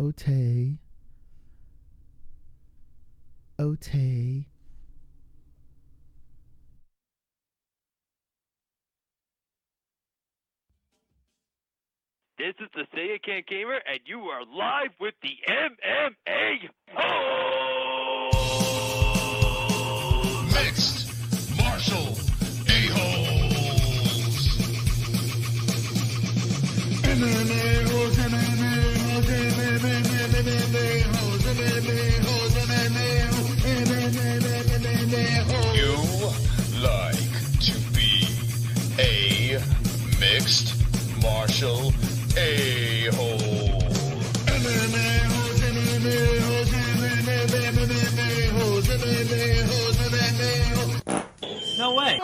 Otay. Otay. This is the Say It Can't Gamer, and you are live with the MMA-Holes! Mixed Martial A-Holes. MMA-Holes, MMA-Holes, MMA-Holes, MMA-Holes, MMA-Holes. You like to be a mixed martial A-hole. MMA-Holes, MMA-Holes, MMA-Holes, MMA-Holes, MMA-Holes. No way.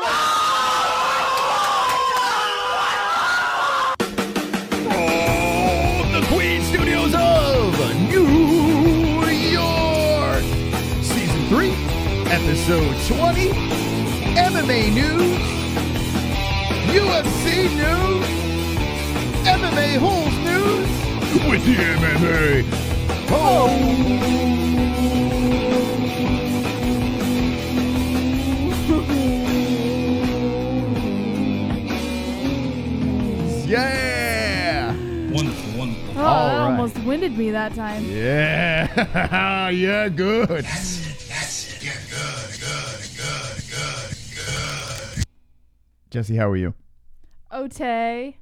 From the Queen Studios of New York. Season 3, Episode 20. MMA news. UFC news. MMA-Holes news. With the MMA-Holes. Yeah. Wonderful. Oh, that almost winded me that time. Yeah. Yeah, good. That's it. Yeah, good. Jesse, how are you? Otay.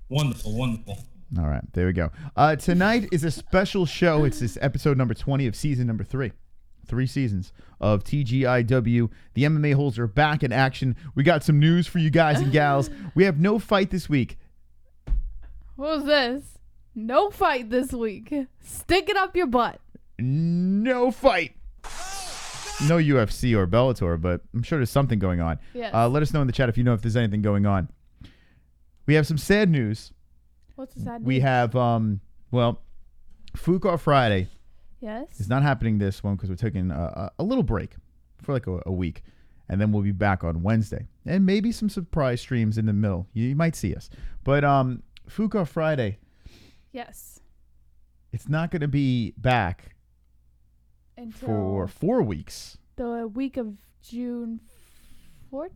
Wonderful. All right, there we go. Tonight is a special show. It's this episode number 20 of season number 3. 3 seasons of TGIW. The MMA Holes are back in action. We got some news for you guys and gals. We have no fight this week. What was this? No fight this week. Stick it up your butt. No fight. No UFC or Bellator, but I'm sure there's something going on. Yes. Let us know in the chat if you know if there's anything going on. We have some sad news. What's the sad news? We have, Fuka Friday. Yes. It's not happening this one because we're taking a little break for like a week. And then we'll be back on Wednesday. And maybe some surprise streams in the middle. You might see us. But Fuka Friday. Yes. It's not going to be back Until for 4 weeks. the week of June 14th?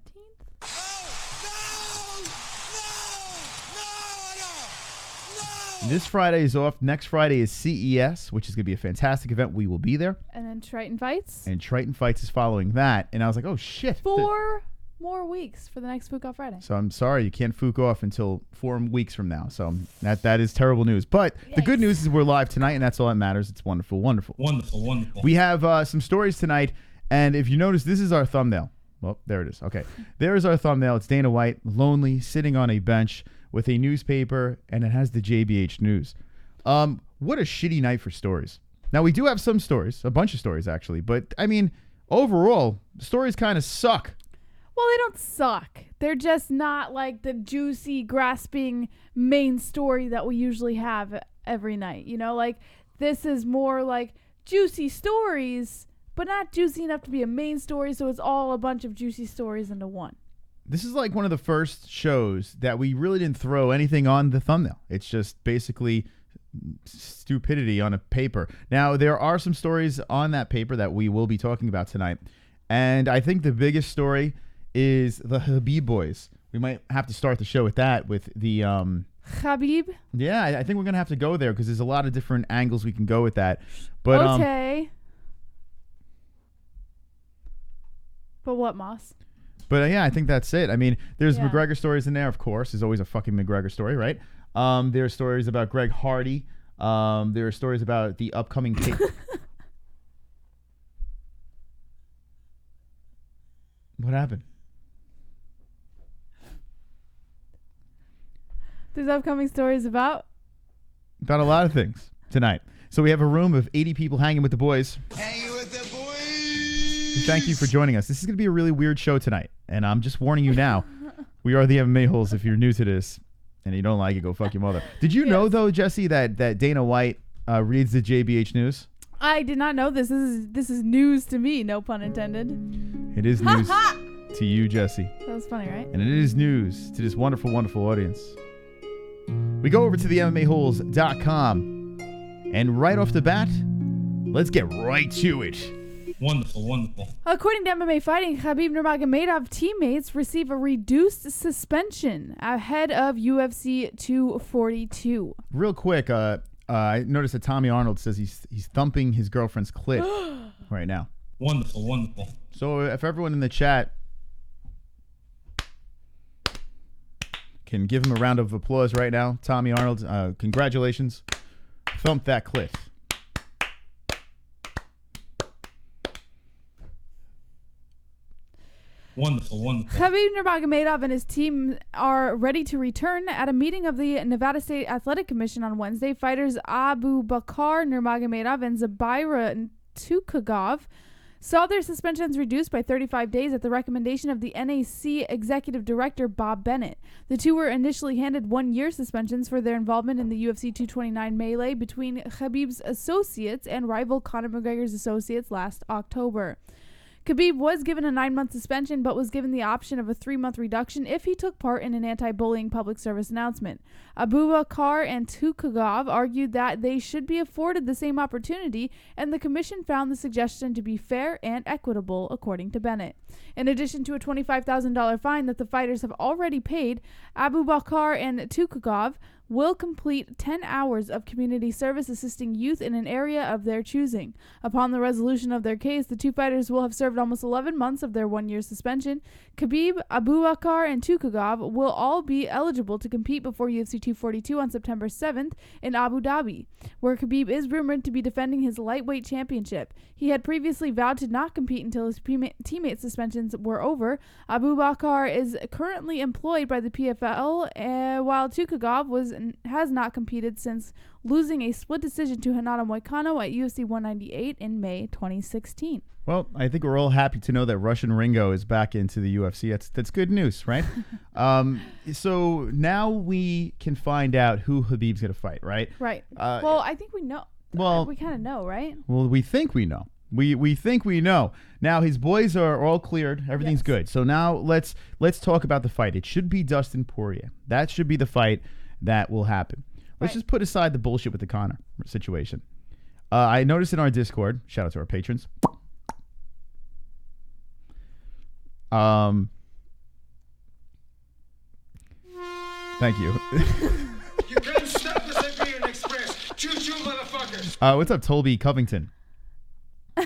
This Friday is off. Next Friday is CES, which is going to be a fantastic event. We will be there. And then Triton Fights? And Triton Fights is following that. And I was like, oh, shit. 4 more weeks for the next Fook Off Friday. So I'm sorry, you can't Fook off until 4 weeks from now. So that is terrible news. But the good news is we're live tonight, and that's all that matters. It's wonderful. Wonderful. We have some stories tonight. And if you notice, this is our thumbnail. Well, there it is. Okay. There is our thumbnail. It's Dana White, lonely, sitting on a bench with a newspaper, and it has the JBH News. What a shitty night for stories. Now, we do have some stories, a bunch of stories, actually. But, I mean, overall, stories kind of suck. Well, they don't suck. They're just not like the juicy, grasping main story that we usually have every night. You know, like this is more like juicy stories, but not juicy enough to be a main story. So it's all a bunch of juicy stories into one. This is like one of the first shows that we really didn't throw anything on the thumbnail. It's just basically stupidity on a paper. Now, there are some stories on that paper that we will be talking about tonight. And I think the biggest story is the Habib boys. We might have to start the show with that, with the... Habib? Yeah, I think we're going to have to go there because there's a lot of different angles we can go with that. But okay. But what, Moss? But yeah, I think that's it. I mean, there's McGregor stories in there, of course. There's always a fucking McGregor story, right? There are stories about Greg Hardy. There are stories about the upcoming case. What happened? There's upcoming stories about a lot of things tonight. So we have a room of 80 people hanging with the boys. Hanging with the boys. Thank you for joining us. This is going to be a really weird show tonight. And I'm just warning you now. We are the MMA Holes. If you're new to this and you don't like it, go fuck your mother. Did you know, though, Jesse, that Dana White reads the JBH News? I did not know this. This is news to me, no pun intended. It is news to you, Jesse. That was funny, right? And it is news to this wonderful, wonderful audience. we go over to the MMA-Holes.com. And right off the bat, let's get right to it. Wonderful, wonderful. According to MMA Fighting, Khabib Nurmagomedov teammates receive a reduced suspension ahead of UFC 242. Real quick, I noticed that Tommy Arnold says he's thumping his girlfriend's clit right now. Wonderful, wonderful. So if everyone in the chat can give him a round of applause right now, Tommy Arnold, congratulations. Thump that clit. Wonderful, wonderful. Khabib Nurmagomedov and his team are ready to return. At a meeting of the Nevada State Athletic Commission on Wednesday, fighters Abu Bakr Nurmagomedov and Zabira Tukhugov saw their suspensions reduced by 35 days at the recommendation of the NAC Executive Director Bob Bennett. The two were initially handed 1-year suspensions for their involvement in the UFC 229 melee between Khabib's associates and rival Conor McGregor's associates last October. Khabib was given a 9-month suspension but was given the option of a 3-month reduction if he took part in an anti-bullying public service announcement. Abu Bakr and Tukhugov argued that they should be afforded the same opportunity, and the commission found the suggestion to be fair and equitable, according to Bennett. In addition to a $25,000 fine that the fighters have already paid, Abu Bakr and Tukhugov will complete 10 hours of community service assisting youth in an area of their choosing. Upon the resolution of their case, the two fighters will have served almost 11 months of their 1-year suspension. Khabib, Abu Bakr, and Tukhugov will all be eligible to compete before UFC 242 on September 7th in Abu Dhabi, where Khabib is rumored to be defending his lightweight championship. He had previously vowed to not compete until his teammate suspensions were over. Abu Bakr is currently employed by the PFL, while Tukhugov has not competed since losing a split decision to Renato Moicano at UFC 198 in May 2016. Well, I think we're all happy to know that Russian Ringo is back into the UFC. That's good news, right? So now we can find out who Khabib's going to fight, right? Right. Well, I think we know. Well, we kind of know, right? Well, we think we know. We think we know. Now his boys are all cleared. Everything's good. So now let's talk about the fight. It should be Dustin Poirier. That should be the fight that will happen. Let's just put aside the bullshit with the Conor situation. I noticed in our Discord, shout out to our patrons. Thank you. You can't stop the Siberian Express. Choo-choo, motherfuckers. What's up, Colby Covington?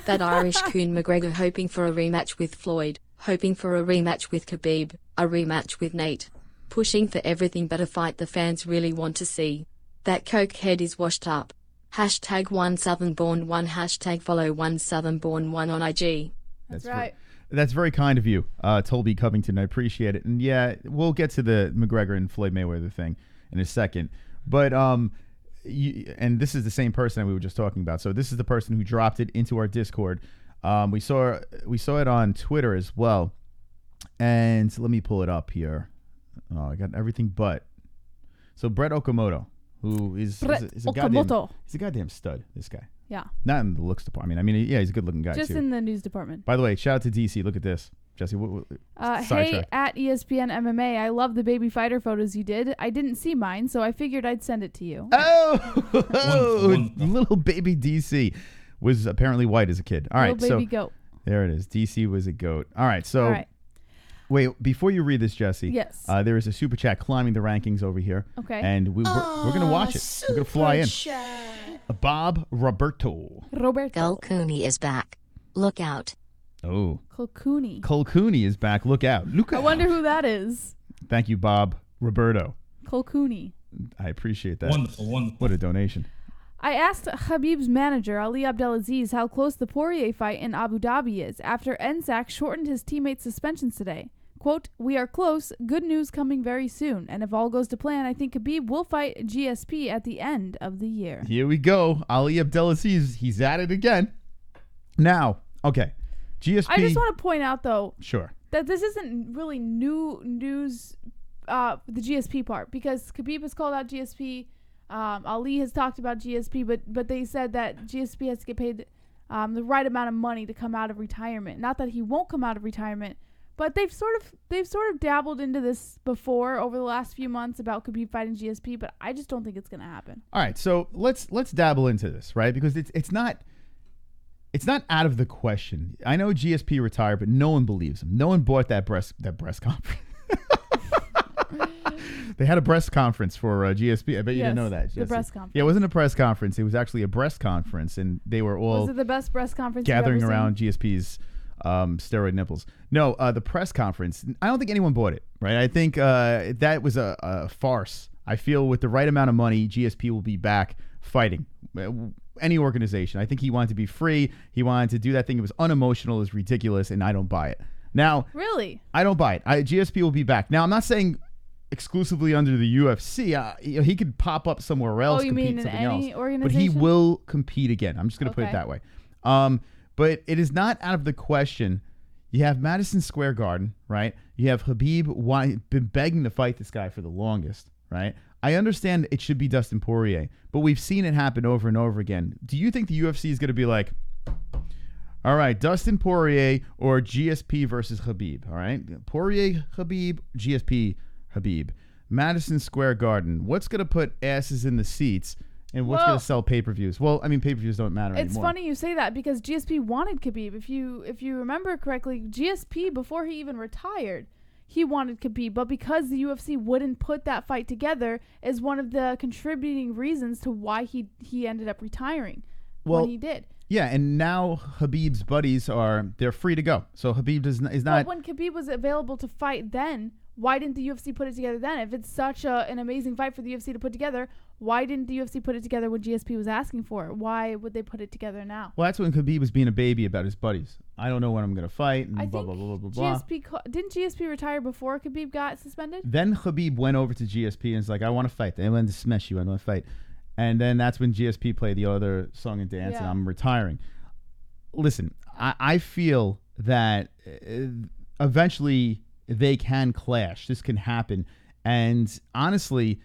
That Irish coon McGregor hoping for a rematch with Floyd, hoping for a rematch with Khabib, a rematch with Nate. Pushing for everything but a fight the fans really want to see. That cokehead is washed up. Hashtag one Southern Born one, hashtag follow one Southern Born one on IG. That's right. That's very kind of you, Colby Covington. I appreciate it. And yeah, we'll get to the McGregor and Floyd Mayweather thing in a second. But and this is the same person that we were just talking about. So this is the person who dropped it into our Discord. We saw it on Twitter as well. And let me pull it up here. Oh, I got everything but. So Bret Okamoto, who is a goddamn stud, this guy. Yeah. Not in the looks department. I mean, yeah, he's a good-looking guy, Just too. in the news department. By the way, shout out to DC. Look at this. Jesse, hey, at ESPN MMA, I love the baby fighter photos you did. I didn't see mine, so I figured I'd send it to you. Oh, little baby DC was apparently white as a kid. All right, little baby goat. There it is. DC was a goat. All right, so wait, before you read this, Jesse. Yes. There is a super chat climbing the rankings over here. Okay. And we're going to watch it. We're going to fly in. Bob Roberto. Cole Cooney is back. Look out. Oh. Cole Cooney is back. Look out. I wonder who that is. Thank you, Bob Roberto. Cole Cooney. I appreciate that. Wonderful, wonderful. What a donation. I asked Khabib's manager, Ali Abdelaziz, how close the Poirier fight in Abu Dhabi is after NSAC shortened his teammates' suspensions today. Quote, "We are close. Good news coming very soon. And if all goes to plan, I think Khabib will fight GSP at the end of the year." Here we go. Ali Abdelaziz, he's at it again. Now, okay. GSP. I just want to point out, though, sure, that this isn't really new news, the GSP part, because Khabib has called out GSP. Ali has talked about GSP, but they said that GSP has to get paid the right amount of money to come out of retirement. Not that he won't come out of retirement, But they've sort of dabbled into this before over the last few months about Khabib fighting GSP, but I just don't think it's going to happen. All right, so let's dabble into this, right? Because it's not out of the question. I know GSP retired, but no one believes him. No one bought that breast conference. They had a breast conference for GSP. I bet you didn't know that, Jesse. The breast conference. Yeah, it wasn't a press conference. It was actually a breast conference, and they were all Was it the best press conference gathering you've ever around seen? GSP's steroid nipples. No, the press conference. I don't think anyone bought it, right? I think that was a farce. I feel with the right amount of money, GSP will be back fighting any organization. I think he wanted to be free. He wanted to do that thing. It was unemotional. It was ridiculous, and I don't buy it. Now, Really? I don't buy it. GSP will be back. Now, I'm not saying exclusively under the UFC. He could pop up somewhere else, you compete mean in something any else. organization? But he will compete again. I'm just going to put it Okay. that way. But it is not out of the question. You have Madison Square Garden, right? You have Khabib been begging to fight this guy for the longest, right? I understand it should be Dustin Poirier, but we've seen it happen over and over again. Do you think the UFC is going to be like, all right, Dustin Poirier or GSP versus Khabib, all right? Poirier, Khabib, GSP, Khabib. Madison Square Garden. What's going to put asses in the seats and what's going to sell pay-per-views? Well, I mean, pay-per-views don't matter anymore. It's funny you say that because GSP wanted Khabib. If you remember correctly, GSP, before he even retired, he wanted Khabib. But because the UFC wouldn't put that fight together is one of the contributing reasons to why he ended up retiring when he did. Yeah, and now Khabib's buddies they're free to go. So Khabib is not. But when Khabib was available to fight then, why didn't the UFC put it together then? If it's such an amazing fight for the UFC to put together, why didn't the UFC put it together when GSP was asking for it? Why would they put it together now? Well, that's when Khabib was being a baby about his buddies. I don't know when I'm going to fight, and I blah, think blah, blah, blah, blah. didn't GSP retire before Khabib got suspended? Then Khabib went over to GSP and was like, I want to fight. They wanted to smash you. I want to fight. And then that's when GSP played the other song and dance, and Yeah. I'm retiring. Listen, I feel that eventually they can clash. This can happen. And honestly,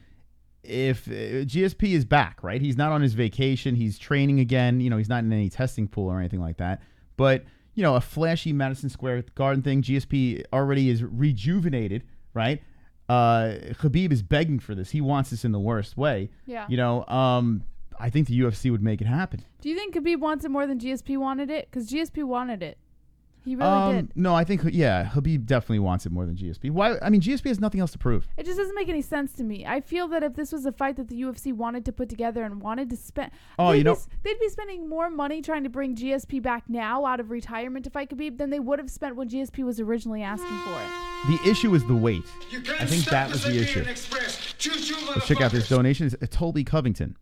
if GSP is back, right? He's not on his vacation. He's training again. He's not in any testing pool or anything like that. But, a flashy Madison Square Garden thing, GSP already is rejuvenated, right? Khabib is begging for this. He wants this in the worst way. Yeah. I think the UFC would make it happen. Do you think Khabib wants it more than GSP wanted it? Because GSP wanted it. He really did. No, I think, Khabib definitely wants it more than GSP. Why? I mean, GSP has nothing else to prove. It just doesn't make any sense to me. I feel that if this was a fight that the UFC wanted to put together and wanted to spend, they'd be spending more money trying to bring GSP back now out of retirement to fight Khabib than they would have spent when GSP was originally asking for it. The issue is the weight. I think that was the issue. Let's check out this donation. It's Colby Covington.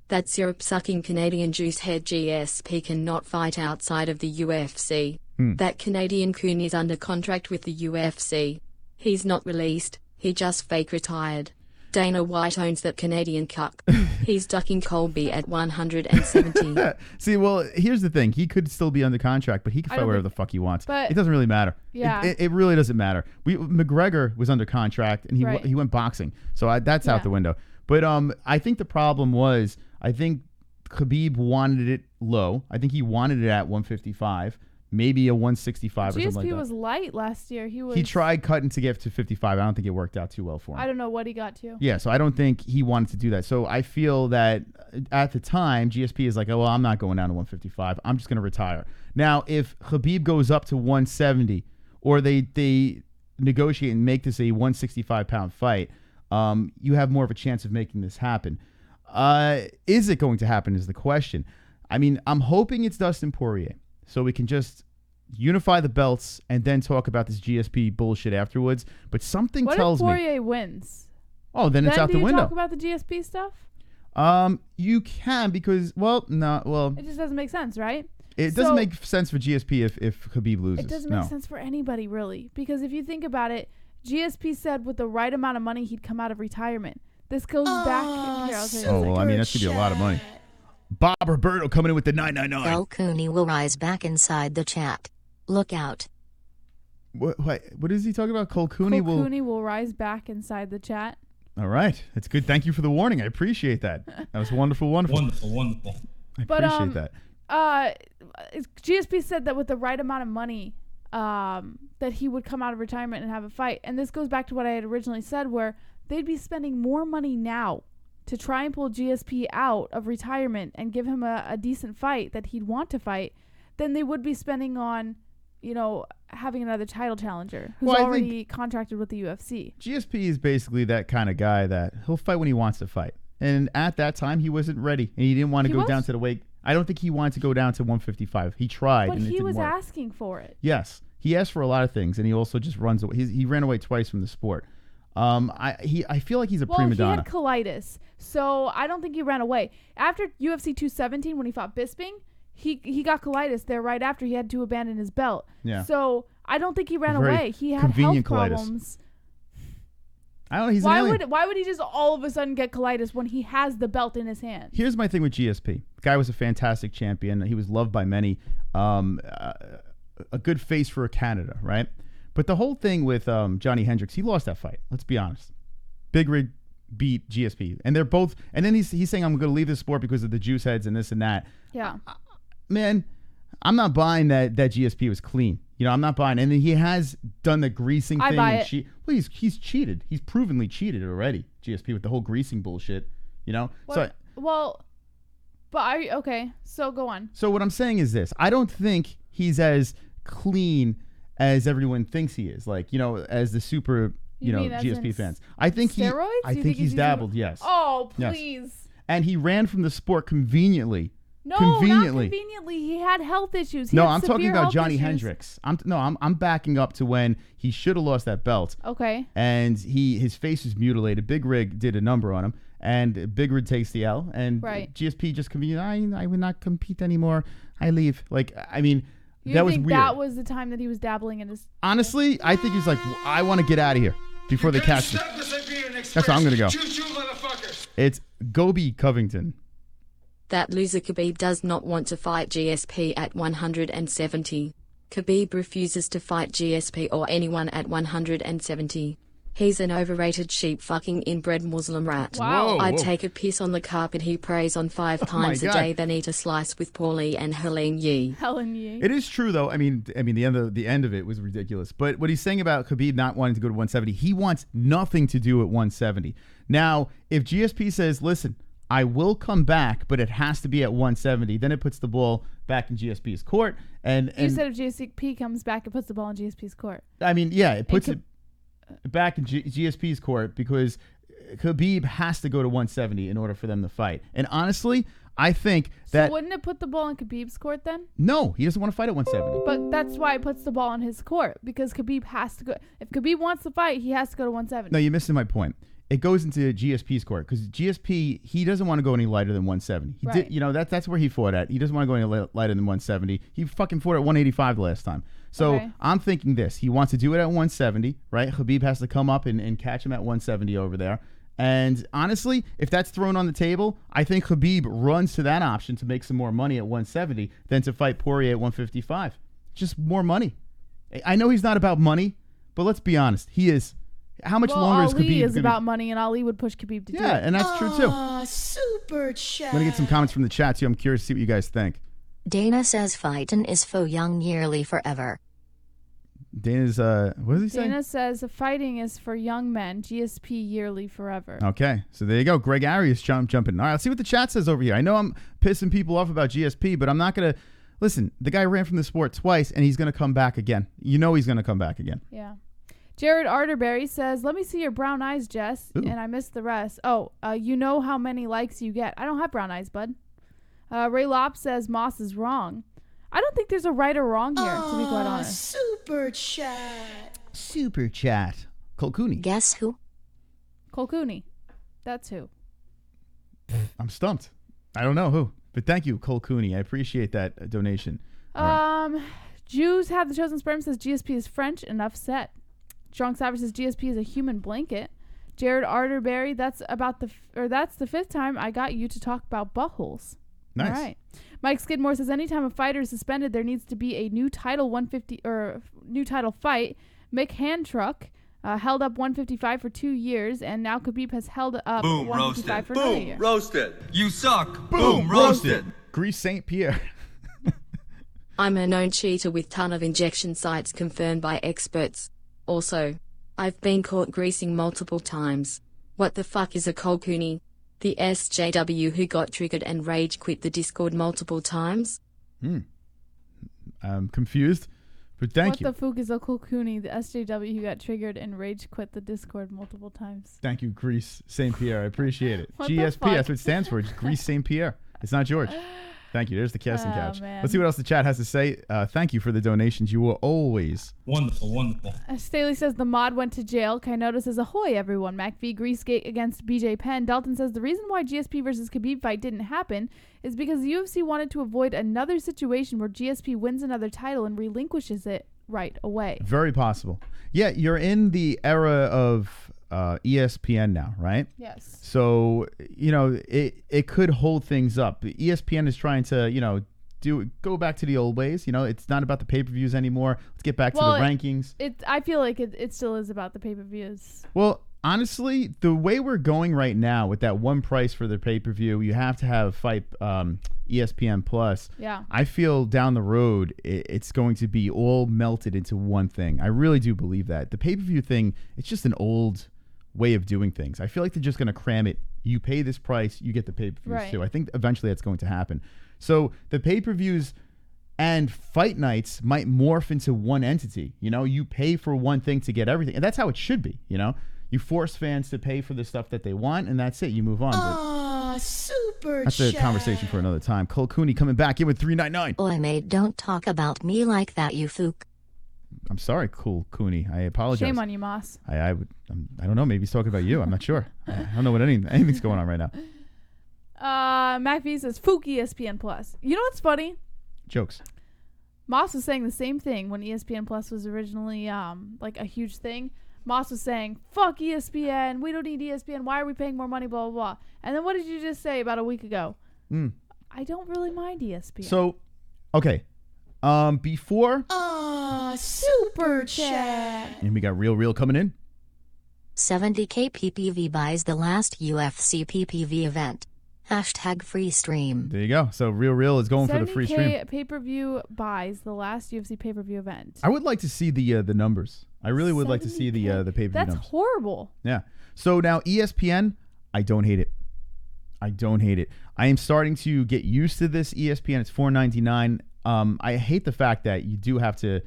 That syrup-sucking Canadian juicehead GSP cannot fight outside of the UFC. That Canadian coon is under contract with the UFC. He's not released, he just fake retired. Dana White owns that Canadian cuck. He's ducking Colby at 170. See, well, here's the thing. He could still be under contract, but he can I fight don't wherever think- the fuck he wants. but- It doesn't really matter. Yeah. It really doesn't matter. McGregor was under contract, and Right. he went boxing. So that's Yeah. out the window. But I think the problem was, I think Khabib wanted it low. I think he wanted it at 155, maybe a 165 or something like GSP that. was light last year. He tried cutting to get to 55. I don't think it worked out too well for him. I don't know what he got to. Yeah, so I don't think he wanted to do that. So I feel that at the time, GSP is like, oh, well, I'm not going down to 155. I'm just going to retire. Now, if Khabib goes up to 170 or they negotiate and make this a 165-pound fight, you have more of a chance of making this happen. Is it going to happen is the question. I mean, I'm hoping it's Dustin Poirier so we can just unify the belts and then talk about this GSP bullshit afterwards. But something What tells if me... Poirier wins? Oh, then it's out the do you window. talk about the GSP stuff? You can because, It just doesn't make sense, right? it doesn't make sense for GSP if Khabib loses. It doesn't make sense for anybody, really. Because if you think about it, GSP said with the right amount of money, he'd come out of retirement. This goes back... Here, I'll tell you Oh, well, I mean, that should be a lot of money. Bob Roberto coming in with the 999. El Cooney will rise back inside the chat. Look out. What is he talking about? Cole Cooney Cooney will rise back inside the chat. All right. That's good. Thank you for the warning. I appreciate that. That was wonderful. Wonderful. I appreciate that. GSP said that with the right amount of money, that he would come out of retirement and have a fight. And this goes back to what I had originally said, where they'd be spending more money now to try and pull GSP out of retirement and give him a decent fight that he'd want to fight than they would be spending on, having another title challenger who's already contracted with the UFC. GSP is basically that kind of guy that he'll fight when he wants to fight. And at that time, he wasn't ready. And he didn't want to go down to the weight. I don't think he wanted to go down to 155. He tried, but and it he didn't was work. asking for it. Yes. He asked for a lot of things, and he also just runs away. He ran away twice from the sport. I feel like he's a prima donna. He had colitis, so I don't think he ran away. After UFC 217, when he fought Bisping, he got colitis there right after. He had to abandon his belt. Yeah. So I don't think he ran away. He had health problems. I don't know. He's an alien. Why would he just all of a sudden get colitis when he has the belt in his hand? Here's my thing with GSP. The guy was a fantastic champion. He was loved by many. A good face for Canada, right? But the whole thing with Johnny Hendricks, he lost that fight. Let's be honest. Big Rig beat GSP, and they're both. And then he's saying, "I'm going to leave this sport because of the juice heads and this and that." Yeah. Man, I'm not buying that GSP was clean. I'm not buying. And then he has done the greasing thing. Buy it. Well, he's cheated. He's provenly cheated already. GSP with the whole greasing bullshit. Okay, so go on. So what I'm saying is this: I don't think he's as clean as everyone thinks he is. As the super, GSP fans. I think steroids? I think he's dabbled. Yes. Oh, please. Yes. And he ran from the sport conveniently. No, not conveniently. He had health issues. I'm talking about Johnny Hendricks. I'm backing up to when he should have lost that belt. Okay. And his face was mutilated. Big Rig did a number on him, and Big Rig takes the L. And GSP just convenient. I would not compete anymore. I leave. That was weird. That was the time that he was dabbling in his. Honestly, I think he's like, I want to get out of here before they catch me. That's how I'm gonna go. It's Gobi Covington. That loser Khabib does not want to fight GSP at 170. Khabib refuses to fight GSP or anyone at 170. He's an overrated sheep fucking inbred Muslim rat. Wow. I'd take a piss on the carpet he prays on 5 times a day than eat a slice with Paulie and Helen Yee. It is true though. The end of it was ridiculous. But what he's saying about Khabib not wanting to go to 170, he wants nothing to do at 170. Now, if GSP says, listen, I will come back, but it has to be at 170. Then it puts the ball back in GSP's court. And you said if GSP comes back, it puts the ball in GSP's court. It puts it back in GSP's court because Khabib has to go to 170 in order for them to fight. And honestly, I think that... So wouldn't it put the ball in Khabib's court then? No, he doesn't want to fight at 170. But that's why it puts the ball in his court, because Khabib has to go... If Khabib wants to fight, he has to go to 170. No, you're missing my point. It goes into GSP's court because GSP, he doesn't want to go any lighter than 170. He did, that's where he fought at. He doesn't want to go any lighter than 170. He fucking fought at 185 the last time. So I'm thinking this. He wants to do it at 170, right? Khabib has to come up and catch him at 170 over there. And honestly, if that's thrown on the table, I think Khabib runs to that option to make some more money at 170 than to fight Poirier at 155. Just more money. I know he's not about money, but let's be honest. He is. How much longer is Khabib? Ali is about money, and Ali would push Khabib to do it. Yeah, and that's true too. Super chat. I'm gonna get some comments from the chat too. I'm curious to see what you guys think. Dana says fightin' is for young yearly forever. Dana's what does he say? Dana says fighting is for young men. GSP yearly forever. Okay, so there you go. Greg Arias jumping. All right, let's see what the chat says over here. I know I'm pissing people off about GSP, but I'm not gonna listen. The guy ran from the sport twice, and he's gonna come back again. He's gonna come back again. Yeah. Jared Arterberry says, let me see your brown eyes, Jess. Ooh. And I missed the rest. You know how many likes you get. I don't have brown eyes, bud. Ray Lopp says Moss is wrong. I don't think there's a right or wrong here, to be quite honest. Super chat. Cole Cooney. Guess who? Cole Cooney. That's who. I'm stumped. I don't know who. But thank you, Cole Cooney. I appreciate that donation. Jews have the chosen sperm says GSP is French. Enough said. Strong Savage says GSP is a human blanket. Jared Arterberry, that's the 5th time I got you to talk about buttholes. Nice. All right. Mike Skidmore says anytime a fighter is suspended, there needs to be a new title new title fight. Mick Handtruck held up 155 for 2 years, and now Khabib has held up 155 for another year. Roasted. You suck. Boom, roasted. Grease St. Pierre. I'm a known cheater with ton of injection sites confirmed by experts. Also, I've been caught greasing multiple times. What the fuck is a cold-cooney? The SJW who got triggered and rage quit the Discord multiple times? I'm confused, but thank you. What the fuck is a cool-cooney? The SJW who got triggered and rage quit the Discord multiple times. Thank you, Cris St. Pierre. I appreciate it. What the GSP, fuck? that's what it stands for. It's Cris St. Pierre. It's not George. Thank you. There's the casting couch. Man. Let's see what else the chat has to say. Thank you for the donations. You will always. Wonderful, wonderful. Staley says the mod went to jail. Kinoto says ahoy everyone. MacV Greasegate against BJ Penn. Dalton says the reason why GSP versus Khabib fight didn't happen is because the UFC wanted to avoid another situation where GSP wins another title and relinquishes it right away. Very possible. Yeah, you're in the era of ESPN now, right? Yes. So, it could hold things up. ESPN is trying to, go back to the old ways. It's not about the pay-per-views anymore. Let's get back to the rankings. I feel like it still is about the pay-per-views. Well, honestly, the way we're going right now with that one price for the pay-per-view, you have to have Fight ESPN Plus. Yeah. I feel down the road, it's going to be all melted into one thing. I really do believe that. The pay-per-view thing, it's just an old way of doing things. I feel like they're just going to cram it. You pay this price, you get the pay-per-views too. I think eventually that's going to happen. So the pay-per-views and fight nights might morph into one entity. You pay for one thing to get everything. And that's how it should be, You force fans to pay for the stuff that they want, and that's it. You move on. Super That's a conversation for another time. Cole Cooney coming back in with 399. Oi, mate, don't talk about me like that, you fook. I'm sorry, Cool Cooney. I apologize. Shame on you, Moss. I don't know. Maybe he's talking about you. I'm not sure. I don't know what anything's going on right now. MacV says Fook ESPN Plus. You know what's funny? Jokes. Moss was saying the same thing when ESPN Plus was originally like a huge thing. Moss was saying, fuck ESPN. We don't need ESPN. Why are we paying more money? Blah, blah, blah. And then what did you just say about a week ago? I don't really mind ESPN. So, okay. Before. Super chat. And we got Real coming in. 70k PPV buys the last UFC PPV event. Hashtag free stream. There you go. So Real is going for the free stream. 70K pay-per-view buys the last UFC pay-per-view event. I would like to see the numbers. I really would like to see the pay-per-view That's numbers. horrible. Yeah. So now ESPN, I don't hate it. I am starting to get used to this ESPN. It's $4.99. I hate the fact that you do have to,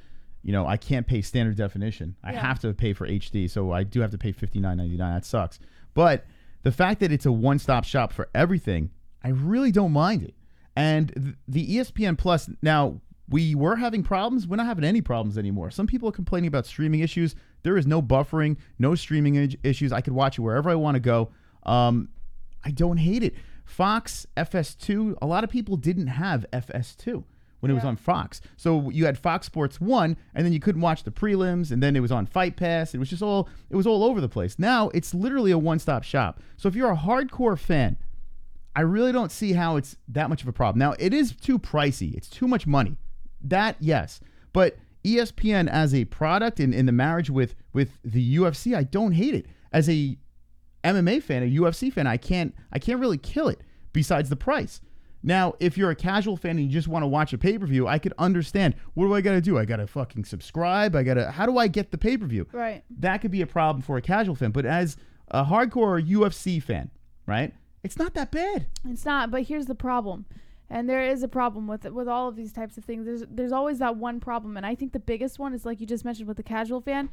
I can't pay standard definition. I have to pay for HD, so I do have to pay $59.99. That sucks. But the fact that it's a one-stop shop for everything, I really don't mind it. And the ESPN Plus, now, we were having problems. We're not having any problems anymore. Some people are complaining about streaming issues. There is no buffering, no streaming issues. I could watch it wherever I want to go. I don't hate it. Fox FS2, a lot of people didn't have FS2 when it was on Fox. So you had Fox Sports 1, and then you couldn't watch the prelims, and then it was on Fight Pass. It was all over the place. Now it's literally a one-stop shop. So if you're a hardcore fan, I really don't see how it's that much of a problem. Now, it is too pricey. It's too much money. That, yes. But ESPN as a product and in the marriage with the UFC, I don't hate it. As a MMA fan, a UFC fan, I can't really kill it besides the price. Now, if you're a casual fan and you just want to watch a pay-per-view, I could understand. What do I got to do? I got to fucking subscribe. How do I get the pay-per-view? Right. That could be a problem for a casual fan. But as a hardcore UFC fan, right, it's not that bad. It's not, but here's the problem. And there is a problem with all of these types of things. There's always that one problem. And I think the biggest one is, like you just mentioned with the casual fan,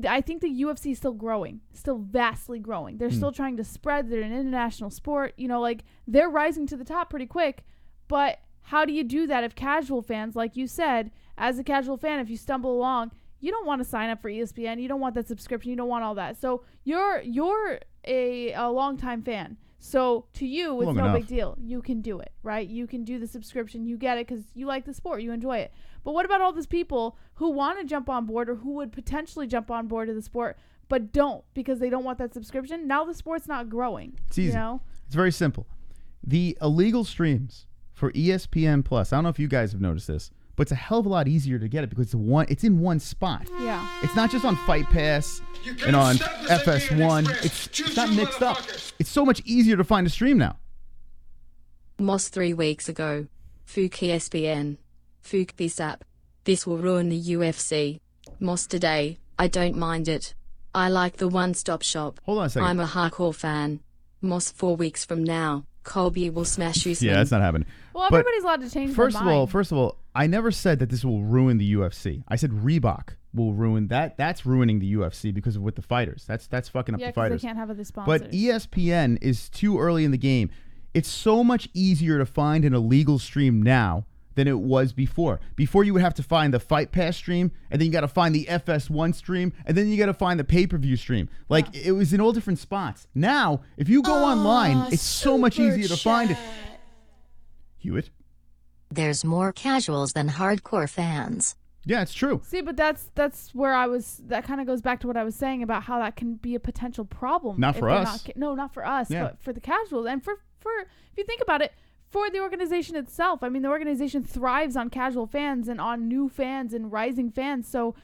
I think the UFC is still growing, still vastly growing. They're still trying to spread. They're an international sport. They're rising to the top pretty quick. But how do you do that if casual fans, like you said, as a casual fan, if you stumble along, you don't want to sign up for ESPN. You don't want that subscription. You don't want all that. So you're a longtime fan. So to you, it's no big deal. You can do it, right? You can do the subscription. You get it because you like the sport. You enjoy it. But what about all those people who want to jump on board or who would potentially jump on board to the sport but don't because they don't want that subscription? Now the sport's not growing. It's easy. It's very simple. The illegal streams for ESPN Plus, I don't know if you guys have noticed this, but it's a hell of a lot easier to get it because it's in one spot. Yeah. It's not just on Fight Pass and on FS1. It's not mixed up. It's so much easier to find a stream now. Moss 3 weeks ago. Fook ESPN. Fuck this app. This will ruin the UFC. Moss today, I don't mind it. I like the one-stop shop. Hold on a second. I'm a hardcore fan. Moss 4 weeks from now, Colby will smash you. Yeah, that's not happening. Well, But everybody's allowed to change their mind. First of all, I never said that this will ruin the UFC. I said Reebok will ruin that. That's ruining the UFC because of with the fighters. That's fucking up Yeah, the because fighters. they can't have other sponsors. But ESPN is too early in the game. It's so much easier to find an illegal stream now than it was before. Before you would have to find the Fight Pass stream, and then you got to find the FS1 stream, and then you got to find the pay-per-view stream. Like, it was in all different spots. Now, if you go online, it's so much easier to find it. Hewitt? There's more casuals than hardcore fans. Yeah, it's true. See, but that's where I was. That kind of goes back to what I was saying about how that can be a potential problem. Not if for they're us. No, not for us, Yeah. but for the casuals and for if you think about it, for the organization itself. I mean, the organization thrives on casual fans and on new fans and rising fans. So,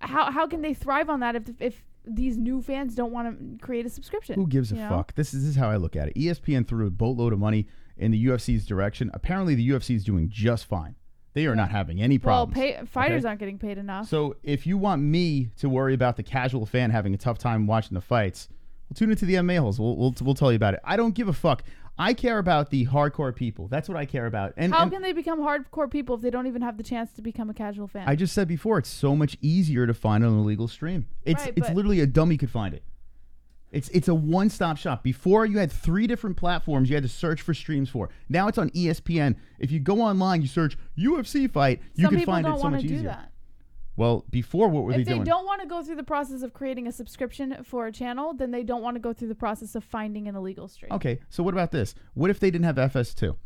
how can they thrive on that if these new fans don't want to create a subscription? Who gives a you know? fuck? This is how I look at it. ESPN threw a boatload of money in the UFC's direction. Apparently, the UFC is doing just fine. They are not having any Well, problems. fighters okay? aren't getting paid enough. So if you want me to worry about the casual fan having a tough time watching the fights, well, tune into the MMA-Holes. We'll tell you about it. I don't give a fuck. I care about the hardcore people. That's what I care about. And How can they become hardcore people if they don't even have the chance to become a casual fan? I just said before, it's so much easier to find an illegal stream. It's Right, it's but- literally a dummy could find it. It's a one-stop shop. Before, you had 3 different platforms you had to search for streams for. Now it's on ESPN. If you go online, you search UFC fight, you Some can people find it don't so want much to do easier. that. Well, before, what were If they they doing? don't want to go through the process of creating a subscription for a channel, then they don't want to go through the process of finding an illegal stream. Okay, so what about this? What if they didn't have FS2?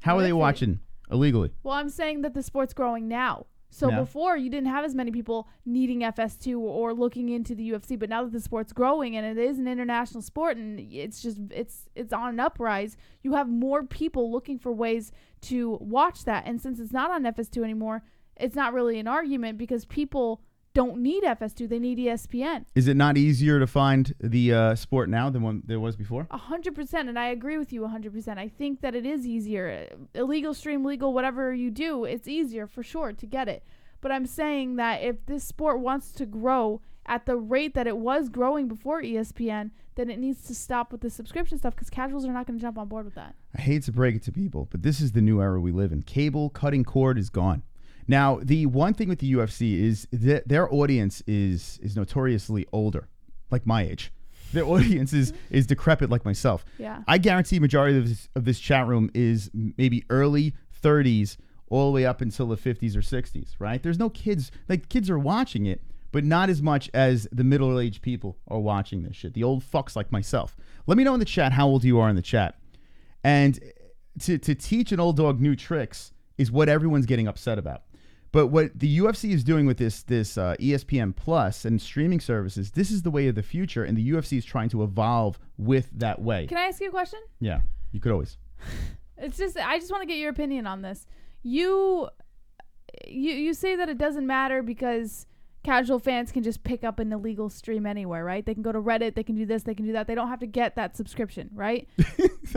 How What are if they they- watching illegally? Well, I'm saying that the sport's growing now. So Yeah. before, you didn't have as many people needing FS2 or looking into the UFC, but now that the sport's growing and it is an international sport and it's on an uprise, you have more people looking for ways to watch that. And since it's not on FS2 anymore, it's not really an argument because people don't need FS2, they need ESPN. Is it not easier to find the sport now than when there was before? 100%, and I agree with you 100%. I think that it is easier. Illegal stream, legal, whatever you do, it's easier for sure to get it. But I'm saying that if this sport wants to grow at the rate that it was growing before ESPN, then it needs to stop with the subscription stuff because casuals are not going to jump on board with that. I hate to break it to people, but this is the new era we live in. Cable cutting cord is gone. Now, the one thing with the UFC is that their audience is notoriously older, like my age. Their audience is decrepit like myself. Yeah. I guarantee majority of this chat room is maybe early 30s all the way up until the 50s or 60s, right? There's no kids. Like, kids are watching it, but not as much as the middle-aged people are watching this shit. The old fucks like myself. Let me know in the chat how old you are in the chat. And to teach an old dog new tricks is what everyone's getting upset about. But what the UFC is doing with this ESPN Plus and streaming services, this is the way of the future, and the UFC is trying to evolve with that way. Can I ask you a question? Yeah, you could always. I just want to get your opinion on this. You say that it doesn't matter because casual fans can just pick up an illegal stream anywhere, right? They can go to Reddit, they can do this, they can do that. They don't have to get that subscription, right?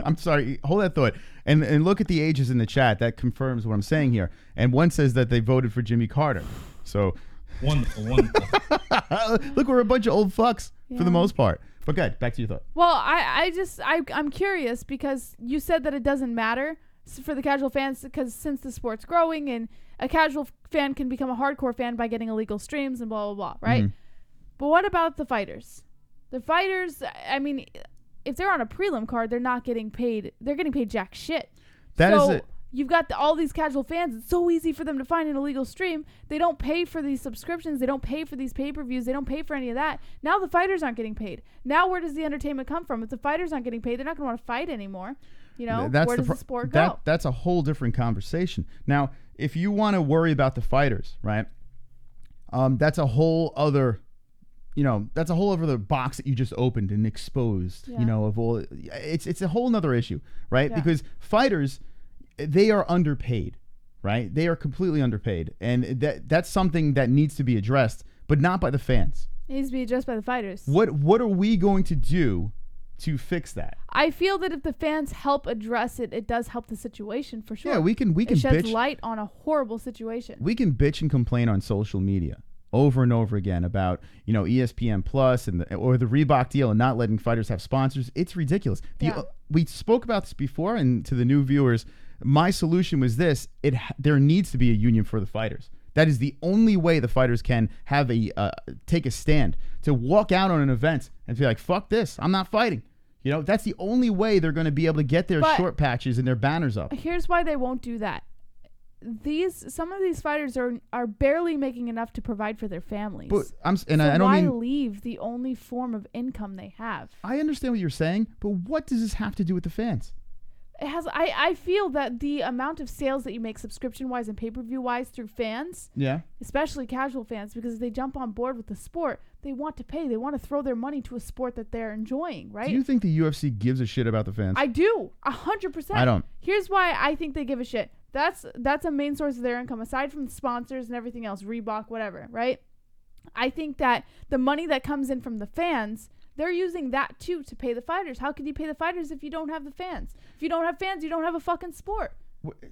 I'm sorry, hold that thought. And look at the ages in the chat. That confirms what I'm saying here. And one says that they voted for Jimmy Carter. So Wonderful. look, we're a bunch of old fucks for Yeah. the most part. But good, back to your thought. Well, I'm curious because you said that it doesn't matter for the casual fans because since the sport's growing and a casual fan can become a hardcore fan by getting illegal streams and blah, blah, blah, right? But what about the fighters? The fighters, I mean, if they're on a prelim card, they're not getting paid. They're getting paid jack shit. That is it. You've got all these casual fans. It's so easy for them to find an illegal stream. They don't pay for these subscriptions. They don't pay for these pay-per-views. They don't pay for any of that. Now the fighters aren't getting paid. Now where does the entertainment come from? If the fighters aren't getting paid, they're not going to want to fight anymore. You know, where does the sport go? That's a whole different conversation. Now, if you want to worry about the fighters, right, that's a whole other, that's a whole other box that you just opened and exposed, Yeah. of all. It's a whole nother issue, right? Yeah. Because fighters, they are underpaid, right? They are completely underpaid. And that's something that needs to be addressed, but not by the fans. It needs to be addressed by the fighters. What are we going to do to fix that. I feel that if the fans help address it, it does help the situation for sure. Yeah, we can it sheds bitch. light on a horrible situation. We can bitch and complain on social media over and over again about, ESPN Plus or the Reebok deal and not letting fighters have sponsors. It's ridiculous. We spoke about this before, and to the new viewers, my solution was this: there needs to be a union for the fighters. That is the only way the fighters can have take a stand, to walk out on an event and be like, "Fuck this! I'm not fighting." That's the only way they're going to be able to get their short patches and their banners up. Here's why they won't do that. Some of these fighters are barely making enough to provide for their families. But why leave the only form of income they have? I understand what you're saying, but what does this have to do with the fans? It has. I feel that the amount of sales that you make subscription wise and pay-per-view wise through fans, especially casual fans, because they jump on board with the sport, they want to pay. They want to throw their money to a sport that they're enjoying, right? Do you think the UFC gives a shit about the fans? I do, 100%. I don't. Here's why I think they give a shit. That's a main source of their income, aside from the sponsors and everything else, Reebok, whatever, right? I think that the money that comes in from the fans, they're using that too to pay the fighters. How can you pay the fighters if you don't have the fans? If you don't have fans, you don't have a fucking sport.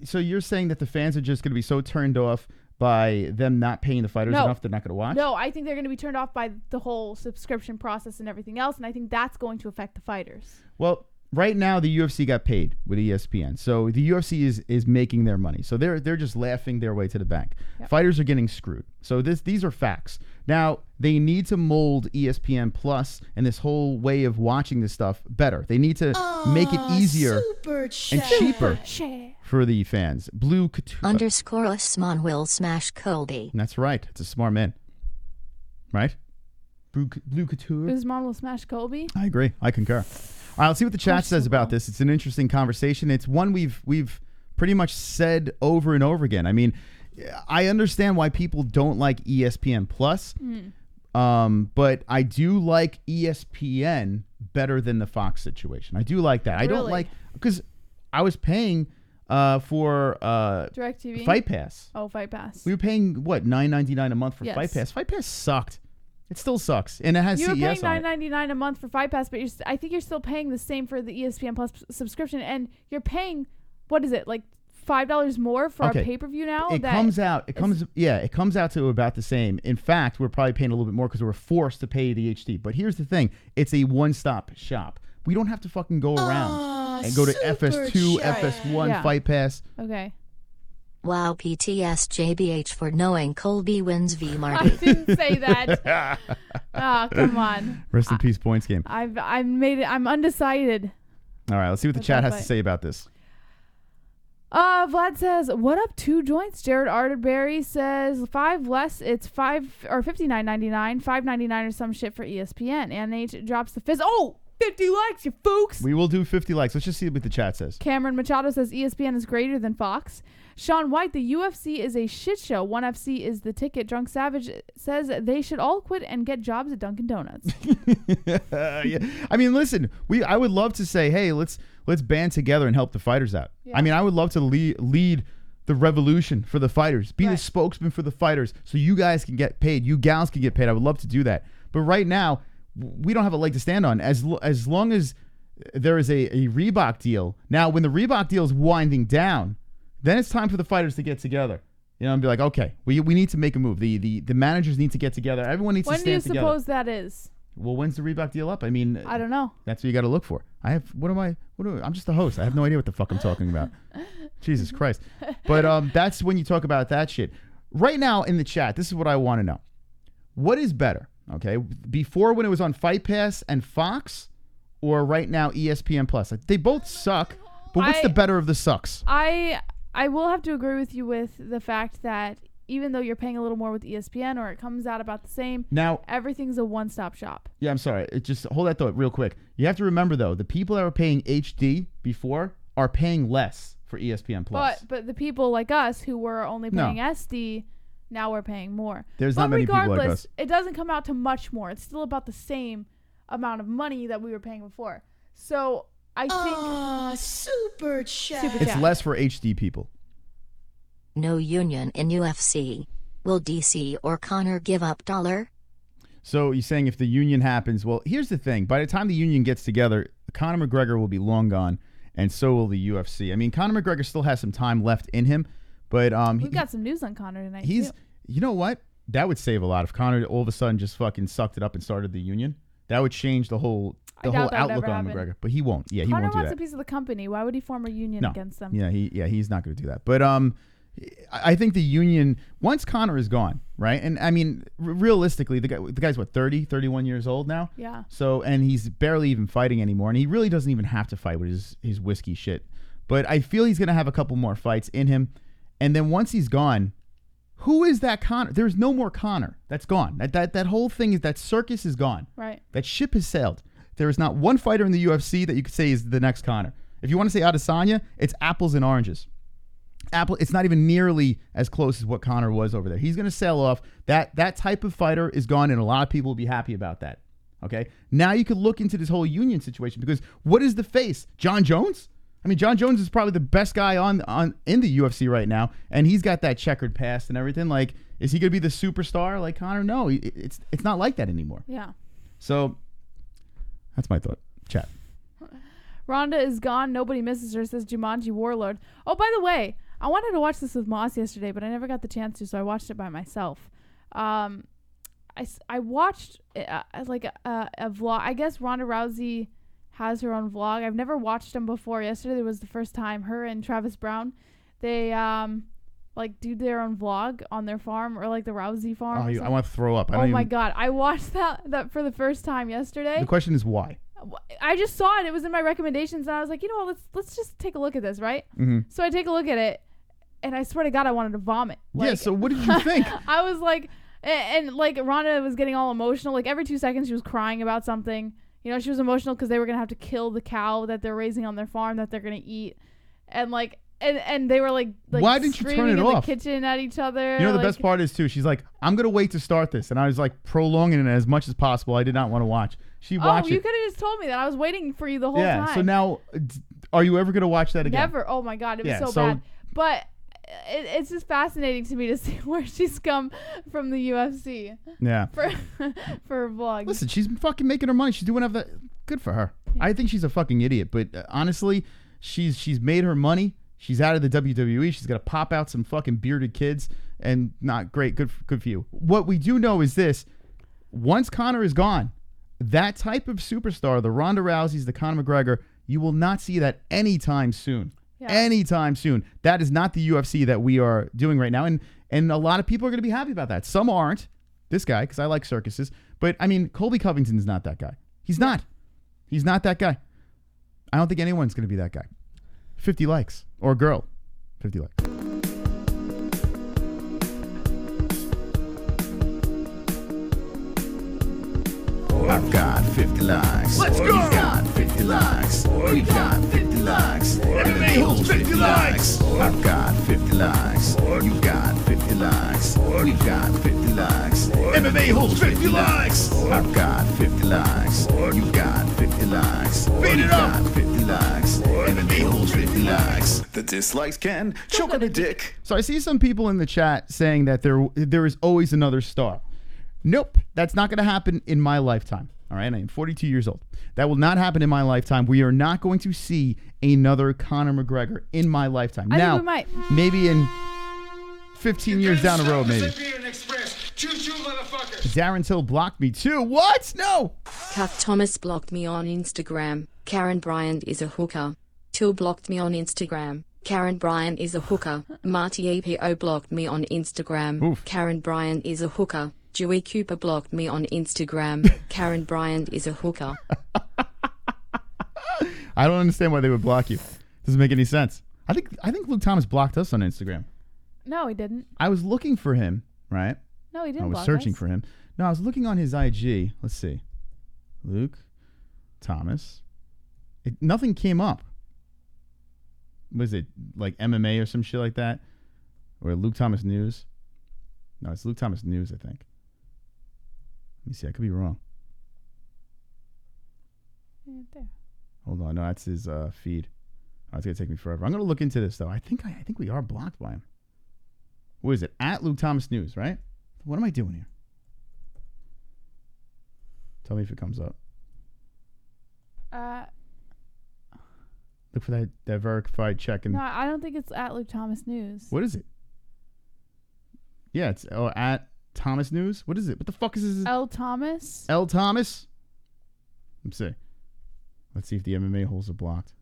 So you're saying that the fans are just going to be so turned off by them not paying the fighters enough, they're not going to watch? No, I think they're going to be turned off by the whole subscription process and everything else, and I think that's going to affect the fighters. Well, right now the UFC got paid with ESPN, so the UFC is making their money. So they're just laughing their way to the bank. Yep. Fighters are getting screwed. So these are facts. Now they need to mold ESPN Plus and this whole way of watching this stuff better. They need to make it easier and cheaper for the fans. Blue Couture _Usman will smash Colby. That's right. It's a smart man, right? Blue Couture. Usman will smash Colby. I agree. I concur. All right, let's see what the chat says about this. It's an interesting conversation. It's one we've pretty much said over and over again. I mean, I understand why people don't like ESPN Plus, but I do like ESPN better than the Fox situation. I do like that. I don't like, because I was paying for DirecTV Fight Pass. Oh, Fight Pass. We were paying what, $9.99 a month for Yes. Fight Pass. Fight Pass sucked. It still sucks, and it has You were CES paying on it. $9.99 a month for Fight Pass, but I think you're still paying the same for the ESPN Plus subscription, and you're paying, what is it, like $5 more for a pay-per-view now? It comes out to about the same. In fact, we're probably paying a little bit more because we're forced to pay the HD. But here's the thing: it's a one-stop shop. We don't have to fucking go around and go to FS2, FS1, Fight Pass. Okay. Wow, PTS JBH for knowing Colby wins v Marty. I didn't say that. Come on. Rest in peace, points game. I'm undecided. All right, let's see what the chat has to say about this. Vlad says, "What up, 2 joints?" Jared Arterberry says, 5 less. It's $59.99, $5.99 or some shit for ESPN. And H drops the fist. Oh, 50 likes, you folks. We will do 50 likes. Let's just see what the chat says. Cameron Machado says ESPN is greater than Fox. Sean White, the UFC is a shit show. 1FC is the ticket. Drunk Savage says they should all quit and get jobs at Dunkin' Donuts. Yeah. I mean, listen, I would love to say, hey, let's band together and help the fighters out. Yeah. I mean, I would love to lead the revolution for the fighters, be the spokesman for the fighters, so you guys can get paid, you gals can get paid. I would love to do that. But right now, we don't have a leg to stand on. As long as there is a Reebok deal. Now, when the Reebok deal is winding down, then it's time for the fighters to get together, and be like, okay, we need to make a move. The managers need to get together. Everyone needs to stand together. When do you suppose that is? Well, when's the Reebok deal up? I mean, I don't know. That's what you got to look for. I'm just the host. I have no idea what the fuck I'm talking about. Jesus Christ. But that's when you talk about that shit. Right now in the chat, this is what I want to know. What is better? Okay, before when it was on Fight Pass and Fox, or right now ESPN Plus? Like, they both suck, but what's the better of the sucks? I will have to agree with you with the fact that even though you're paying a little more with ESPN, or it comes out about the same, now everything's a one-stop shop. Yeah, I'm sorry. Just hold that thought real quick. You have to remember, though, the people that were paying HD before are paying less for ESPN Plus. But the people like us who were only paying SD, now we're paying more. There's not many people like us. It doesn't come out to much more. It's still about the same amount of money that we were paying before. So I think super chat. It's less for HD people. No union in UFC. Will DC or Conor give up $? So you're saying if the union happens, well, here's the thing. By the time the union gets together, Conor McGregor will be long gone, and so will the UFC. I mean, Conor McGregor still has some time left in him, but we've got some news on Conor tonight. He's, too. you know what? That would save a lot if Conor all of a sudden just fucking sucked it up and started the union. That would change the whole outlook on McGregor. But he won't. Yeah, he Conor won't do wants that. a piece of the company. Why would he form a union against them? Yeah, he's not going to do that. But I think the union, once Conor is gone, right? And I mean, realistically, the guy's what, 30, 31 years old now? Yeah. So, and he's barely even fighting anymore, and he really doesn't even have to fight with his whiskey shit. But I feel he's going to have a couple more fights in him, and then once he's gone, who is that Conor? There's no more Conor. That's gone. That whole thing, that circus is gone. Right. That ship has sailed. There is not one fighter in the UFC that you could say is the next Conor. If you want to say Adesanya, it's apples and oranges. It's not even nearly as close as what Conor was over there. He's going to sail off. That type of fighter is gone, and a lot of people will be happy about that. Okay? Now you could look into this whole union situation, because what is the face? John Jones? I mean, John Jones is probably the best guy in the UFC right now, and he's got that checkered past and everything. Like, is he going to be the superstar like Conor? No, it's not like that anymore. Yeah. So that's my thought. Chat. Ronda is gone. Nobody misses her, says Jumanji Warlord. Oh, by the way, I wanted to watch this with Moss yesterday, but I never got the chance to, so I watched it by myself. I watched like a vlog. I guess Ronda Rousey has her own vlog. I've never watched them before. Yesterday was the first time. Her and Travis Brown, they like do their own vlog on their farm, or like the Rousey farm. Oh, I want to throw up. Oh my God. I watched that for the first time yesterday. The question is why? I just saw it. It was in my recommendations, and I was like, you know what? Let's just take a look at this, right? Mm-hmm. So I take a look at it, and I swear to God, I wanted to vomit. Like, yeah. So what did you think? I was like, and like Ronda was getting all emotional. Like every 2 seconds, she was crying about something. You know, she was emotional because they were gonna have to kill the cow that they're raising on their farm that they're gonna eat, and like. And they were like why didn't you turn it in off? The kitchen at each other. You know, the best part is too, she's like, I'm gonna wait to start this, and I was like prolonging it as much as possible. I did not want to watch. She watched it. Oh, you could have just told me that. I was waiting for you the whole time. Yeah. So now, are you ever gonna watch that again? Never. Oh my God, it was so bad. But it's just fascinating to me to see where she's come from the UFC. Yeah. For her vlog. Listen, she's fucking making her money. She's doing whatever. Good for her. Yeah. I think she's a fucking idiot, but honestly, she's made her money. She's out of the WWE. She's got to pop out some fucking bearded kids, and not great. Good for you. What we do know is this: once Conor is gone, that type of superstar, the Ronda Rouseys, the Conor McGregor, you will not see that anytime soon. Yeah. Anytime soon. That is not the UFC that we are doing right now, and a lot of people are going to be happy about that. Some aren't. This guy, because I like circuses, but I mean, Colby Covington is not that guy. He's not. He's not that guy. I don't think anyone's going to be that guy. 50 likes. Or girl. 50 likes. I've got 50 likes. Let's go! We've got 50 likes. We've got 50 likes. MMA-Holes 50 likes. I've got 50 likes. You've got 50 likes. We've got 50 likes. MMA-Holes 50 likes. I've got 50 likes. You've got 50 likes. We've got 50 likes. MMA-Holes 50 likes. The dislikes can choke on a dick. So I see some people in the chat saying that there is always another star. Nope, that's not going to happen in my lifetime. All right, I am 42 years old. That will not happen in my lifetime. We are not going to see another Conor McGregor in my lifetime. I now, think we might. Maybe in 15 years down the road, maybe. Darren Till blocked me too. What? No. Cuff Thomas blocked me on Instagram. Karen Bryant is a hooker. Till blocked me on Instagram. Karen Bryant is a hooker. Marty EPO blocked me on Instagram. Oof. Karen Bryant is a hooker. Dewey Cooper blocked me on Instagram. Karen Bryant is a hooker. I don't understand why they would block you. Doesn't make any sense. I think Luke Thomas blocked us on Instagram. No, he didn't. I was looking for him, right? No, he didn't. I was block searching us. for him. No, I was looking on his IG. Let's see. Luke Thomas. Nothing came up. Was it like MMA or some shit like that? Or Luke Thomas News? No, it's Luke Thomas News, I think. Let me see. I could be wrong. Yeah, there. Hold on. No, that's his feed. Oh, it's going to take me forever. I'm going to look into this, though. I think we are blocked by him. What is it? At Luke Thomas News, right? What am I doing here? Tell me if it comes up. Look for that verified check. And No, I don't think it's at Luke Thomas News. what is it? Yeah, it's at Thomas News. What is it? What the fuck is this? L. Thomas? L. Thomas? Let's see. Let's see if the MMA holes are blocked.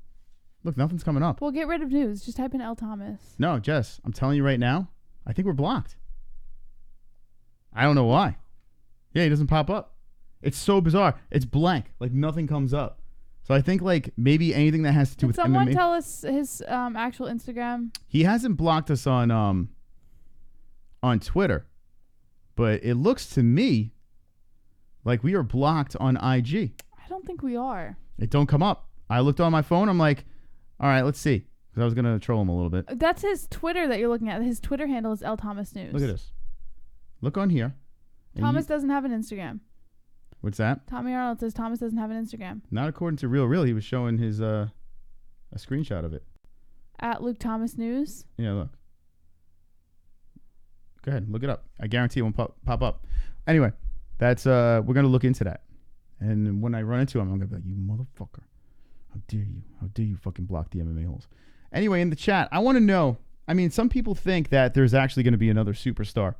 Look, nothing's coming up. Well, get rid of news. Just type in L. Thomas. No, Jess, I'm telling you right now, I think we're blocked. I don't know why. Yeah, he doesn't pop up. It's so bizarre. It's blank. Like, nothing comes up. So I think, like, maybe anything that has to do Did with someone MMA. tell us his actual Instagram? He hasn't blocked us on Twitter, but it looks to me like we are blocked on IG. I don't think we are. It don't come up. I looked on my phone. I'm like, all right, let's see. Because I was going to troll him a little bit. That's his Twitter that you're looking at. His Twitter handle is L. Thomas News. Look at this. Look on here. And Thomas doesn't have an Instagram. What's that? Tommy Arnold says Thomas doesn't have an Instagram. Not according to Real. He was showing his a screenshot of it. At Luke Thomas News. Yeah, look. Go ahead, look it up. I guarantee it won't pop up. Anyway, that's we're gonna look into that. And when I run into him, I'm gonna be like, you motherfucker. How dare you? How dare you fucking block the MMA holes? Anyway, in the chat, I want to know. I mean, some people think that there's actually going to be another superstar.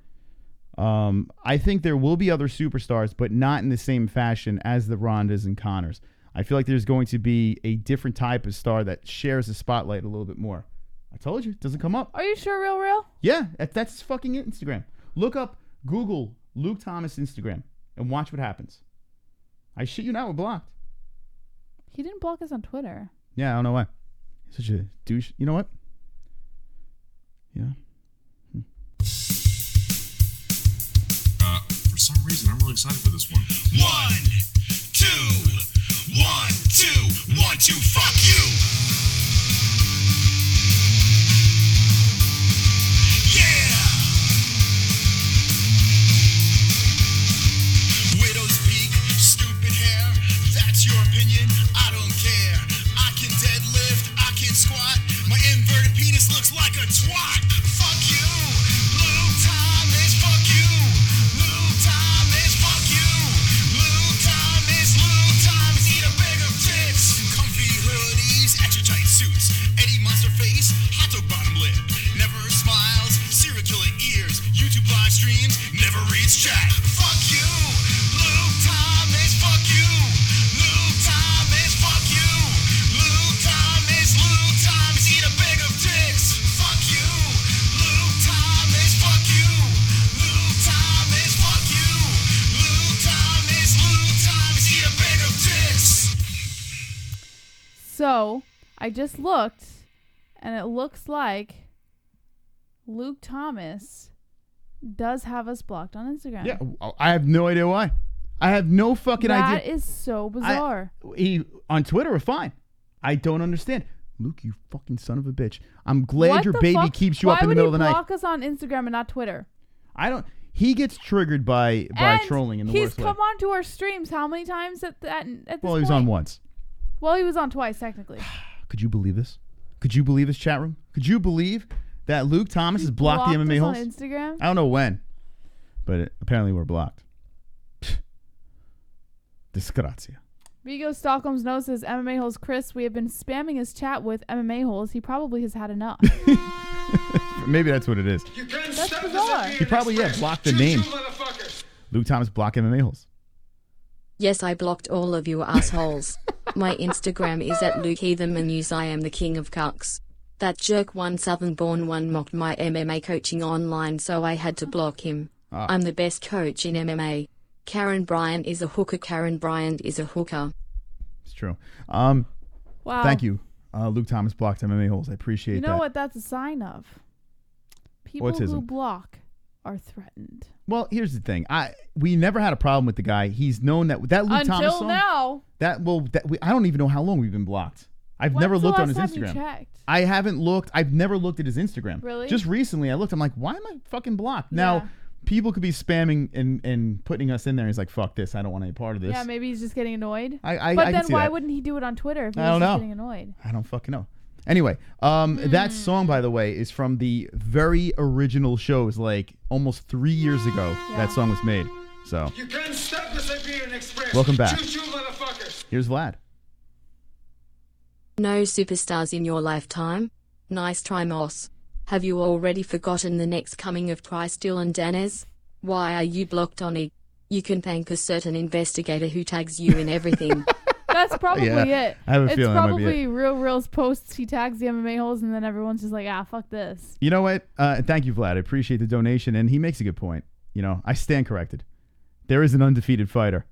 I think there will be other superstars, but not in the same fashion as the Rondas and Conors. I feel like there's going to be a different type of star that shares the spotlight a little bit more. I told you, it doesn't come up. Are you sure, real? Yeah, that's his fucking Instagram. Look up, Google Luke Thomas Instagram and watch what happens. I shit you not, we're blocked. He didn't block us on Twitter. Yeah, I don't know why. He's such a douche. You know what? Yeah. For some reason, I'm really excited for this one. 1, 2, 1, 2, 1, 2, fuck you! Yeah! Widow's peak, stupid hair, that's your opinion, I don't care. I can deadlift, I can squat, my inverted penis looks like a twat. Fuck you! Luke Thomas, fuck you! Luke Thomas, fuck you! Luke Thomas, eat a bag of tits! Comfy hoodies, extra tight suits, Eddie Monster face, hot dog bottom lip, never smiles, serial killer ears, YouTube live streams, never reads chat. Fuck you! Luke Thomas, fuck you! Luke Thomas, fuck you! Luke Thomas, eat a bag of tits! Fuck you! Luke Thomas, fuck you! Luke Thomas, fuck you! Luke Thomas, eat a bag of tits! So, I just looked, and it looks like Luke Thomas does have us blocked on Instagram. Yeah, I have no idea why. I have no fucking idea. That is so bizarre. He on Twitter we're fine. I don't understand. Luke, you fucking son of a bitch. I'm glad What your the baby fuck? keeps you up in the middle of the Why night. would he block us on Instagram and not Twitter? I don't. He gets triggered by And trolling in the he's worst way. come on to our streams how many times at this Well, he was point? on once. Well, he was on twice, technically. Could you believe this? Could you believe this, chat room? Could you believe that Luke Thomas has blocked the MMA us holes? on Instagram? I don't know when, but apparently we're blocked. Disgrazia. Vigo Stockholm's note says, MMA Holes Chris, we have been spamming his chat with MMA Holes. He probably has had enough. Maybe that's what it is. You couldn't That's stop us bizarre. at being He probably, express. blocked the Choo-choo, name. motherfuckers. Luke Thomas block MMA holes. Yes, I blocked all of you assholes. My Instagram is at Luke Heathen News. I am the king of cucks. That jerk one southern born one mocked my MMA coaching online, so I had to block him. I'm the best coach in MMA. Karen Bryant is a hooker. Karen Bryant is a hooker. It's true. Wow. Thank you. Luke Thomas blocked MMA holes. I appreciate that. You know what that's a sign of? People who Autism. block are threatened. Well, here's the thing. We never had a problem with the guy. He's known that Luke Thomas Until song. now. I don't even know how long we've been blocked. I've never When's the looked on last his time you Instagram. checked? I haven't looked. I've never looked at his Instagram. Really? Just recently, I looked. I'm like, why am I fucking blocked? Now, people could be spamming and putting us in there. He's like, fuck this. I don't want any part of this. Yeah, maybe he's just getting annoyed. I but can then see why that. wouldn't he do it on Twitter if he I was don't just know. getting annoyed? I don't fucking know. Anyway, that song, by the way, is from the very original shows, like almost 3 years ago. That song was made. So, You couldn't stop us at being express. Welcome back. Choo-choo, motherfuckers. here's Vlad. No superstars in your lifetime? Nice try, Moss. Have you already forgotten the next coming of Cris Dylan Danez? Why are you blocked on it? You can thank a certain investigator who tags you in everything. That's probably it. I have a it's feeling that might be probably it. Real's posts. He tags the MMA-Holes, and then everyone's just like, fuck this. You know what? Thank you, Vlad. I appreciate the donation, and he makes a good point. You know, I stand corrected. There is an undefeated fighter.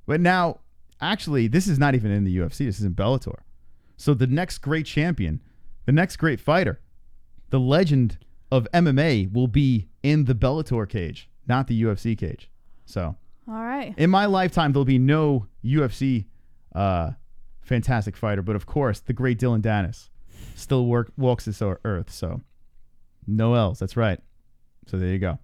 But now, actually, this is not even in the UFC. This is in Bellator. So the next great champion, the next great fighter, the legend of MMA will be in the Bellator cage, not the UFC cage. So, all right. In my lifetime, there'll be no UFC fantastic fighter. But, of course, the great Dylan Danez still walks this earth. So, no L's. That's right. So, there you go.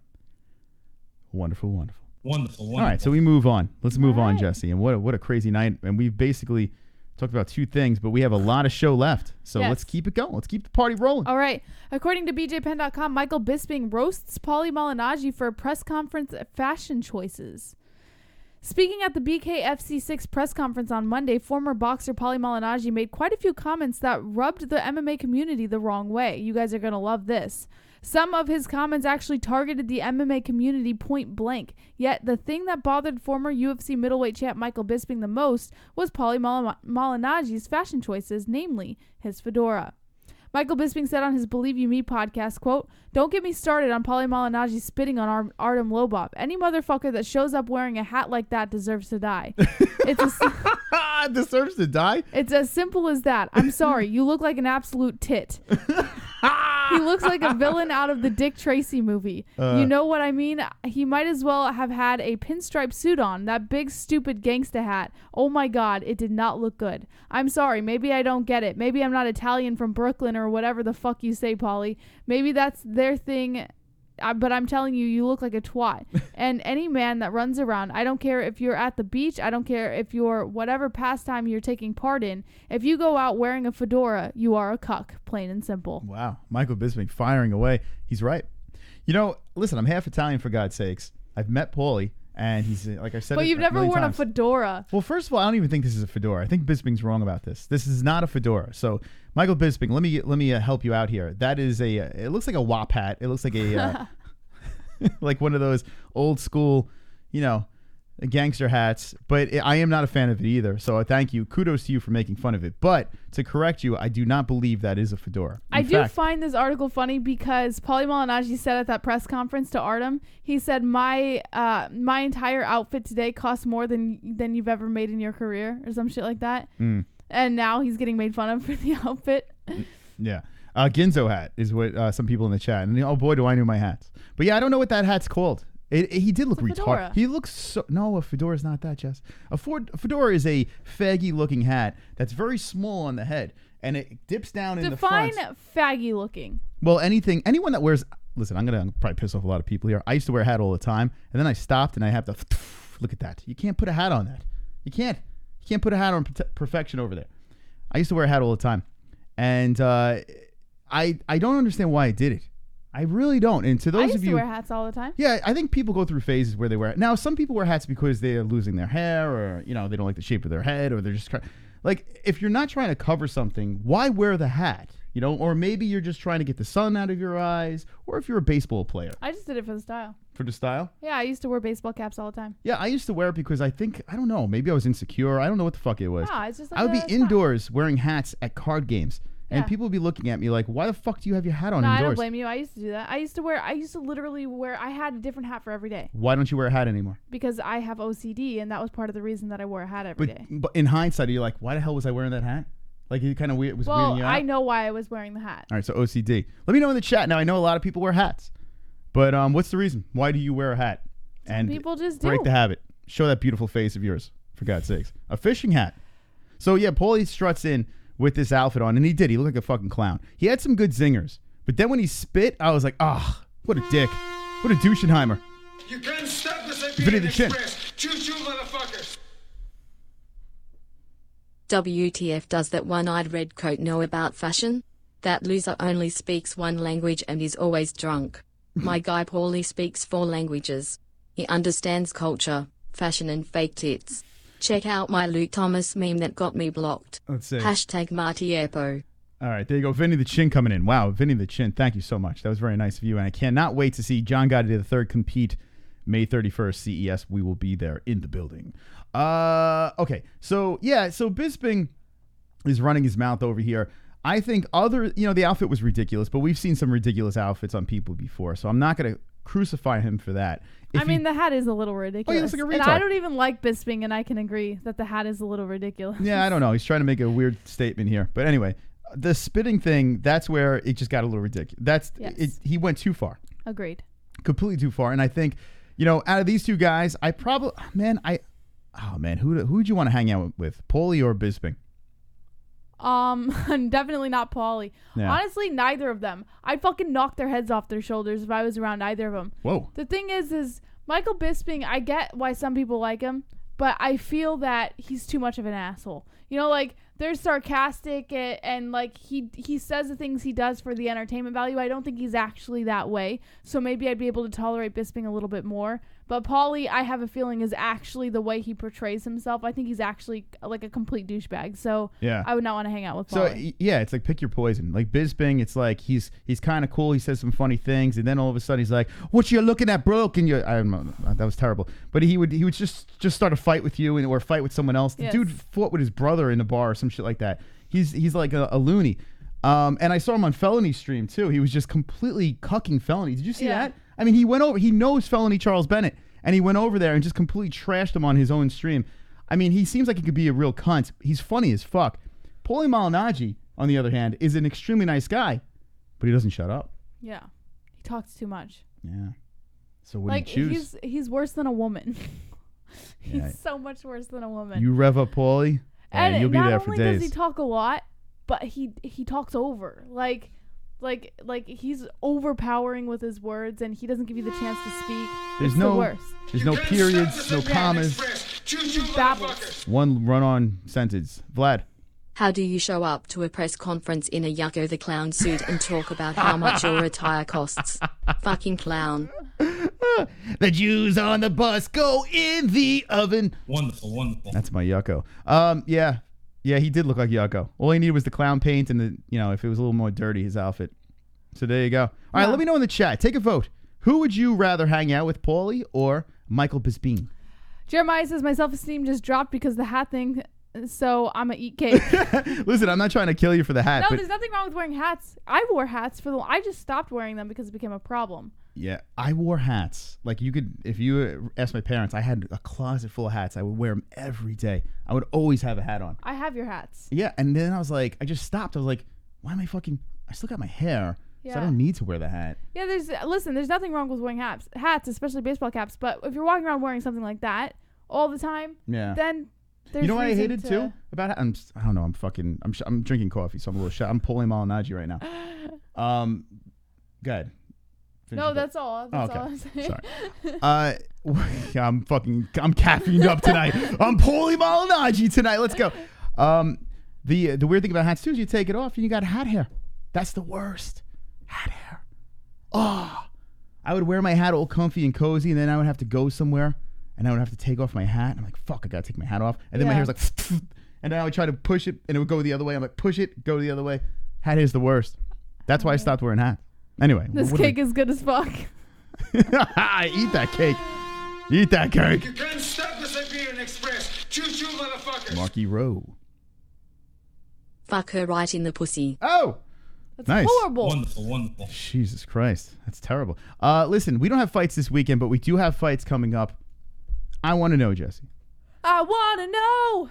Wonderful, wonderful. Wonderful. All right, so we move on. Let's move on, right. Jesse. And what a crazy night. And we've basically talked about two things, but we have a lot of show left. So Yes. let's keep it going. Let's keep the party rolling. All right. According to BJPenn.com, Michael Bisping roasts Paulie Malignaggi for press conference fashion choices. Speaking at the BKFC 6 press conference on Monday, former boxer Paulie Malignaggi made quite a few comments that rubbed the MMA community the wrong way. You guys are going to love this. Some of his comments actually targeted the MMA community point blank. Yet the thing that bothered former UFC middleweight champ Michael Bisping the most was Paulie Malignaggi's fashion choices, namely his fedora. Michael Bisping said on his Believe You Me podcast, quote, "Don't get me started on Paulie Malignaggi spitting on Artem Lobov. Any motherfucker that shows up wearing a hat like that deserves to die." Deserves to die? It's as simple as that. I'm sorry. You look like an absolute tit. He looks like a villain out of the Dick Tracy movie. You know what I mean? He might as well have had a pinstripe suit on. That big, stupid gangsta hat. Oh my God, it did not look good. I'm sorry. Maybe I don't get it. Maybe I'm not Italian from Brooklyn or whatever the fuck you say, Paulie. Maybe that's their thing. But I'm telling you, you look like a twat. And any man that runs around, I don't care if you're at the beach, I don't care if you're whatever pastime you're taking part in, if you go out wearing a fedora, you are a cuck, plain and simple. Wow. Michael Bisping firing away. He's right. You know, listen, I'm half Italian, for God's sakes. I've met Paulie, and he's, like I said, But you've never worn a fedora. Well, first of all, I don't even think this is a fedora. I think Bisping's wrong about this. This is not a fedora. So, Michael Bisping, let me help you out here. That is it looks like a WAP hat. It looks like a like one of those old school, gangster hats. But I am not a fan of it either. So thank you. Kudos to you for making fun of it. But to correct you, I do not believe that is a fedora. I do find this article funny because Paulie Malignaggi said at that press conference to Artem, he said, my entire outfit today costs more than you've ever made in your career, or some shit like that. And now he's getting made fun of for the outfit. Yeah. Ginzo hat is what some people in the chat. And oh boy, do I know my hats. But yeah, I don't know what that hat's called. He did look retarded. He looks so... No, a fedora is not that, Jess. A fedora is a faggy looking hat that's very small on the head. And it dips down in the front. Define faggy looking. Well, anyone that wears... Listen, I'm going to probably piss off a lot of people here. I used to wear a hat all the time. And then I stopped and I have to... Look at that. You can't put a hat on that. You can't put a hat on perfection over there. I used to wear a hat all the time. And I don't understand why I did it. I really don't. And to those of you... I used to wear hats all the time. Yeah, I think people go through phases where they wear... Now, some people wear hats because they're losing their hair or, they don't like the shape of their head or they're just... Like, if you're not trying to cover something, why wear the hat? Or maybe you're just trying to get the sun out of your eyes, or if you're a baseball player. I just did it for the style. For the style? Yeah, I used to wear baseball caps all the time. Yeah, I used to wear it because I don't know, maybe I was insecure. I don't know what the fuck it was. No, it's just like I would be indoors wearing hats at card games. And people would be looking at me like, why the fuck do you have your hat on indoors? I don't blame you. I used to do that. I used to literally wear, I had a different hat for every day. Why don't you wear a hat anymore? Because I have OCD, and that was part of the reason that I wore a hat every day. But in hindsight, you're like, why the hell was I wearing that hat? Like, it kind of weird. Was weirding you out? I know why I was wearing the hat. All right, so OCD. Let me know in the chat. Now, I know a lot of people wear hats. But what's the reason? Why do you wear a hat? And people just break the habit. Show that beautiful face of yours, for God's sakes. A fishing hat. So, yeah, Paulie struts in with this outfit on, and he did. He looked like a fucking clown. He had some good zingers, but then when he spit, I was like, what a dick. What a douchenheimer. You can't stop the Vinny the Chin. Choo-choo, motherfuckers. WTF does that one-eyed redcoat know about fashion? That loser only speaks one language and is always drunk. My guy Paulie speaks 4 languages. He understands culture, fashion and fake tits. Check out my Luke Thomas meme that got me blocked. Let's see. Hashtag Marty Epo. All right, there you go. Vinny the Chin coming in. Wow, Vinny the Chin, thank you so much. That was very nice of you. And I cannot wait to see John Gotti III compete May 31st, CES. We will be there in the building. Okay, so Bisping is running his mouth over here. I think the outfit was ridiculous, but we've seen some ridiculous outfits on people before, so I'm not going to crucify him for that. The hat is a little ridiculous. he looks like a retard. And I don't even like Bisping, and I can agree that the hat is a little ridiculous. Yeah, I don't know. He's trying to make a weird statement here. But anyway, the spitting thing, that's where it just got a little ridiculous. He went too far. Agreed. Completely too far. And I think, out of these two guys, who would you want to hang out with? Paulie or Bisping? Definitely not Paulie. Yeah. Honestly, neither of them. I'd fucking knock their heads off their shoulders if I was around either of them. Whoa. The thing is Michael Bisping, I get why some people like him, but I feel that he's too much of an asshole. They're sarcastic and he says the things he does for the entertainment value. I don't think he's actually that way. So maybe I'd be able to tolerate Bisping a little bit more. But Paulie, I have a feeling, is actually the way he portrays himself. I think he's actually like a complete douchebag. So yeah. I would not want to hang out with Paulie. So yeah, it's like pick your poison. Like Bisping, it's like he's kind of cool. He says some funny things, and then all of a sudden he's like, "What you looking at, bro?" I don't know. That was terrible. But he would just start a fight with you or fight with someone else. The dude fought with his brother in the bar or some shit like that. He's like a loony. And I saw him on Felony stream too. He was just completely cucking Felony. Did you see that? I mean, he went over. He knows Felony Charles Bennett, and he went over there and just completely trashed him on his own stream. I mean, he seems like he could be a real cunt. He's funny as fuck. Paulie Malignaggi, on the other hand, is an extremely nice guy, but he doesn't shut up. Yeah, he talks too much. Yeah. So what do you choose? He's worse than a woman. He's so much worse than a woman. You rev up Paulie, and you'll be there for days. Not only does he talk a lot, but he talks over. Like he's overpowering with his words, and he doesn't give you the chance to speak. It's the worst. There's no periods, no commas. He babbles. One run-on sentence. Vlad. How do you show up to a press conference in a Yucko the Clown suit and talk about how much your attire costs? Fucking clown. The Jews on the bus go in the oven. Wonderful. That's my Yucko. Yeah, he did look like Yucko. All he needed was the clown paint and if it was a little more dirty, his outfit. So there you go. All right, let me know in the chat. Take a vote. Who would you rather hang out with, Paulie or Michael Bisping? Jeremiah says my self-esteem just dropped because the hat thing, so I'm going to eat cake. Listen, I'm not trying to kill you for the hat. No, there's nothing wrong with wearing hats. I wore hats I just stopped wearing them because it became a problem. Yeah, I wore hats. Like if you ask my parents, I had a closet full of hats. I would wear them every day. I would always have a hat on. I have your hats. Yeah, and then I was like, I just stopped. I was like, why am I still got my hair, so I don't need to wear the hat. Yeah, there's nothing wrong with wearing hats, especially baseball caps. But if you're walking around wearing something like that all the time, then there's what I hated too about it? I don't know. I'm drinking coffee, so I'm a little shot. I'm pulling Malignaggi right now. Go ahead. No, that's all. That's all I'm saying. Sorry. I'm caffeined up tonight. I'm Paulie Malignaggi tonight. Let's go. The weird thing about hats too is you take it off and you got hat hair. That's the worst. Hat hair. Oh, I would wear my hat all comfy and cozy, and then I would have to go somewhere, and I would have to take off my hat. And I'm like, fuck, I gotta take my hat off. And then my hair's like, and then I would try to push it, and it would go the other way. I'm like, push it, go the other way. Hat is the worst. That's why I stopped wearing hats. Anyway, this cake is good as fuck. Eat that cake. Eat that cake. You can't stop the Siberian Express. Choo-choo, motherfuckers. Marky Rowe. Fuck her right in the pussy. Oh, that's nice. Horrible. Wonderful. Jesus Christ, that's terrible. Listen, we don't have fights this weekend, but we do have fights coming up. I want to know, Jesse. I want to know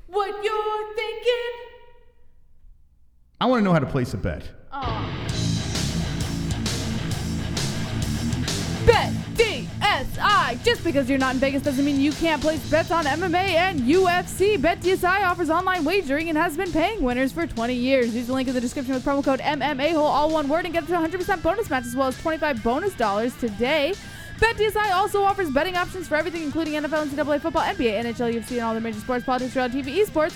what you're thinking. I want to know how to place a bet. BetDSI. Just because you're not in Vegas doesn't mean you can't place bets on MMA and UFC. BetDSI offers online wagering and has been paying winners for 20 years. Use the link in the description with promo code MMA-Hole, all one word, and get up to 100% bonus match as well as $25 bonus today. BetDSI also offers betting options for everything, including NFL, NCAA football, NBA, NHL, UFC, and all the major sports, politics, reality TV, esports.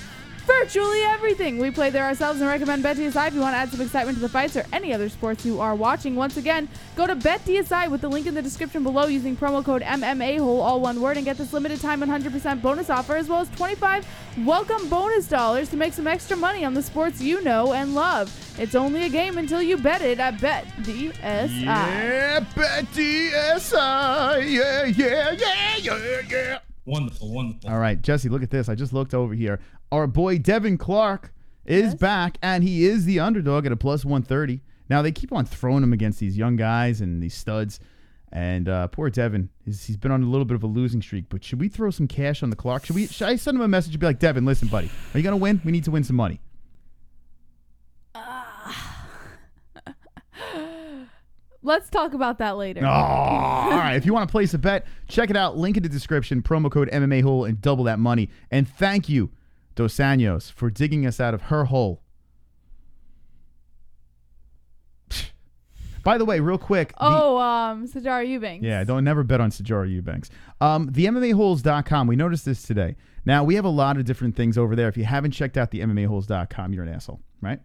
virtually everything. We play there ourselves and recommend BetDSI if you want to add some excitement to the fights or any other sports you are watching. Once again, go to BetDSI with the link in the description below using promo code MMA-Hole, all one word, and get this limited time 100% bonus offer as well as 25 welcome bonus dollars to make some extra money on the sports you know and love. It's only a game until you bet it at BetDSI. Yeah, BetDSI. Yeah. Wonderful, wonderful. All right, Jesse, look at this. I just looked over here. Our boy Devin Clark is back, and he is the underdog at a plus 130. Now, they keep on throwing him against these young guys and these studs. And poor Devin, he's been on a little bit of a losing streak. But should we throw some cash on the Clark? Should I send him a message and be like, Devin, listen, buddy, are you going to win? We need to win some money. Let's talk about that later. Oh, all right. If you want to place a bet, check it out. Link in the description. Promo code MMA Hole and double that money. And thank you, Dos Anjos, for digging us out of her hole. By the way, real quick. Sajara Eubanks. Yeah, don't never bet on Sajara Eubanks. The MMAHoles.com. We noticed this today. Now, we have a lot of different things over there. If you haven't checked out the MMAHoles.com, you're an asshole, right?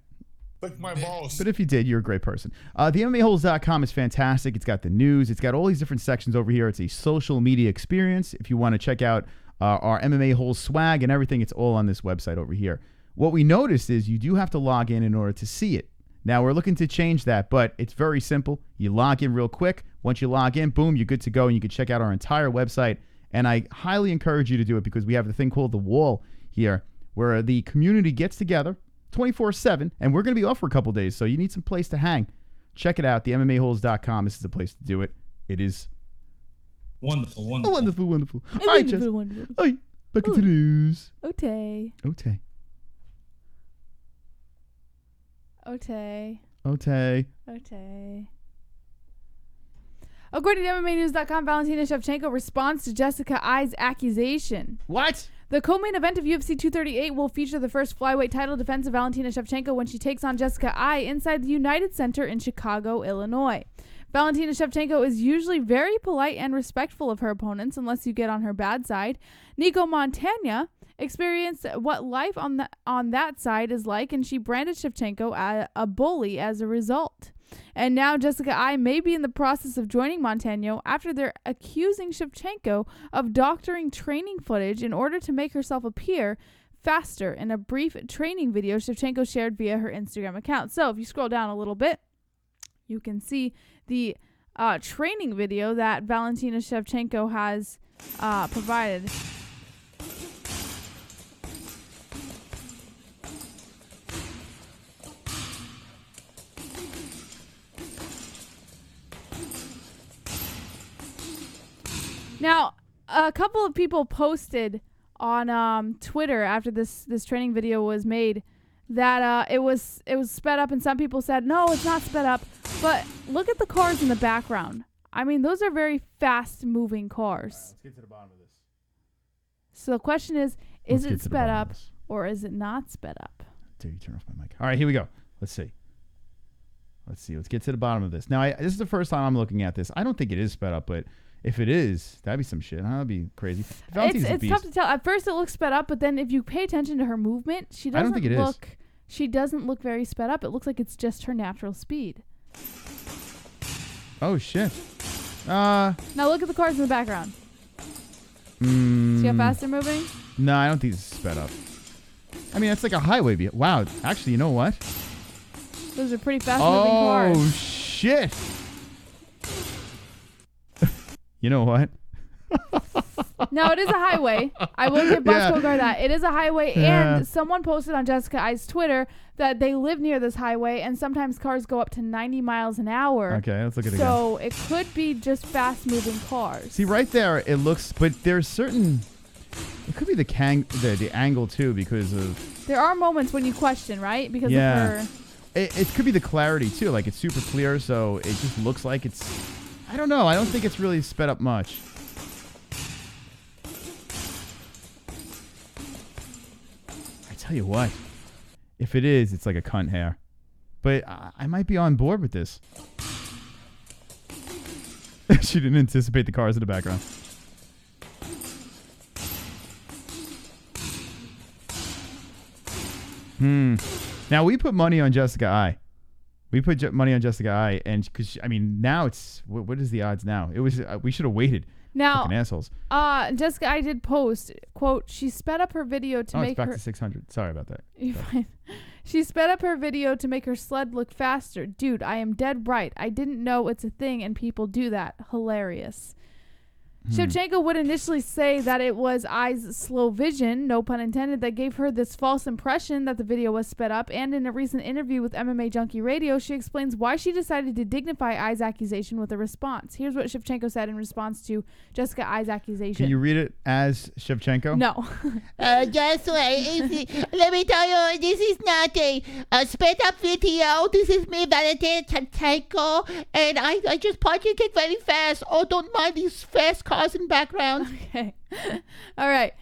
Like my balls. But if you did, you're a great person. The MMAHoles.com is fantastic. It's got the news. It's got all these different sections over here. It's a social media experience. If you want to check out our MMA Holes swag and everything, it's all on this website over here. What we noticed is you do have to log in order to see it. Now, we're looking to change that, but it's very simple. You log in real quick. Once you log in, boom, you're good to go, and you can check out our entire website. And I highly encourage you to do it because we have the thing called The Wall here where the community gets together 24/7, and we're going to be off for a couple days, so you need some place to hang. Check it out, the MMAHoles.com. This is the place to do it. It is wonderful, wonderful. Wonderful. All right, Jess. Wonderful. All right, back into the news. Ote. According to MMAnews.com, Valentina Shevchenko responds to Jessica Ai's accusation. What? The co-main event of UFC 238 will feature the first flyweight title defense of Valentina Shevchenko when she takes on Jessica Ai inside the United Center in Chicago, Illinois. Valentina Shevchenko is usually very polite and respectful of her opponents unless you get on her bad side. Nico Montana experienced what life on that side is like, and she branded Shevchenko a bully as a result. And now Jessica Ai may be in the process of joining Montano after they're accusing Shevchenko of doctoring training footage in order to make herself appear faster in a brief training video Shevchenko shared via her Instagram account. So if you scroll down a little bit, you can see the training video that Valentina Shevchenko has provided. Now, a couple of people posted on Twitter after this training video was made that it was sped up, and some people said, no, it's not sped up. But look at the cars in the background. I mean, those are very fast-moving cars. Let's get to the bottom of this. So the question is it sped up or is it not sped up? Dare you turn off my mic? All right, here we go. Let's see. Let's get to the bottom of this. Now, this is the first time I'm looking at this. I don't think it is sped up, but if it is, that'd be some shit. That'd be crazy. It's tough to tell. At first, it looks sped up, but then if you pay attention to her movement, she doesn't look very sped up. It looks like it's just her natural speed. Oh shit! Now look at the cars in the background. See how fast they're moving? No, I don't think it's sped up. I mean, it's like a highway. Wow. Actually, you know what? Those are pretty fast-moving cars. Oh shit! You know what? No, it is a highway. I will give Bosco Gar that. It is a highway, and someone posted on Jessica Ai's Twitter that they live near this highway, and sometimes cars go up to 90 miles an hour. Okay, let's look at it again. So it could be just fast-moving cars. See, right there, it looks, but there's certain, it could be the angle, too, because of... There are moments when you question, right? Because of her... It could be the clarity, too. Like, it's super clear, so it just looks like it's... I don't know. I don't think it's really sped up much. I tell you what. If it is, it's like a cunt hair. But I might be on board with this. She didn't anticipate the cars in the background. Now we put money on Jessica I. We put money on Jessica I, and because I mean now it's what is the odds now? It was we should have waited. Now, fucking assholes. Jessica I did post, quote, she sped up her video to make it's back her... to 600. Sorry about that. You're fine. She sped up her video to make her sled look faster. Dude, I am dead right. I didn't know it's a thing and people do that. Hilarious. Shevchenko would initially say that it was I's slow vision, no pun intended, that gave her this false impression that the video was sped up. And in a recent interview with MMA Junkie Radio, she explains why she decided to dignify I's accusation with a response. Here's what Shevchenko said in response to Jessica I's accusation. Can you read it as Shevchenko? No. Just wait. Let me tell you, this is not a sped up video. This is me, Valentina Shevchenko, and I just punching it very fast. Oh, don't mind these fast cars in background. Okay. All right.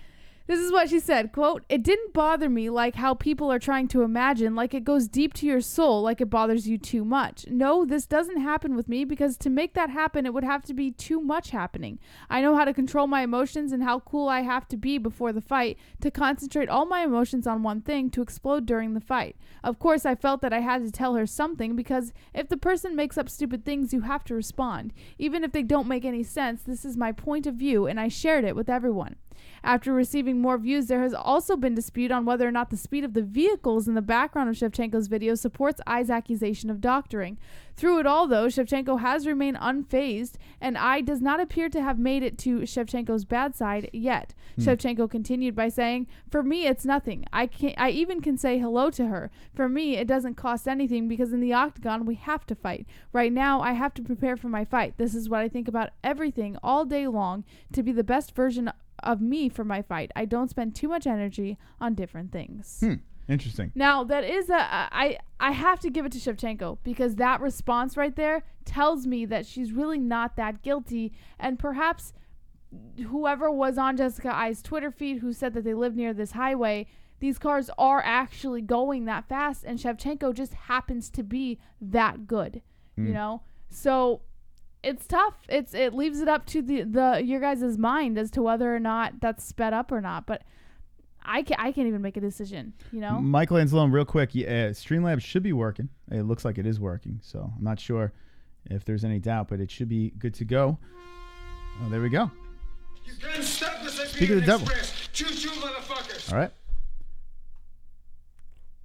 This is what she said, quote, it didn't bother me like how people are trying to imagine, like it goes deep to your soul, like it bothers you too much. No, this doesn't happen with me because to make that happen, it would have to be too much happening. I know how to control my emotions and how cool I have to be before the fight to concentrate all my emotions on one thing to explode during the fight. Of course, I felt that I had to tell her something because if the person makes up stupid things, you have to respond. Even if they don't make any sense, this is my point of view and I shared it with everyone. After receiving more views, there has also been dispute on whether or not the speed of the vehicles in the background of Shevchenko's video supports I's accusation of doctoring. Through it all, though, Shevchenko has remained unfazed, and I does not appear to have made it to Shevchenko's bad side yet. Shevchenko continued by saying, for me, it's nothing. I even can say hello to her. For me, it doesn't cost anything because in the octagon, we have to fight. Right now, I have to prepare for my fight. This is what I think about everything all day long to be the best version of me for my fight. I don't spend too much energy on different things. Interesting. Now, that is I have to give it to Shevchenko because that response right there tells me that she's really not that guilty, and perhaps whoever was on Jessica I's Twitter feed who said that they live near this highway, these cars are actually going that fast, and Shevchenko just happens to be that good, you know? So it's tough. It leaves it up to the your guys' mind as to whether or not that's sped up or not. But I can't even make a decision, you know? Michael Anzalone, real quick. Streamlabs should be working. It looks like it is working. So I'm not sure if there's any doubt, but it should be good to go. Oh, there we go. You can't stop the Speak of the devil. Choo-choo, motherfuckers. All right.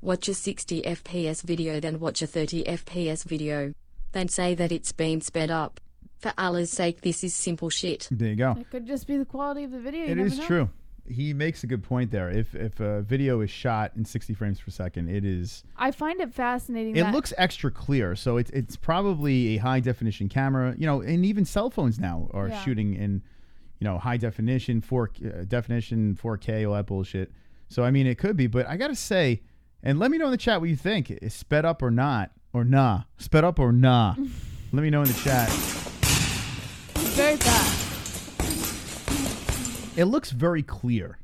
Watch a 60 FPS video, then watch a 30 FPS video. Then say that it's been sped up. For Allah's sake, this is simple shit. There you go. It could just be the quality of the video. It is true. He makes a good point there. If a video is shot in 60 frames per second, it is... I find it fascinating. It looks extra clear, so it's probably a high definition camera. You know, and even cell phones now are shooting in, you know, high definition, 4K, all that bullshit. So I mean, it could be, but I gotta say, and let me know in the chat what you think. Is sped up or not, or nah? Sped up or nah? Let me know in the chat. Very fast. It looks very clear.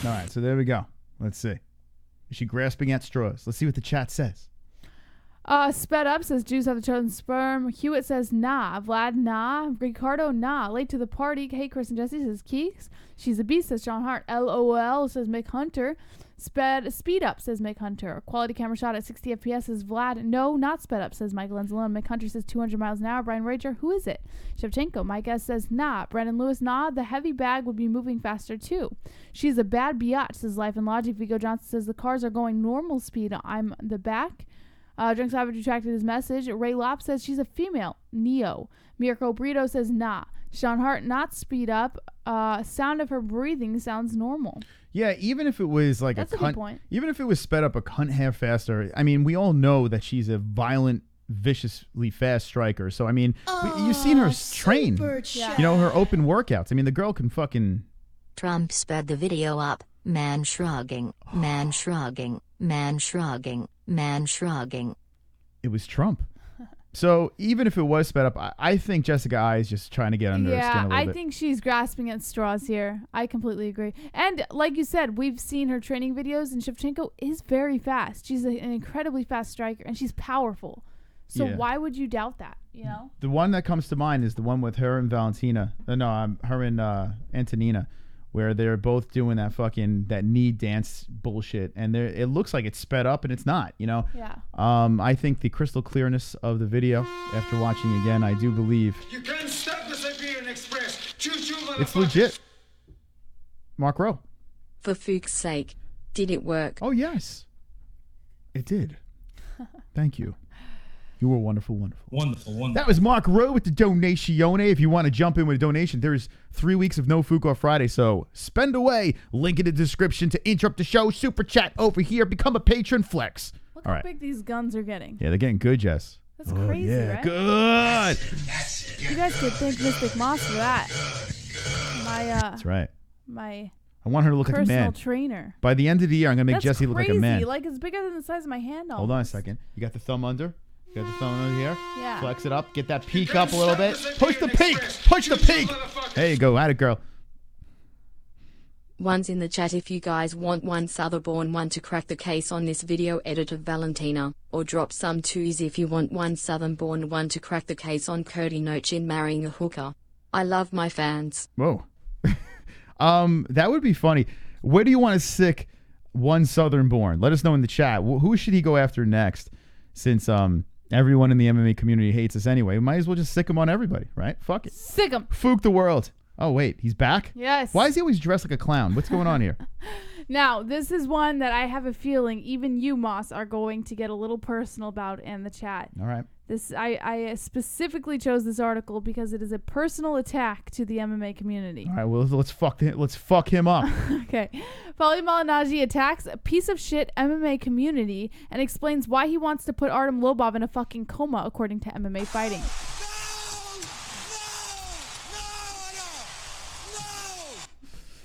All right, so there we go. Let's see. Is she grasping at straws? Let's see what the chat says. Sped up says Jews have the chosen sperm. Hewitt says nah. Vlad nah. Ricardo nah. Late to the party. Hey, Chris and Jesse says Keeks. She's a beast says Sean Hart. LOL says Mick Hunter. Speed up says Mick Hunter. Quality camera shot at 60 FPS says Vlad. No, not sped up says Michael Enzalone. Mick Hunter says 200 miles an hour. Brian Rager, who is it? Shevchenko. My guess says nah. Brandon Lewis, nah. The heavy bag would be moving faster too. She's a bad biatch says Life and Logic. Vigo Johnson says the cars are going normal speed. I'm the back. Drunk Savage retracted his message. Ray Lop says she's a female. Neo. Mirko Brito says nah. Sean Hart, not speed up. Sound of her breathing sounds normal. Yeah, even if it was like That's a good point. Even if it was sped up a cunt half faster, I mean, we all know that she's a violent, viciously fast striker. So, I mean, you've seen her train. Yeah. You know, her open workouts. I mean, the girl can fucking... Trump sped the video up. Man shrugging. Man shrugging. Man shrugging. Man shrugging. It was Trump. So even if it was sped up, I think Jessica I is just trying to get under her skin a little bit. I think she's grasping at straws here. I completely agree. And like you said, we've seen her training videos, and Shevchenko is very fast. She's an incredibly fast striker, and she's powerful. So Yeah. why would you doubt that? You know? The one that comes to mind is the one with her and Valentina. Her and Antonina, where they're both doing that knee dance bullshit, and it looks like it's sped up, and it's not. You know. Yeah. I think the crystal clearness of the video, after watching again, I do believe You can't stop the Siberian Express. Choo-choo, motherfuckers. it's legit. Mark Rowe. For fuck's sake, did it work? Oh yes, it did. Thank you. You were wonderful, wonderful. Wonderful. That was Mark Rowe with the donation. If you want to jump in with a donation, there's 3 weeks of no Fuko Friday, so spend away. Link in the description to interrupt the show. Super chat over here. Become a patron. Flex. Look All how right. big these guns are getting. Yeah, they're getting good, Jess. That's crazy, right? Good. You guys could thank Mystic Moss for that. That's right. My I want her to look like a personal man. trainer. By the end of the year, I'm going to make That's Jesse look like a crazy. man. Like, it's bigger than the size of my hand. Hold on a second. You got the thumb under? You got the thumb under here? Yeah. Flex it up. Get that peak up a little bit. Push the peak. Push the peak. There you go. At it, girl. One's in the chat if you guys want one Southerborn one to crack the case on this video edit of Valentina, or drop some twos if you want one Southern-born one to crack the case on Cody Nochin marrying a hooker. I love my fans. Whoa. That would be funny. Where do you want to sick one Southern-born? Let us know in the chat. Who should he go after next? Since everyone in the MMA community hates us anyway, we might as well just sick him on everybody, right? Fuck it. Sick him. Fook the world. Oh, wait. He's back? Yes. Why is he always dressed like a clown? What's going on here? Now, this is one that I have a feeling even you, Moss, are going to get a little personal about in the chat. All right. I specifically chose this article because it is a personal attack to the MMA community. All right, well, let's fuck him up. Okay. Paulie Malignaggi attacks a piece of shit MMA community and explains why he wants to put Artem Lobov in a fucking coma, according to MMA Fighting.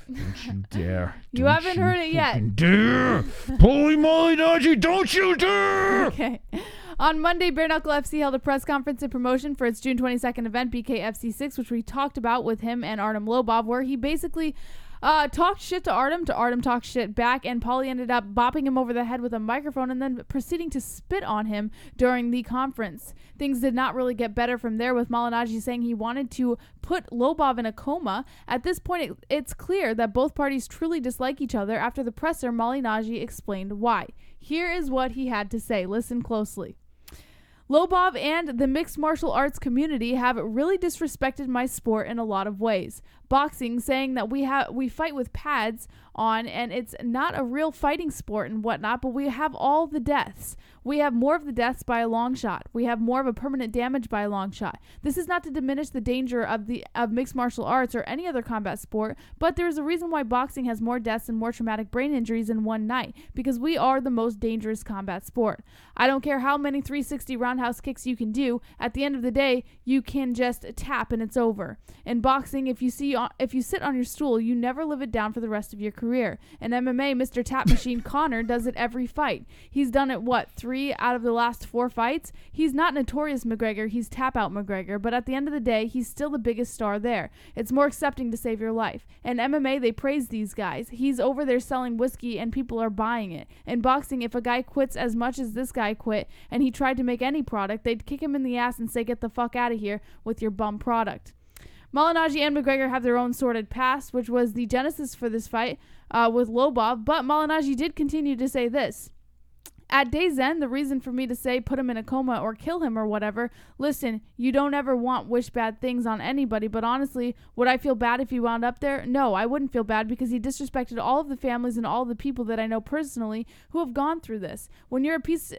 Don't you dare. You haven't heard it yet. Dare. Paulie Malignaggi, don't you dare. Okay. On Monday, Bare Knuckle FC held a press conference in promotion for its June 22nd event, BKFC6, which we talked about with him and Artem Lobov, where he basically talked shit to Artem talked shit back, and Paulie ended up bopping him over the head with a microphone and then proceeding to spit on him during the conference. Things did not really get better from there, with Malignaggi saying he wanted to put Lobov in a coma. At this point, it's clear that both parties truly dislike each other. After the presser, Malignaggi explained why. Here is what he had to say. Listen closely. Lobov and the mixed martial arts community have really disrespected my sport in a lot of ways. Boxing, saying that we fight with pads on and it's not a real fighting sport and whatnot, but we have all the deaths. We have more of the deaths by a long shot. We have more of a permanent damage by a long shot. This is not to diminish the danger of mixed martial arts or any other combat sport, but there is a reason why boxing has more deaths and more traumatic brain injuries in one night, because we are the most dangerous combat sport. I don't care how many 360 roundhouse kicks you can do. At the end of the day, you can just tap and it's over. In boxing, if you sit on your stool, you never live it down for the rest of your career. In MMA, Mr. Tap Machine Conor does it every fight. He's done it, 3 out of the last 4 fights? He's not Notorious McGregor, he's Tap Out McGregor, but at the end of the day, he's still the biggest star there. It's more accepting to save your life. In MMA, they praise these guys. He's over there selling whiskey and people are buying it. In boxing, if a guy quits as much as this guy quit and he tried to make any product, they'd kick him in the ass and say, get the fuck out of here with your bum product. Malignaggi and McGregor have their own sordid past, which was the genesis for this fight with Lobov, but Malignaggi did continue to say this. At day's end, the reason for me to say put him in a coma or kill him or whatever, listen, you don't ever wish bad things on anybody, but honestly, would I feel bad if he wound up there? No, I wouldn't feel bad because he disrespected all of the families and all the people that I know personally who have gone through this. When you're piece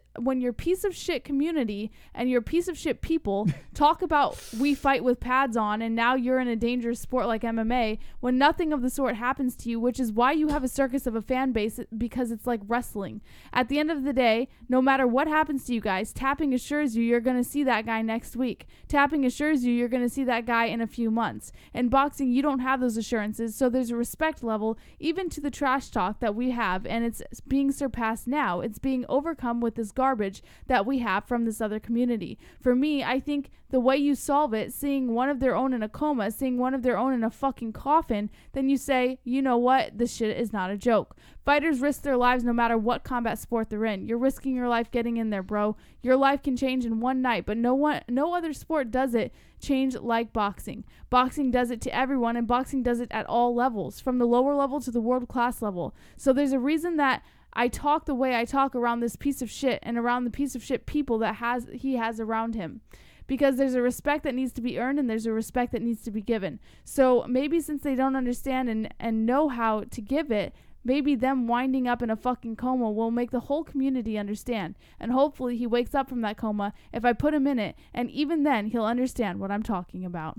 of shit community and you're piece of shit people talk about we fight with pads on and now you're in a dangerous sport like MMA when nothing of the sort happens to you, which is why you have a circus of a fan base, because it's like wrestling. At the end of the day, no matter what happens to you guys, tapping assures you're going to see that guy next week. Tapping assures you're going to see that guy in a few months. In boxing, you don't have those assurances, so there's a respect level even to the trash talk that we have, and it's being surpassed now. It's being overcome with this garbage that we have from this other community. For me, I think the way you solve it, seeing one of their own in a coma, seeing one of their own in a fucking coffin, then you say, you know what, this shit is not a joke. Fighters risk their lives no matter what combat sport they're in. You're risking your life getting in there, bro. Your life can change in one night, but no other sport does it change like boxing. Boxing does it to everyone, and boxing does it at all levels, from the lower level to the world-class level. So there's a reason that I talk the way I talk around this piece of shit and around the piece of shit people that he has around him. Because there's a respect that needs to be earned and there's a respect that needs to be given. So maybe since they don't understand and know how to give it, maybe them winding up in a fucking coma will make the whole community understand. And hopefully he wakes up from that coma if I put him in it. And even then, he'll understand what I'm talking about.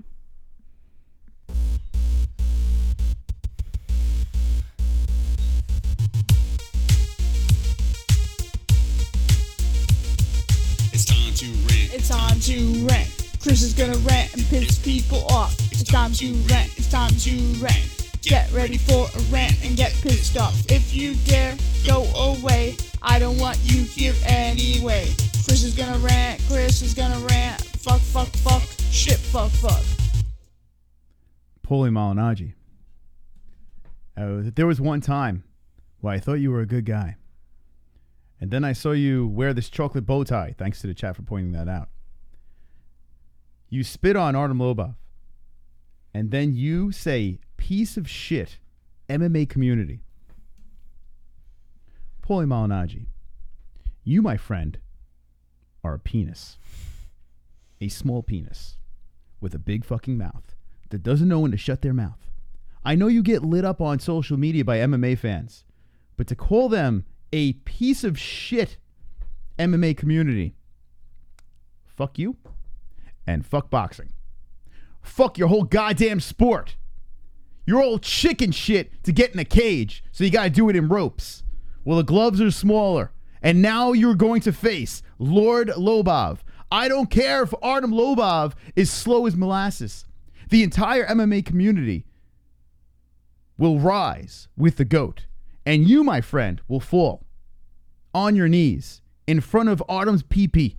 It's time to rant. It's time to rant. Chris is gonna rant and piss people off. It's time to rant. It's time to rant. Get ready for a rant and get pissed off. If you dare, go away. I don't want you here anyway. Chris is gonna rant. Chris is gonna rant. Fuck, fuck, fuck. Shit, fuck, fuck. Paulie Malignaggi. There was one time where I thought you were a good guy. And then I saw you wear this chocolate bow tie. Thanks to the chat for pointing that out. You spit on Artem Lobov. And then you say, piece of shit, MMA community. Paulie Malignaggi, you, my friend, are a penis. A small penis with a big fucking mouth that doesn't know when to shut their mouth. I know you get lit up on social media by MMA fans, but to call them a piece of shit MMA community, fuck you and fuck boxing. Fuck your whole goddamn sport. You're all chicken shit to get in a cage, so you gotta do it in ropes. Well, the gloves are smaller, and now you're going to face Lord Lobov. I don't care if Artem Lobov is slow as molasses. The entire MMA community will rise with the GOAT, and you, my friend, will fall on your knees in front of Artem's pee-pee,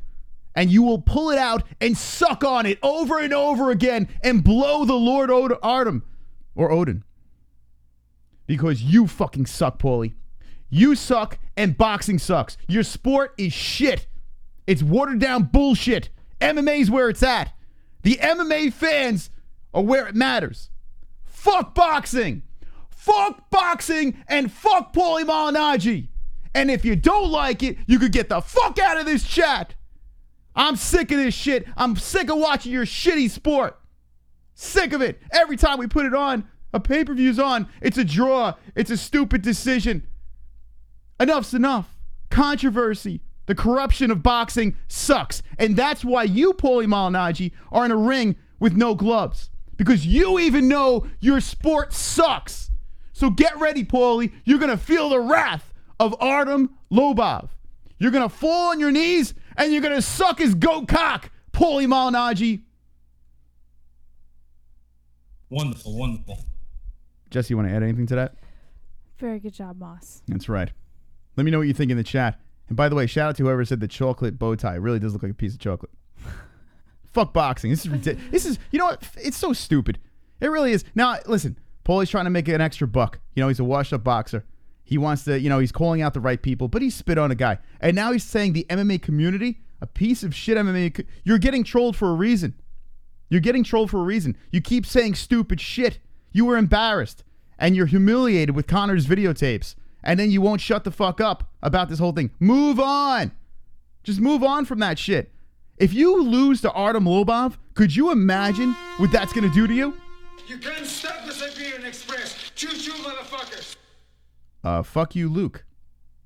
and you will pull it out and suck on it over and over again and blow the Lord Artem or Odin. Because you fucking suck, Paulie. You suck and boxing sucks. Your sport is shit. It's watered down bullshit. MMA's where it's at. The MMA fans are where it matters. Fuck boxing. Fuck boxing and fuck Paulie Malignaggi. And if you don't like it, you could get the fuck out of this chat. I'm sick of this shit. I'm sick of watching your shitty sport. Sick of it. Every time we put it on, a pay-per-view's on, it's a draw. It's a stupid decision. Enough's enough. Controversy. The corruption of boxing sucks. And that's why you, Paulie Malignaggi, are in a ring with no gloves. Because you even know your sport sucks. So get ready, Paulie. You're going to feel the wrath of Artem Lobov. You're going to fall on your knees and you're going to suck his goat cock, Paulie Malignaggi. Wonderful, wonderful. Jesse, you want to add anything to that? Very good job, Moss. That's right. Let me know what you think in the chat. And by the way, shout out to whoever said the chocolate bow tie. It really does look like a piece of chocolate. Fuck boxing. This is ridiculous. This is, you know what? It's so stupid. It really is. Now, listen, Paulie's trying to make an extra buck. You know, he's a washed-up boxer. He wants to, you know, he's calling out the right people, but he spit on a guy. And now he's saying the MMA community, a piece of shit MMA. You're getting trolled for a reason. You're getting trolled for a reason. You keep saying stupid shit. You were embarrassed. And you're humiliated with Conor's videotapes. And then you won't shut the fuck up about this whole thing. Move on. Just move on from that shit. If you lose to Artem Lobov, could you imagine what that's going to do to you? You can't stop the Siberian Express. Choo-choo, motherfuckers. Fuck you, Luke.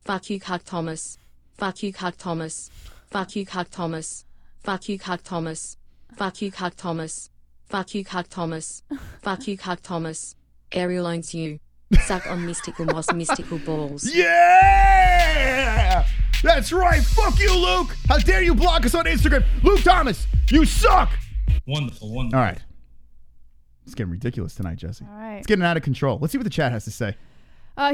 Fuck you, Cuck Thomas. Fuck you, Cuck Thomas. Fuck you, Cuck Thomas. Fuck you, Cuck Thomas. Fuck you, Cuck Thomas. Fuck you, Cuck Thomas. Fuck you, Cuck Thomas. Ariel owns you. Suck on mystical moss, mystical balls. Yeah! That's right. Fuck you, Luke. How dare you block us on Instagram? Luke Thomas, you suck. Wonderful, wonderful. All right. It's getting ridiculous tonight, Jesse. All right. It's getting out of control. Let's see what the chat has to say.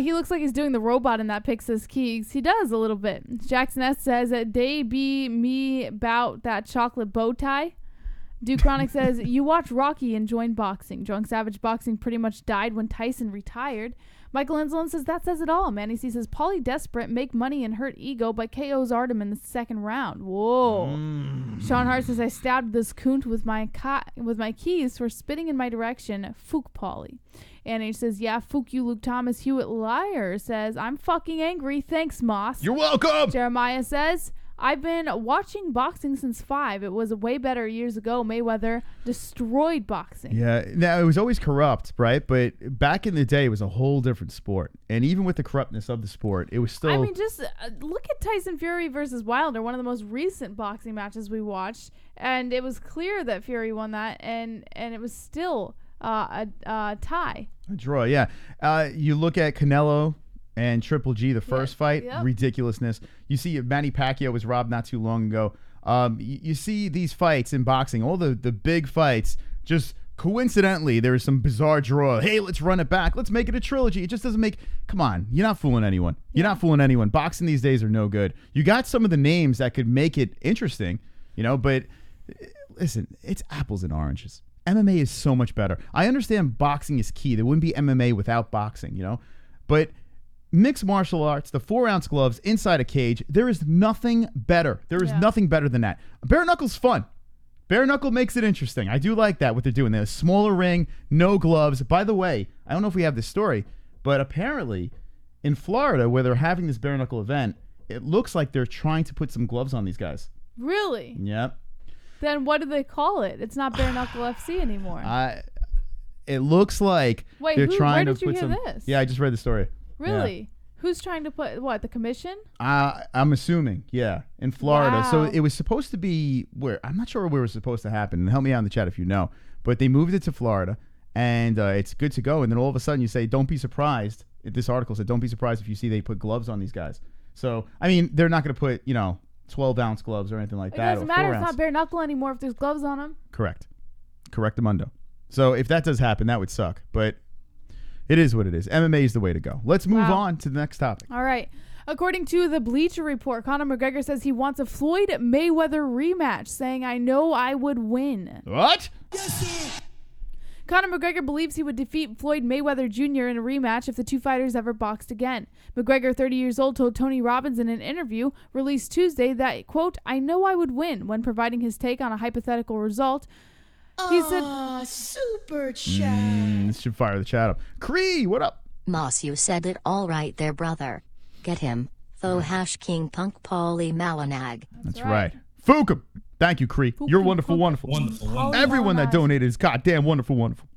He looks like he's doing the robot in that pic, says Keegs. He does a little bit. Jackson S says, they be me about that chocolate bow tie. Duke Chronic says, you watch Rocky and join boxing. Drunk Savage Boxing pretty much died when Tyson retired. Michael Insolin says that says it all. Manny C says Paulie desperate, make money and hurt ego, but KO's Artem in the second round. Whoa. Sean Hart says I stabbed this coont with my keys for spitting in my direction. Fook Paulie. And he says, yeah, fook you, Luke Thomas. Hewitt Liar says, I'm fucking angry. Thanks, Moss. You're welcome. Jeremiah says, I've been watching boxing since 5. It was way better years ago. Mayweather destroyed boxing. Yeah. Now, it was always corrupt, right? But back in the day, it was a whole different sport. And even with the corruptness of the sport, it was still... I mean, just look at Tyson Fury versus Wilder, one of the most recent boxing matches we watched. And it was clear that Fury won that. And it was still a tie. A draw, yeah. You look at Canelo and Triple G, the first fight, ridiculousness. You see Manny Pacquiao was robbed not too long ago. You see these fights in boxing, all the big fights, just coincidentally, there is some bizarre draw. Hey, let's run it back. Let's make it a trilogy. It just doesn't make... Come on. You're not fooling anyone. You're not fooling anyone. Boxing these days are no good. You got some of the names that could make it interesting, but listen, it's apples and oranges. MMA is so much better. I understand boxing is key. There wouldn't be MMA without boxing, But... mixed martial arts, the 4-ounce gloves inside a cage, there is nothing better. There is nothing better than that. Bare knuckle's fun. Bare knuckle makes it interesting. I do like that, what they're doing. They have a smaller ring, no gloves. By the way, I don't know if we have this story, but apparently in Florida, where they're having this bare knuckle event, it looks like they're trying to put some gloves on these guys. Really? Yep. Then what do they call it? It's not bare knuckle FC anymore. It looks like they're trying to put some... This? Yeah, I just read the story. Really? Yeah. Who's trying to put what? The commission? I'm assuming, yeah, in Florida. Wow. So it was supposed to be where I'm not sure where it was supposed to happen. And help me out in the chat if you know. But they moved it to Florida, and it's good to go. And then all of a sudden, you say, "Don't be surprised." This article said, "Don't be surprised if you see they put gloves on these guys." So I mean, they're not going to put 12-ounce gloves or anything like that. It doesn't matter. 4-ounce. It's not bare knuckle anymore if there's gloves on them. Correctamundo. So if that does happen, that would suck. But it is what it is. MMA is the way to go. Let's move on to the next topic. All right. According to the Bleacher Report, Conor McGregor says he wants a Floyd Mayweather rematch, saying, I know I would win. What? Conor McGregor believes he would defeat Floyd Mayweather Jr. in a rematch if the two fighters ever boxed again. McGregor, 30 years old, told Tony Robbins in an interview released Tuesday that, quote, I know I would win, when providing his take on a hypothetical result. He said, super chat. This should fire the chat up. Cree, what up? Moss, you said it all right there, brother. Get him. Faux hash king punk Paulie Malignaggi. That's right. Fukum. Thank you, Cree. You're wonderful, wonderful. Everyone that donated is goddamn wonderful, wonderful.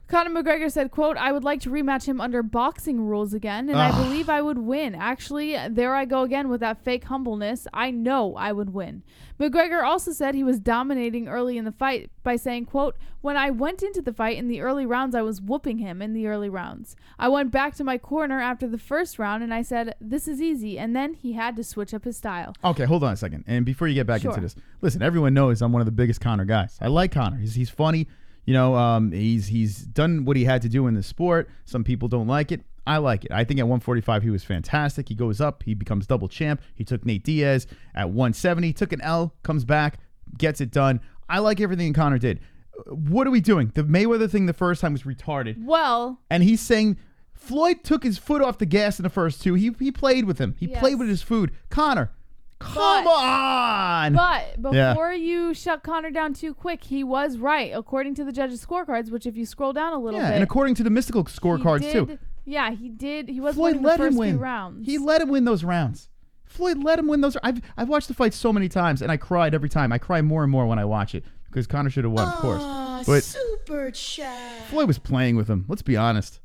Conor McGregor said, quote, I would like to rematch him under boxing rules again, and I believe I would win. Actually, there I go again with that fake humbleness. I know I would win. McGregor also said he was dominating early in the fight by saying, quote, when I went into the fight in the early rounds, I was whooping him in the early rounds. I went back to my corner after the first round, and I said, this is easy, and then he had to switch up his style. Okay, hold on a second. And before you get back into this, listen, everyone knows I'm one of the biggest Conor guys. I like Conor. He's funny. He's done what he had to do in the sport. Some people don't like it. I like it. I think at 145 he was fantastic. He goes up. He becomes double champ. He took Nate Diaz at 170. Took an L. Comes back. Gets it done. I like everything Conor did. What are we doing? The Mayweather thing the first time was retarded. Well. And he's saying Floyd took his foot off the gas in the first two. He played with him. He played with his food. Conor. Come on! But before you shut Conor down too quick, he was right, according to the judges' scorecards, which if you scroll down a little bit. And according to the mystical scorecards, too. Yeah, he did. He was Floyd winning let the first him win. few rounds. He let him win those rounds. Floyd let him win those. I've watched the fight so many times, and I cried every time. I cry more and more when I watch it, because Conor should have won, of course. But super chat. Floyd was playing with him. Let's be honest.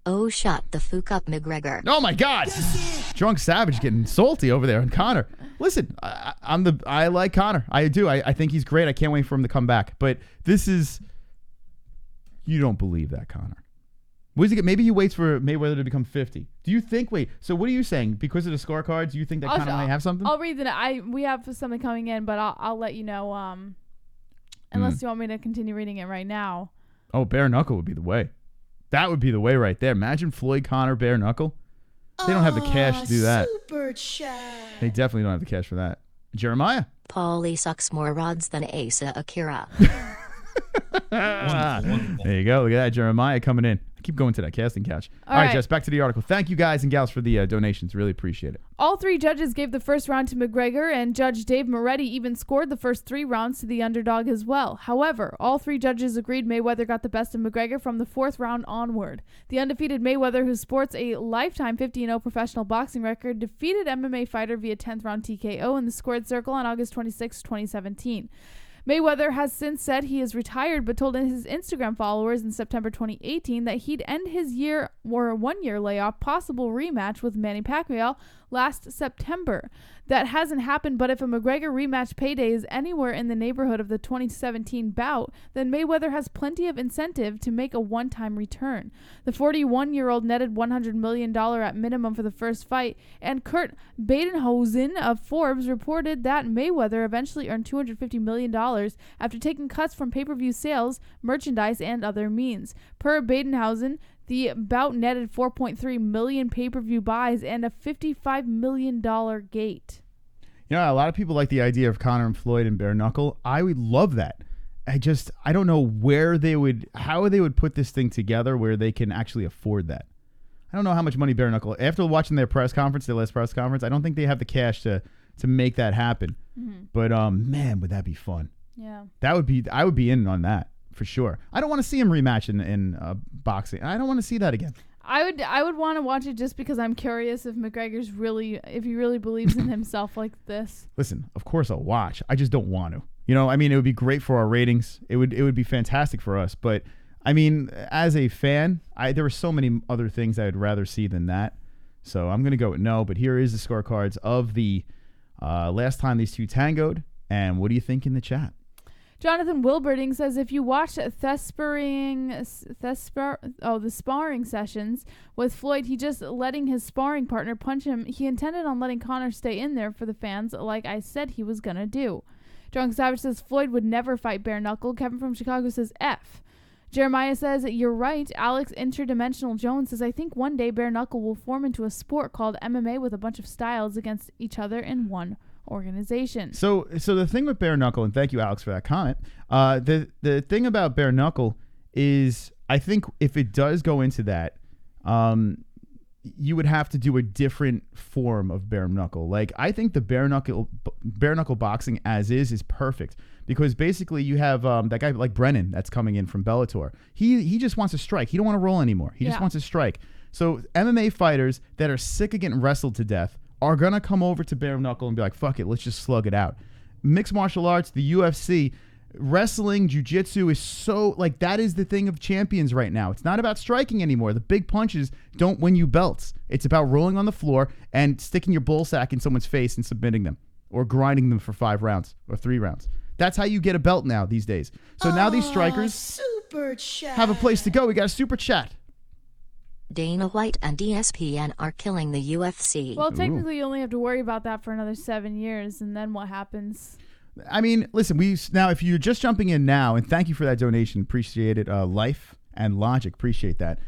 Oh, shut the fuck up, McGregor. Oh, my God. Drunk Savage getting salty over there on Conor. Listen, I like Conor. I do. I think he's great. I can't wait for him to come back. But this is... You don't believe that, Conor. What does he get? Maybe he waits for Mayweather to become 50. Do you think... Wait, so what are you saying? Because of the scorecards, do you think that Conor might have something? I'll read we have something coming in, but I'll let you know. Unless you want me to continue reading it right now. Oh, bare knuckle would be the way. That would be the way right there. Imagine Floyd, Conor, bare knuckle. They don't have the cash to do that. Super chat. They definitely don't have the cash for that. Jeremiah? Paulie sucks more rods than Asa Akira. There you go. Look at that. Jeremiah coming in. I keep going to that casting couch. All right, Jess, back to the article. Thank you guys and gals for the donations. Really appreciate it. All 3 judges gave the first round to McGregor, and Judge Dave Moretti even scored the first 3 rounds to the underdog as well. However, all 3 judges agreed Mayweather got the best of McGregor from the 4th round onward. The undefeated Mayweather, who sports a lifetime 50-0 professional boxing record, defeated MMA fighter via 10th round TKO in the squared circle on August 26, 2017. Mayweather has since said he is retired, but told his Instagram followers in September 2018 that he'd end his 1-year layoff possible rematch with Manny Pacquiao last September. That hasn't happened, but if a McGregor rematch payday is anywhere in the neighborhood of the 2017 bout, then Mayweather has plenty of incentive to make a one-time return. The 41-year-old netted $100 million at minimum for the first fight, and Kurt Badenhausen of Forbes reported that Mayweather eventually earned $250 million after taking cuts from pay-per-view sales, merchandise, and other means. Per Badenhausen, the bout netted 4.3 million pay-per-view buys and a $55 million gate. You know, a lot of people like the idea of Conor and Floyd and bare knuckle. I would love that. I don't know how they would put this thing together where they can actually afford that. I don't know how much money bare knuckle. After watching their last press conference, I don't think they have the cash to make that happen. Mm-hmm. But man, would that be fun? Yeah, I would be in on that. For sure. I don't want to see him rematch in boxing. I don't want to see that again. I would want to watch it just because I'm curious if if he really believes in himself like this. Listen, of course I'll watch. I just don't want to. You know, I mean, it would be great for our ratings. It would be fantastic for us. But I mean, as a fan, there were so many other things I would rather see than that. So I'm going to go with no. But here is the scorecards of the last time these two tangoed. And what do you think in the chat? Jonathan Wilberding says, if you watch the sparring sessions with Floyd, he just letting his sparring partner punch him. He intended on letting Conor stay in there for the fans, like I said he was going to do. Drunk Savage says, Floyd would never fight bare knuckle. Kevin from Chicago says, F. Jeremiah says, you're right. Alex Interdimensional Jones says, I think one day bare knuckle will form into a sport called MMA with a bunch of styles against each other in one organization. So the thing with bare knuckle, and thank you, Alex, for that comment. The thing about bare knuckle is, I think if it does go into that, you would have to do a different form of bare knuckle. Like, I think the bare knuckle boxing as is perfect, because basically you have that guy like Brennan that's coming in from Bellator. He just wants to strike. He don't want to roll anymore. He just wants to strike. So MMA fighters that are sick of getting wrestled to death are going to come over to bare knuckle and be like, fuck it, let's just slug it out. Mixed martial arts, the UFC, wrestling, jiu-jitsu is so, like, that is the thing of champions right now. It's not about striking anymore. The big punches don't win you belts. It's about rolling on the floor and sticking your bull sack in someone's face and submitting them, or grinding them for 5 rounds or 3 rounds. That's how you get a belt now these days. So now these strikers have a place to go. We got a super chat. Dana White and ESPN are killing the UFC. Well, technically, you only have to worry about that for another 7 years, and then what happens? I mean, listen, if you're just jumping in now, and thank you for that donation, appreciate it. Life and Logic, appreciate that.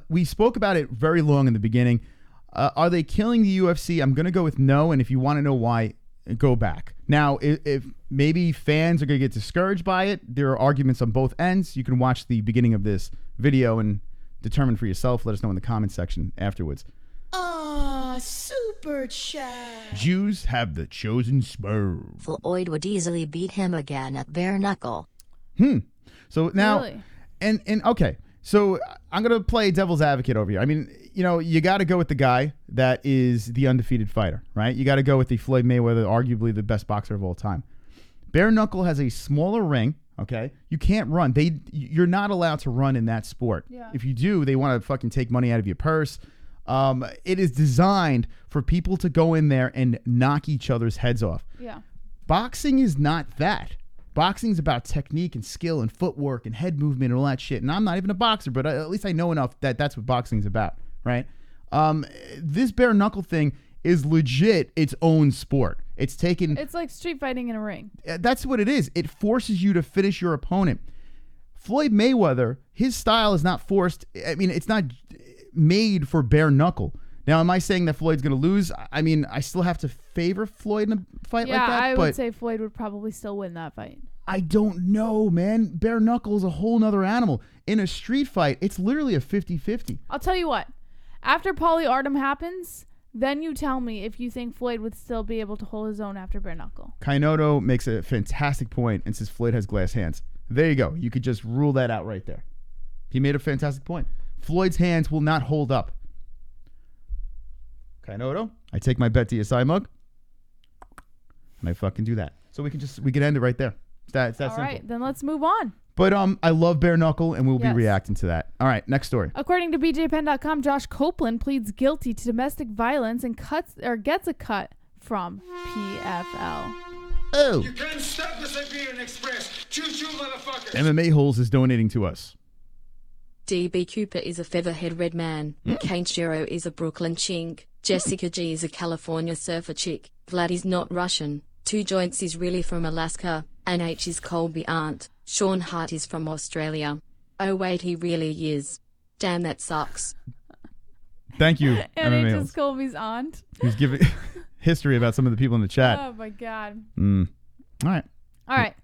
We spoke about it very long in the beginning. Are they killing the UFC? I'm going to go with no, and if you want to know why, go back. Now, if maybe fans are going to get discouraged by it, there are arguments on both ends. You can watch the beginning of this video and determine for yourself. Let us know in the comment section afterwards. Super chat. Jews have the chosen sperm. Floyd would easily beat him again at bare knuckle. So now, Really? and okay, so I'm gonna play devil's advocate over here. I mean, you know, you got to go with the guy that is the undefeated fighter, right? You got to go with the Floyd Mayweather, arguably the best boxer of all time. Bare knuckle has a smaller ring. Okay, you can't run. You're not allowed to run in that sport. Yeah. If you do, they want to fucking take money out of your purse. It is designed for people to go in there and knock each other's heads off. Yeah. Boxing is not that. Boxing is about technique and skill and footwork and head movement and all that shit. And I'm not even a boxer, but at least I know enough that that's what boxing is about, right? This bare knuckle thing is legit its own sport. It's like street fighting in a ring. That's what it is. It forces you to finish your opponent. Floyd Mayweather, his style is not forced. I mean, it's not made for bare knuckle. Now, am I saying that Floyd's going to lose? I mean, I still have to favor Floyd in a fight like that. Yeah, I would say Floyd would probably still win that fight. I don't know, man. Bare knuckle is a whole nother animal. In a street fight, it's literally a 50-50. I'll tell you what. After Paulie Artem happens, then you tell me if you think Floyd would still be able to hold his own after bare knuckle. Kainoto makes a fantastic point and says Floyd has glass hands. There you go. You could just rule that out right there. He made a fantastic point. Floyd's hands will not hold up. Kainoto, I take my BetDSI mug and I fucking do that. So we can end it right there. It's that simple. All right, then let's move on. But I love bare knuckle, and we'll be reacting to that. All right, next story. According to BJPenn.com, Josh Copeland pleads guilty to domestic violence and gets a cut from PFL. Oh. You can't stop the Siberian Express. Choo-choo, motherfuckers. MMA-Holes is donating to us. DB Cooper is a featherhead red man. Kane Shiro is a Brooklyn chink. Jessica G is a California surfer chick. Vlad is not Russian. Two Joints is really from Alaska. And H is Colby aunt. Sean Hart is from Australia. Oh wait, he really is. Damn, that sucks. Thank you, And MMA H Holes. is Colby's aunt. He's giving history about some of the people in the chat. Oh my God. All right. All right.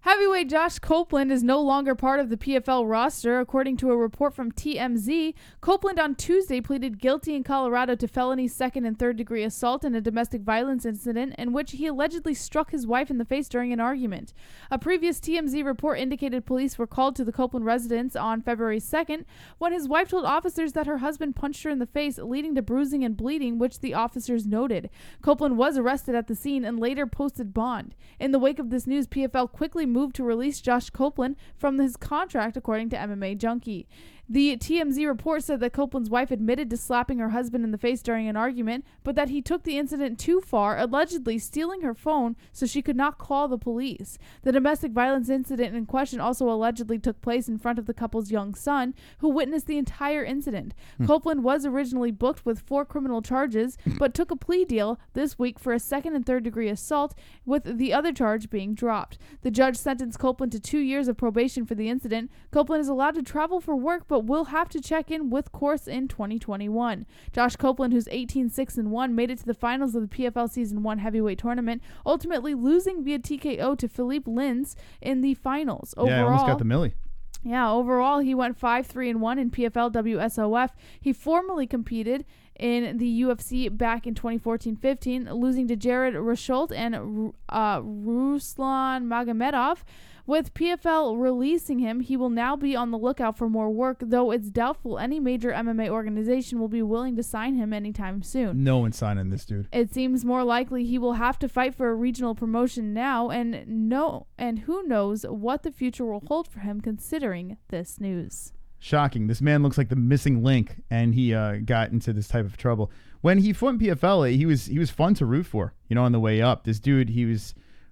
Heavyweight Josh Copeland is no longer part of the PFL roster. According to a report from TMZ, Copeland on Tuesday pleaded guilty in Colorado to felony second and third degree assault in a domestic violence incident in which he allegedly struck his wife in the face during an argument. A previous TMZ report indicated police were called to the Copeland residence on February 2nd when his wife told officers that her husband punched her in the face, leading to bruising and bleeding, which the officers noted. Copeland was arrested at the scene and later posted bond. In the wake of this news, PFL quickly moved to release Josh Copeland from his contract, according to MMA Junkie. The TMZ report said that Copeland's wife admitted to slapping her husband in the face during an argument, but that he took the incident too far, allegedly stealing her phone so she could not call the police. The domestic violence incident in question also allegedly took place in front of the couple's young son, who witnessed the entire incident. Copeland was originally booked with 4 criminal charges, but took a plea deal this week for a second and third degree assault, with the other charge being dropped. The judge sentenced Copeland to 2 years of probation for the incident. Copeland is allowed to travel for work, but will have to check in with course in 2021. Josh Copeland, who's 18-6-1, made it to the finals of the PFL Season 1 heavyweight tournament, ultimately losing via TKO to Philippe Lins in the finals. Overall, almost got the millie. Yeah, overall, he went 5-3-1 in PFL WSOF. He formerly competed in the UFC back in 2014-15, losing to Jared Rasholt and Ruslan Magomedov. With PFL releasing him, he will now be on the lookout for more work, though it's doubtful any major MMA organization will be willing to sign him anytime soon. No one's signing this dude. It seems more likely he will have to fight for a regional promotion now, and who knows what the future will hold for him considering this news. Shocking. This man looks like the missing link, and he got into this type of trouble. When he fought in PFL, he was fun to root for, on the way up. This dude,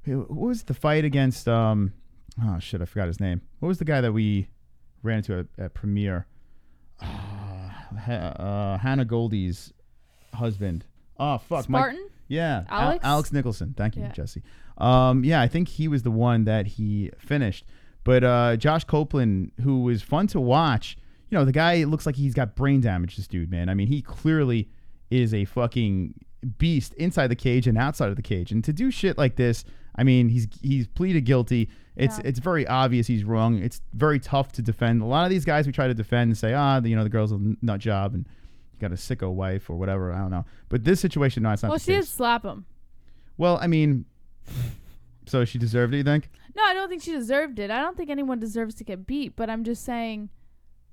what was the fight against, oh shit, I forgot his name. What was the guy that we ran into at Premiere? Hannah Goldie's husband. Oh, fuck. Spartan? Yeah. Alex? Alex Nicholson. Thank you, Jesse. I think he was the one that he finished. But Josh Copeland, who was fun to watch, the guy looks like he's got brain damage, this dude, man. I mean, he clearly is a fucking beast inside the cage and outside of the cage. And to do shit like this, I mean, he's pleaded guilty. It's very obvious he's wrong. It's very tough to defend. A lot of these guys we try to defend and say, the girl's a nut job and you got a sicko wife or whatever. I don't know. But this situation, no, it's not the case. Well, she did slap him. Well, I mean, so she deserved it, you think? No, I don't think she deserved it. I don't think anyone deserves to get beat, but I'm just saying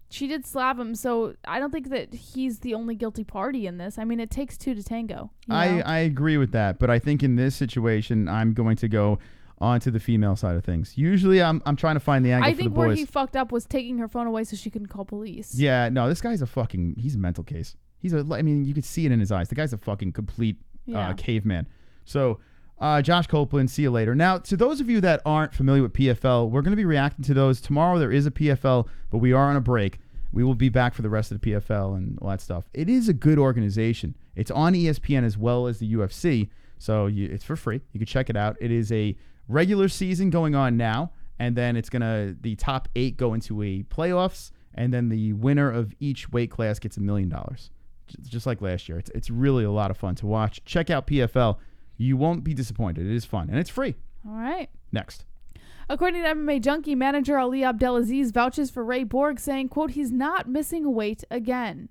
she did slap him, so I don't think that he's the only guilty party in this. I mean, it takes 2 to tango. I agree with that, but I think in this situation, I'm going to go onto the female side of things. Usually, I'm trying to find the angle for the boys. I think where he fucked up was taking her phone away so she couldn't call police. Yeah, no, this guy's he's a mental case. I mean, you could see it in his eyes. The guy's a fucking complete caveman. So, Josh Copeland, see you later. Now, to those of you that aren't familiar with PFL, we're going to be reacting to those. Tomorrow there is a PFL, but we are on a break. We will be back for the rest of the PFL and all that stuff. It is a good organization. It's on ESPN as well as the UFC, so it's for free. You can check it out. It is a regular season going on now, and then the top 8 go into a playoffs, and then the winner of each weight class gets $1 million, just like last year. It's really a lot of fun to watch. Check out PFL. You won't be disappointed. It is fun, and it's free. All right. Next. According to MMA Junkie, manager Ali Abdelaziz vouches for Ray Borg, saying, quote, he's not missing weight again.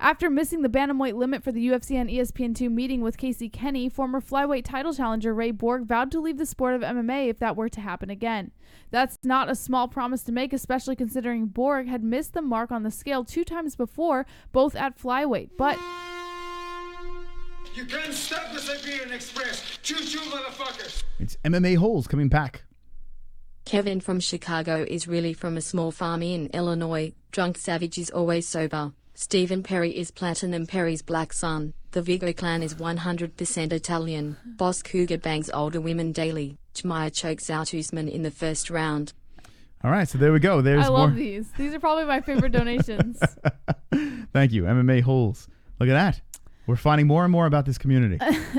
After missing the bantamweight limit for the UFC on ESPN2 meeting with Casey Kenny, former flyweight title challenger Ray Borg vowed to leave the sport of MMA if that were to happen again. That's not a small promise to make, especially considering Borg had missed the mark on the scale 2 times before, both at flyweight. But You can't stop the Siberian Express. Choo-choo, motherfuckers. It's MMA-Holes coming back. Kevin from Chicago is really from a small farm in Illinois. Drunk Savage is always sober. Stephen Perry is Platinum Perry's black son. The Vigo clan is 100% Italian. Boss Cougar bangs older women daily. Chmaya chokes out Usman in the first round. All right, so there we go. There's I more. love these. These are probably my favorite donations. Thank you, MMA-Holes. Look at that. We're finding more and more about this community.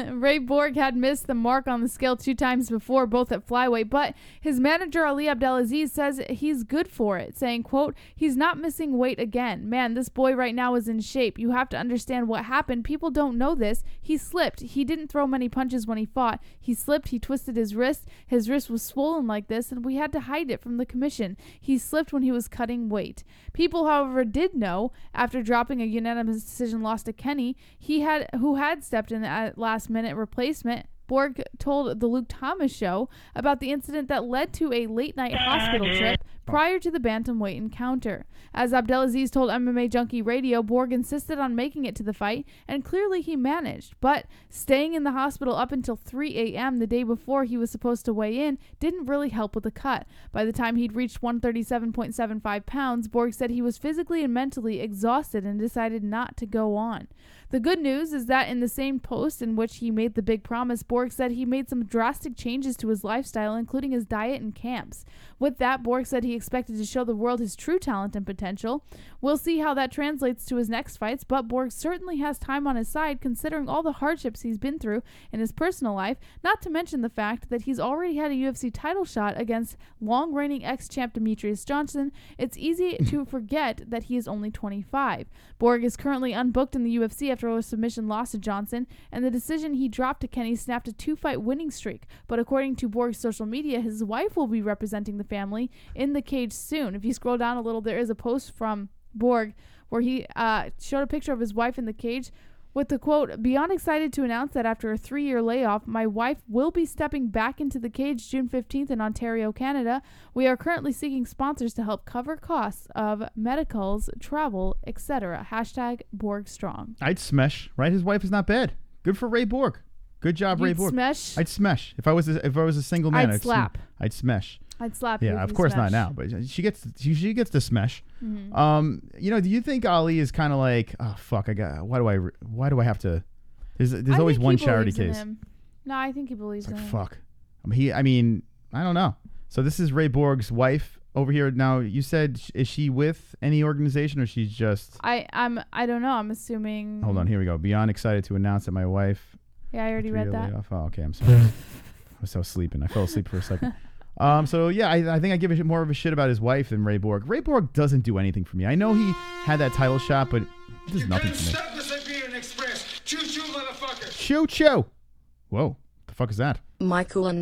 Ray Borg had missed the mark on the scale 2 times before, both at flyweight, but his manager Ali Abdelaziz says he's good for it, saying, quote, he's not missing weight again. Man, this boy right now is in shape. You have to understand what happened. People don't know this. He slipped. He didn't throw many punches when he fought. He slipped. He twisted his wrist. His wrist was swollen like this, and we had to hide it from the commission. He slipped when he was cutting weight. People, however, did know, after dropping a unanimous decision loss to Kenny, who had stepped in at last-minute replacement. Borg told the Luke Thomas show about the incident that led to a late-night hospital trip prior to the bantamweight encounter. As Abdelaziz told MMA Junkie Radio, Borg insisted on making it to the fight, and clearly he managed. But staying in the hospital up until 3 a.m. the day before he was supposed to weigh in didn't really help with the cut. By the time he'd reached 137.75 pounds, Borg said he was physically and mentally exhausted and decided not to go on. The good news is that in the same post in which he made the big promise, Borg said he made some drastic changes to his lifestyle, including his diet and camps. With that, Borg said he expected to show the world his true talent and potential. We'll see how that translates to his next fights, but Borg certainly has time on his side considering all the hardships he's been through in his personal life, not to mention the fact that he's already had a UFC title shot against long-reigning ex-champ Demetrius Johnson. It's easy to forget that he is only 25. Borg is currently unbooked in the UFC after a submission loss to Johnson, and the decision he dropped to Kenny snapped a 2-fight winning streak. But according to Borg's social media, his wife will be representing the family in the cage soon. If you scroll down a little, there is a post from Borg where he showed a picture of his wife in the cage with the quote, "Beyond excited to announce that after a 3-year layoff, my wife will be stepping back into the cage June 15th in Ontario, Canada. We are currently seeking sponsors to help cover costs of medicals, travel, etc. #BorgStrong. I'd smash, right? His wife is not bad. Good for Ray Borg. Good job, Ray Borg. Smash? I'd smash. If I was a single man, I'd slap. I'd smash. I'd slap you. Yeah, if of you course smash. not now, but she gets the smash. Mm-hmm. Do you think Ali is kind of like, oh fuck, why do I have to? There's I always think one he charity believes in case. him. No, I think he believes It's like in him. fuck. I mean, I don't know. So this is Ray Borg's wife over here. Now you said, is she with any organization or she's just? I don't know. I'm assuming. Hold on, here we go. Beyond excited to announce that my wife. Yeah, I already read that. Oh, okay, I'm sorry. I was so sleeping. I fell asleep for a second. So yeah, I think I give more of a shit about his wife than Ray Borg. Ray Borg doesn't do anything for me. I know he had that title shot, but it does nothing for me. Stop the Siberian Express. Choo-choo, motherfuckers. CHOO. Whoa, the fuck is that? Michael is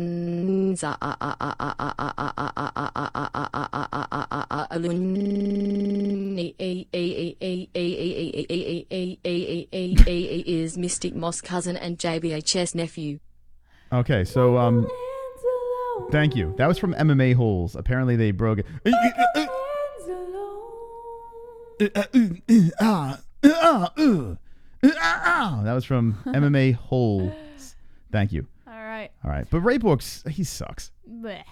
Mystic Moss cousin and JBH's nephew. Okay, so thank you. That was from MMA-Holes. Apparently they broke it. That was from MMA-Holes. Thank you. All right. But Ray Borg, he sucks. Blech.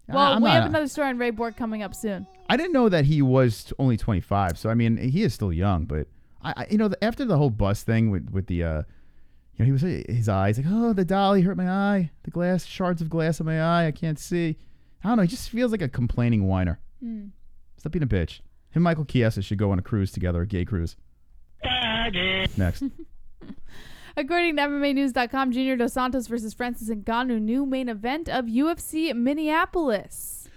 Well, we have another story on Ray Borg coming up soon. I didn't know that he was only 25. So, I mean, he is still young. But, after the whole bus thing with the, he was his eyes like, oh, the dolly hurt my eye. The glass, shards of glass in my eye. I can't see. I don't know. He just feels like a complaining whiner. Stop being a bitch. Him and Michael Chiesa should go on a cruise together, a gay cruise. Next. According to MMAnews.com, Junior Dos Santos versus Francis Ngannou, new main event of UFC Minneapolis.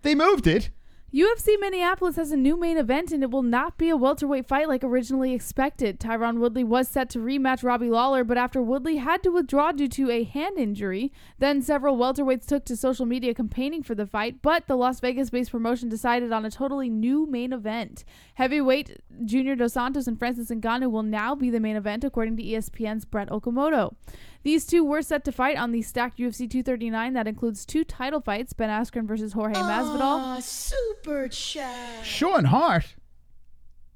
They moved it. UFC Minneapolis has a new main event, and it will not be a welterweight fight like originally expected. Tyron Woodley was set to rematch Robbie Lawler, but after Woodley had to withdraw due to a hand injury, then several welterweights took to social media campaigning for the fight, but the Las Vegas-based promotion decided on a totally new main event. Heavyweight Junior Dos Santos and Francis Ngannou will now be the main event, according to ESPN's Bret Okamoto. These two were set to fight on the stacked UFC 239 that includes 2 title fights, Ben Askren versus Jorge Masvidal. Super chat. Sean Hart.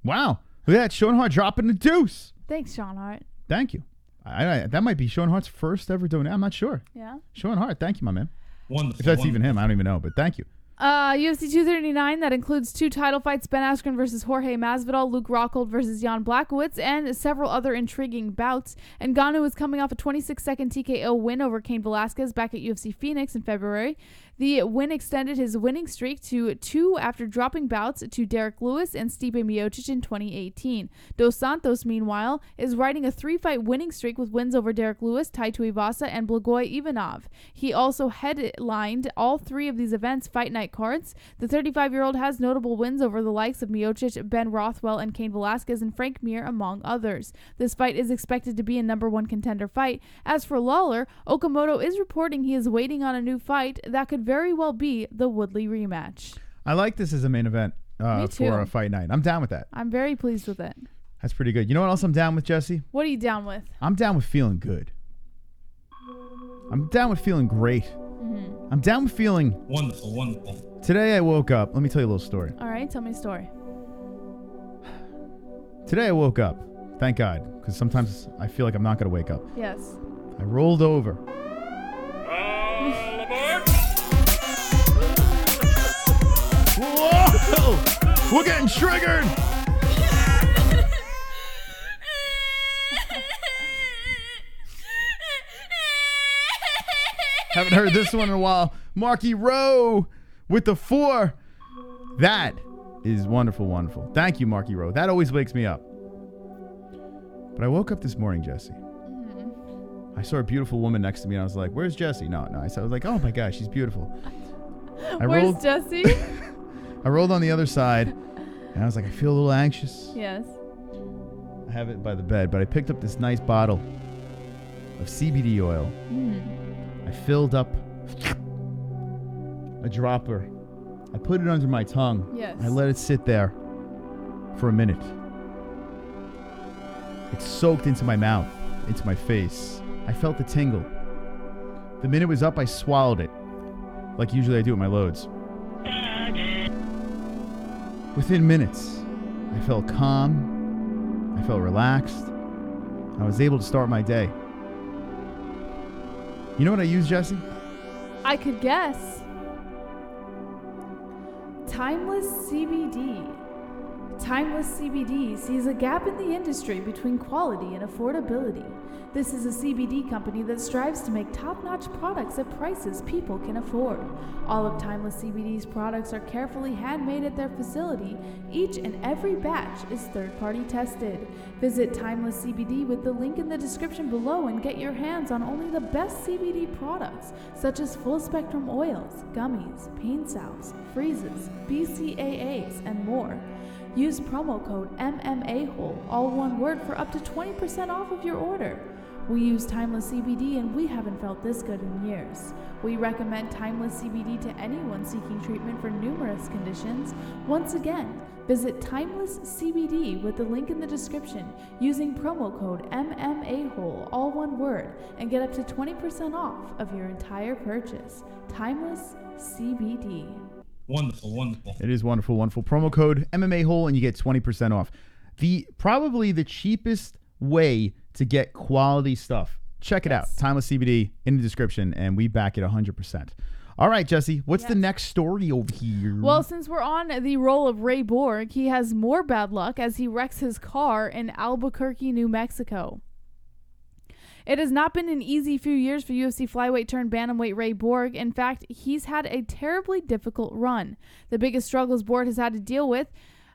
Wow. Look at that. Sean Hart dropping the deuce. Thanks, Sean Hart. Thank you. That might be Sean Hart's first ever donation. I'm not sure. Yeah. Sean Hart. Thank you, my man. Wonderful. If that's even him, I don't even know, but thank you. UFC 239 that includes 2 title fights, Ben Askren versus Jorge Masvidal, Luke Rockhold versus Jan Blachowicz, and several other intriguing bouts. Ngannou is coming off a 26-second TKO win over Cain Velasquez back at UFC Phoenix in February. The win extended his winning streak to 2 after dropping bouts to Derek Lewis and Stipe Miocic in 2018. Dos Santos, meanwhile, is riding a 3-fight winning streak with wins over Derek Lewis, Tai Tuivasa, and Blagoy Ivanov. He also headlined all 3 of these events' fight night cards. The 35-year-old has notable wins over the likes of Miocic, Ben Rothwell, and Cain Velasquez, and Frank Mir, among others. This fight is expected to be a #1 contender fight. As for Lawler, Okamoto is reporting he is waiting on a new fight that could very well be the Woodley rematch. I like this as a main event for a fight night. I'm down with that. I'm very pleased with it. That's pretty good. You know what else I'm down with, Jesse? What are you down with? I'm down with feeling good. I'm down with feeling great. Mm-hmm. I'm down with feeling... Wonderful, wonderful. Today I woke up. Let me tell you a little story. All right, tell me a story. Today I woke up. Thank God. Because sometimes I feel like I'm not going to wake up. Yes. I rolled over. Whoa! We're getting triggered! Haven't heard this one in a while. Marky Rowe with the 4. That is wonderful, wonderful. Thank you, Marky Rowe. That always wakes me up. But I woke up this morning, Jesse. I saw a beautiful woman next to me, and I was like, where's Jesse? No. I was like, oh my gosh, she's beautiful. Where's Jesse? I rolled on the other side, and I was like, I feel a little anxious. Yes. I have it by the bed, but I picked up this nice bottle of CBD oil. I filled up a dropper. I put it under my tongue. Yes. I let it sit there for a minute. It soaked into my mouth, into my face. I felt the tingle. The minute it was up, I swallowed it, like usually I do with my loads. Within minutes, I felt calm. I felt relaxed. I was able to start my day. You know what I use, Jesse? I could guess. Timeless CBD. Timeless CBD sees a gap in the industry between quality and affordability. This is a CBD company that strives to make top-notch products at prices people can afford. All of Timeless CBD's products are carefully handmade at their facility. Each and every batch is third-party tested. Visit Timeless CBD with the link in the description below and get your hands on only the best CBD products, such as full-spectrum oils, gummies, pain salves, freezes, BCAAs, and more. Use promo code MMA-Hole, all one word, for up to 20% off of your order. We use Timeless CBD and we haven't felt this good in years. We recommend Timeless CBD to anyone seeking treatment for numerous conditions. Once again, visit Timeless CBD with the link in the description using promo code MMA-Hole, all one word, and get up to 20% off of your entire purchase. Timeless CBD. Wonderful, wonderful. It is wonderful, wonderful. Promo code MMA-Hole and you get 20% off. Probably the cheapest way to get quality stuff. Check it out. Timeless CBD in the description, and we back it 100%. All right, Jesse, what's the next story over here? Well, since we're on the roll of Ray Borg, he has more bad luck as he wrecks his car in Albuquerque, New Mexico. It has not been an easy few years for UFC flyweight turned bantamweight Ray Borg. In fact, he's had a terribly difficult run. The biggest struggles Borg has had to deal with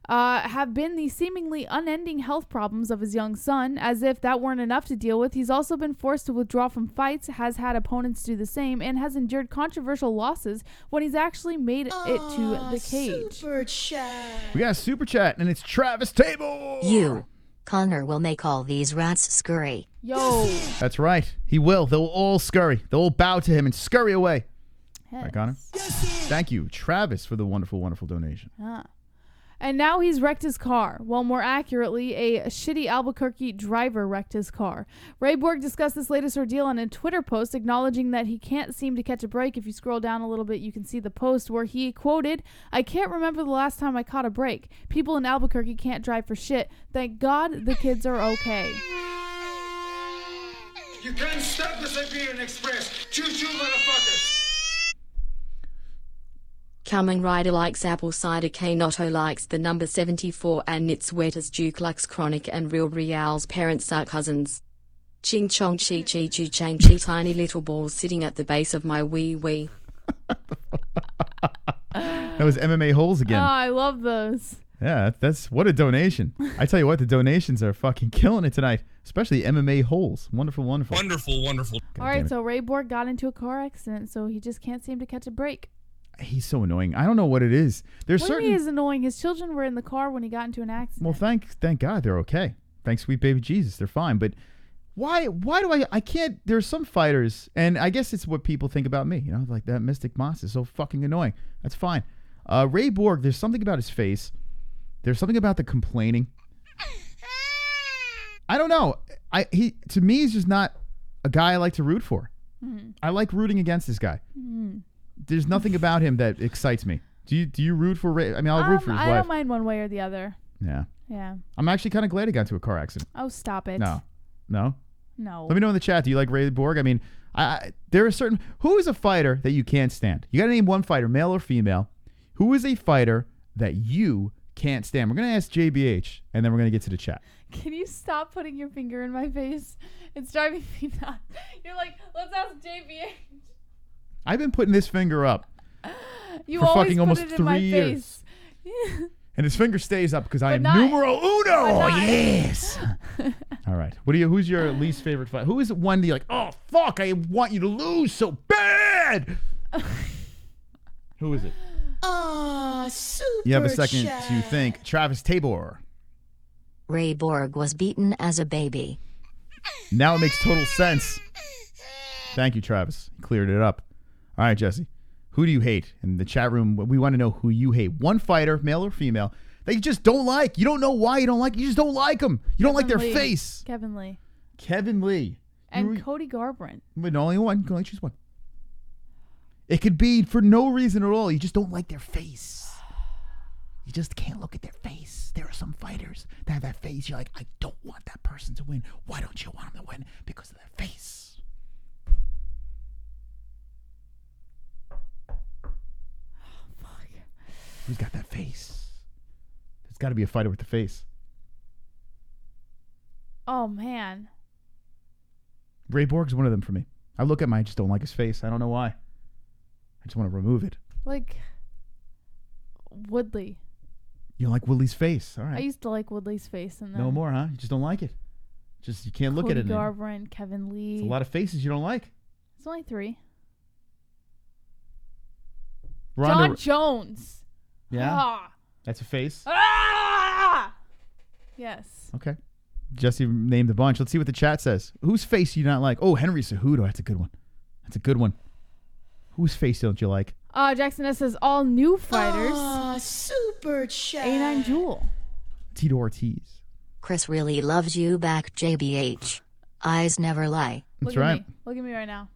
have been the seemingly unending health problems of his young son. As if that weren't enough to deal with, he's also been forced to withdraw from fights, has had opponents do the same, and has endured controversial losses when he's actually made it to the cage. Super chat. We got a super chat, and it's Travis Table. You. Conor will make all these rats scurry. Yo. That's right. He will. They'll all scurry. They'll all bow to him and scurry away. Right, Connor? Thank you, Travis, for the wonderful, wonderful donation. And now he's wrecked his car. Well, more accurately, a shitty Albuquerque driver wrecked his car. Ray Borg discussed this latest ordeal on a Twitter post, acknowledging that he can't seem to catch a break. If you scroll down a little bit, you can see the post where he quoted, "I can't remember the last time I caught a break. People in Albuquerque can't drive for shit. Thank God the kids are okay." You can't stop the Siberian Express. Choo-choo, motherfuckers. Kamen Rider likes apple cider, Knotto likes the number 74, and Nitswetas Duke likes chronic, and Real Real's parents are cousins. Ching chong chi chi chu chang chi, tiny little balls sitting at the base of my wee wee. That was MMA-Holes again. Oh, I love those. Yeah, that's what a donation. I tell you what, the donations are fucking killing it tonight, especially MMA-Holes. Wonderful, wonderful. Wonderful. All right, so Ray Borg got into a car accident, so he just can't seem to catch a break. He's so annoying. I don't know what it is. There's What do you mean he's annoying? His children were in the car when he got into an accident. Well, thank God they're okay. Thanks, sweet baby Jesus, they're fine. But why do I can't? There's some fighters, and I guess it's what people think about me. You know, like that Mystic Moss is so fucking annoying. That's fine. Ray Borg, there's something about his face. There's something about the complaining. I don't know. To me, he's just not a guy I like to root for. I like rooting against this guy. There's nothing about him that excites me. Do you root for Ray? I mean, I'll root for his wife. I don't mind one way or the other. Yeah. Yeah. I'm actually kind of glad he got into a car accident. Oh, stop it. No. No. Let me know in the chat. Do you like Ray Borg? I mean, there are certain. Who is a fighter that you can't stand? You got to name one fighter, male or female. Who is a fighter that you can't stand? We're gonna ask JBH, and then we're gonna get to the chat. Can you stop putting your finger in my face? It's driving me nuts. You're like, let's ask JBH. I've been putting this finger up you for always fucking put almost it in 3 my years. face. And his finger stays up because I am not- numero uno. but not- Yes. All right. Who's your least favorite fighter? Who is the one that you're like, oh fuck, I want you to lose so bad? Who is it? Super You have a second chat. to think. Travis Tabor. Ray Borg was beaten as a baby. Now it makes total sense. Thank you, Travis. Cleared it up. All right, Jesse. Who do you hate? In the chat room, we want to know who you hate. One fighter, male or female, that you just don't like. You don't know why you don't like. You just don't like them. You don't like their face. Kevin Lee. Kevin Lee. And Cody Garbrandt. But only one. You can only choose one. It could be for no reason at all. You just don't like their face. You just can't look at their face. There are some fighters that have that face. You're like, I don't want that person to win. Why don't you want them to win? Because of their face. Who's got that face? There's got to be a fighter with the face. Oh, man. Ray Borg's one of them for me. I look at I just don't like his face. I don't know why. I just want to remove it. Like Woodley. You don't like Woodley's face. All right. I used to like Woodley's face. And then No more, huh? You just don't like it. Just you can't look at it. Cody Garbrandt, Kevin Lee. It's a lot of faces you don't like. It's only 3. Ronda, John Jones. Yeah? Ah. That's a face? Ah! Yes. Okay. Jesse named a bunch. Let's see what the chat says. Whose face do you not like? Oh, Henry Cejudo. That's a good one. That's a good one. Whose face don't you like? Jackson S says all new fighters. Super chat. A9 Jewel. Tito Ortiz. Chris really loves you back, JBH. Eyes never lie. That's Look right. At me. Look at me right now.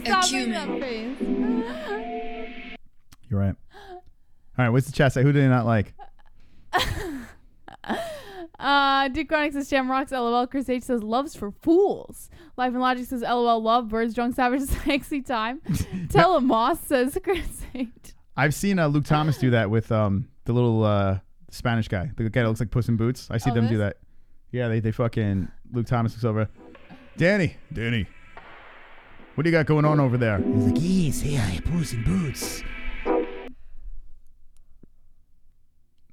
Stop making that face. You're right. All right, what's the chat say? Who do they not like? Duke Chronic says Shamrocks, LOL. Chris H says loves for fools. Life and Logic says LOL, love. Birds, Drunk Savage, sexy time. Telemoss says Chris H. I've seen Luke Thomas do that with the little Spanish guy. The guy that looks like Puss in Boots. I see them do that. Yeah, they fucking... Luke Thomas looks over. Danny. What do you got going on over there? He's like, yes, hey, Puss in Boots.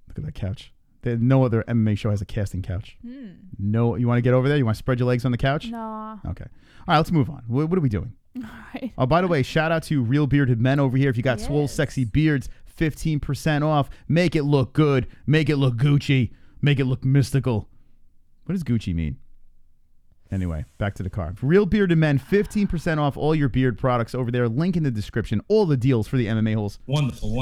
Look at that couch. No other MMA show has a casting couch. No, you want to get over there? You want to spread your legs on the couch? No. Okay. All right, let's move on. What are we doing? All right. Oh, by the way, shout out to Real Bearded Men over here. If you got swole, sexy beards, 15% off. Make it look good. Make it look Gucci. Make it look mystical. What does Gucci mean? Anyway, back to the car. Real Bearded Men, 15% off all your beard products over there. Link in the description. All the deals for the MMA holes. Wonderful.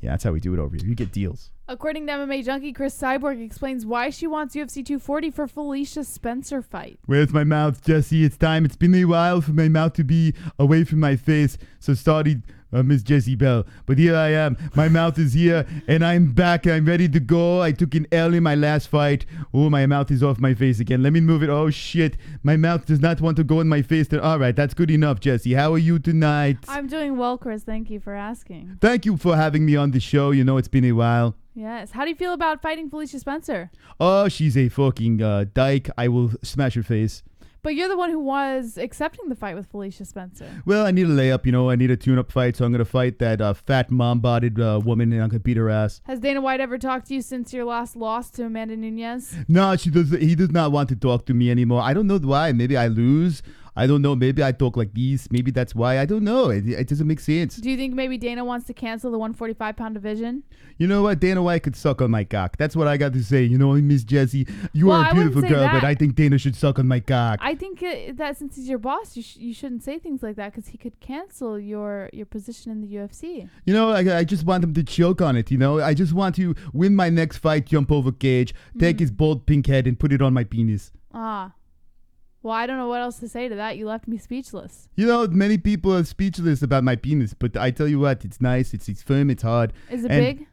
Yeah, that's how we do it over here. You get deals. According to MMA Junkie, Cris Cyborg explains why she wants UFC 240 for Felicia Spencer fight. Where's my mouth, Jesse? It's time. It's been a while for my mouth to be away from my face. So sorry, Miss Jessie Bell. But here I am. My mouth is here, and I'm back. I'm ready to go. I took an L in my last fight. Oh, my mouth is off my face again. Let me move it. Oh, shit. My mouth does not want to go in my face. All right, that's good enough, Jesse. How are you tonight? I'm doing well, Chris. Thank you for asking. Thank you for having me on the show. You know, it's been a while. Yes. How do you feel about fighting Felicia Spencer? Oh, she's a fucking dyke. I will smash her face. But you're the one who was accepting the fight with Felicia Spencer. Well, I need a layup, I need a tune-up fight, so I'm going to fight that fat, mom-bodied woman, and I'm going to beat her ass. Has Dana White ever talked to you since your last loss to Amanda Nunes? No, he does not want to talk to me anymore. I don't know why. Maybe I lose. I don't know. Maybe I talk like this. Maybe that's why. I don't know. It doesn't make sense. Do you think maybe Dana wants to cancel the 145-pound division? You know what? Dana White could suck on my cock. That's what I got to say. Miss Jessie, you are a beautiful girl, but I think Dana should suck on my cock. I think that since he's your boss, you shouldn't say things like that because he could cancel your position in the UFC. I just want him to choke on it, I just want to win my next fight, jump over cage, take his bald pink head and put it on my penis. Well, I don't know what else to say to that. You left me speechless. Many people are speechless about my penis, but I tell you what, it's nice, it's firm, it's hard. Is it big?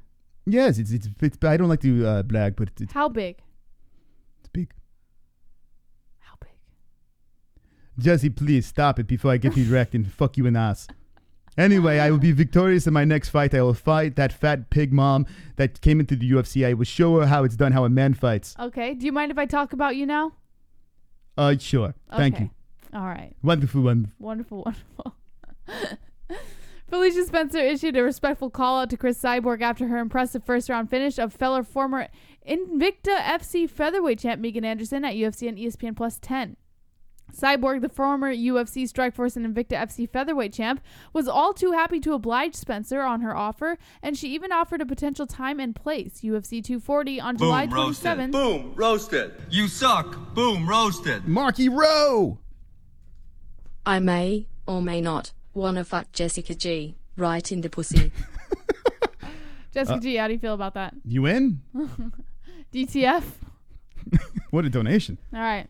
Yes, it's I don't like to brag, but it's... How big? It's big. How big? Jesse, please stop it before I get erect and fuck you in the ass. Anyway, I will be victorious in my next fight. I will fight that fat pig mom that came into the UFC. I will show her how it's done, how a man fights. Okay. Do you mind if I talk about you now? Sure. Thank you. All right. Wonderful. Felicia Spencer issued a respectful call out to Cris Cyborg after her impressive first-round finish of fellow former Invicta FC featherweight champ Megan Anderson at UFC and ESPN Plus 10. Cyborg, the former UFC Strikeforce and Invicta FC featherweight champ, was all too happy to oblige Spencer on her offer, and she even offered a potential time and place, UFC 240 on July 27th. Boom, roasted. You suck. Boom, roasted. Marky Rowe! I may, or may not, wanna fuck Jessica G right in the pussy. Jessica G, how do you feel about that? You in? DTF? What a donation. All right.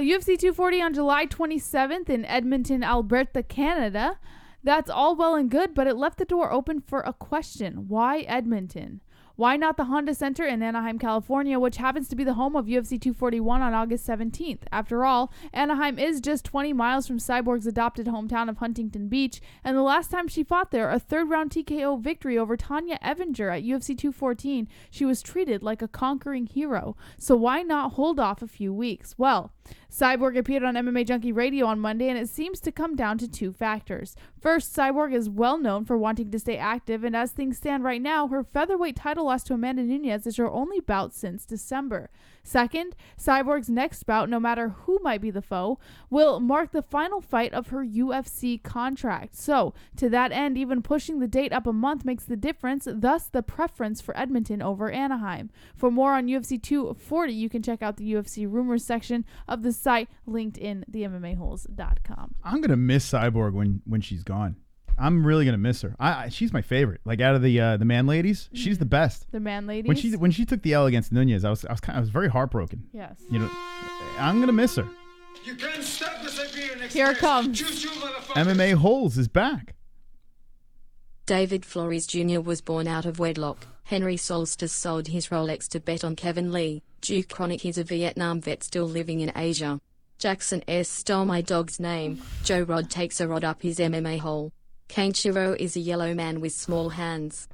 UFC 240 on July 27th in Edmonton, Alberta, Canada. That's all well and good, but it left the door open for a question. Why Edmonton? Why not the Honda Center in Anaheim, California, which happens to be the home of UFC 241 on August 17th? After all, Anaheim is just 20 miles from Cyborg's adopted hometown of Huntington Beach, and the last time she fought there, a third-round TKO victory over Tanya Evinger at UFC 214, she was treated like a conquering hero. So why not hold off a few weeks? Well, Cyborg appeared on MMA Junkie Radio on Monday, and it seems to come down to two factors. First, Cyborg is well known for wanting to stay active, and as things stand right now, her featherweight title loss to Amanda Nunes is her only bout since December. Second, Cyborg's next bout, no matter who might be the foe, will mark the final fight of her UFC contract. So, to that end, even pushing the date up a month makes the difference, thus the preference for Edmonton over Anaheim. For more on UFC 240, you can check out the UFC rumors section of the site linked in the MMAHoles.com. I'm going to miss Cyborg when she's gone. I'm really gonna miss her. She's my favorite. Like out of the man ladies, she's the best. The man ladies. When she took the L against Nunes, I was very heartbroken. Yes. I'm gonna miss her. You can't stop the Siberian Express. Here it comes. MMA Holes is back. David Flores Jr. was born out of wedlock. Henry Solstice sold his Rolex to bet on Kevin Lee. Duke Chronic is a Vietnam vet still living in Asia. Jackson S. stole my dog's name. Joe Rod takes a rod up his MMA hole. Kanshiro is a yellow man with small hands.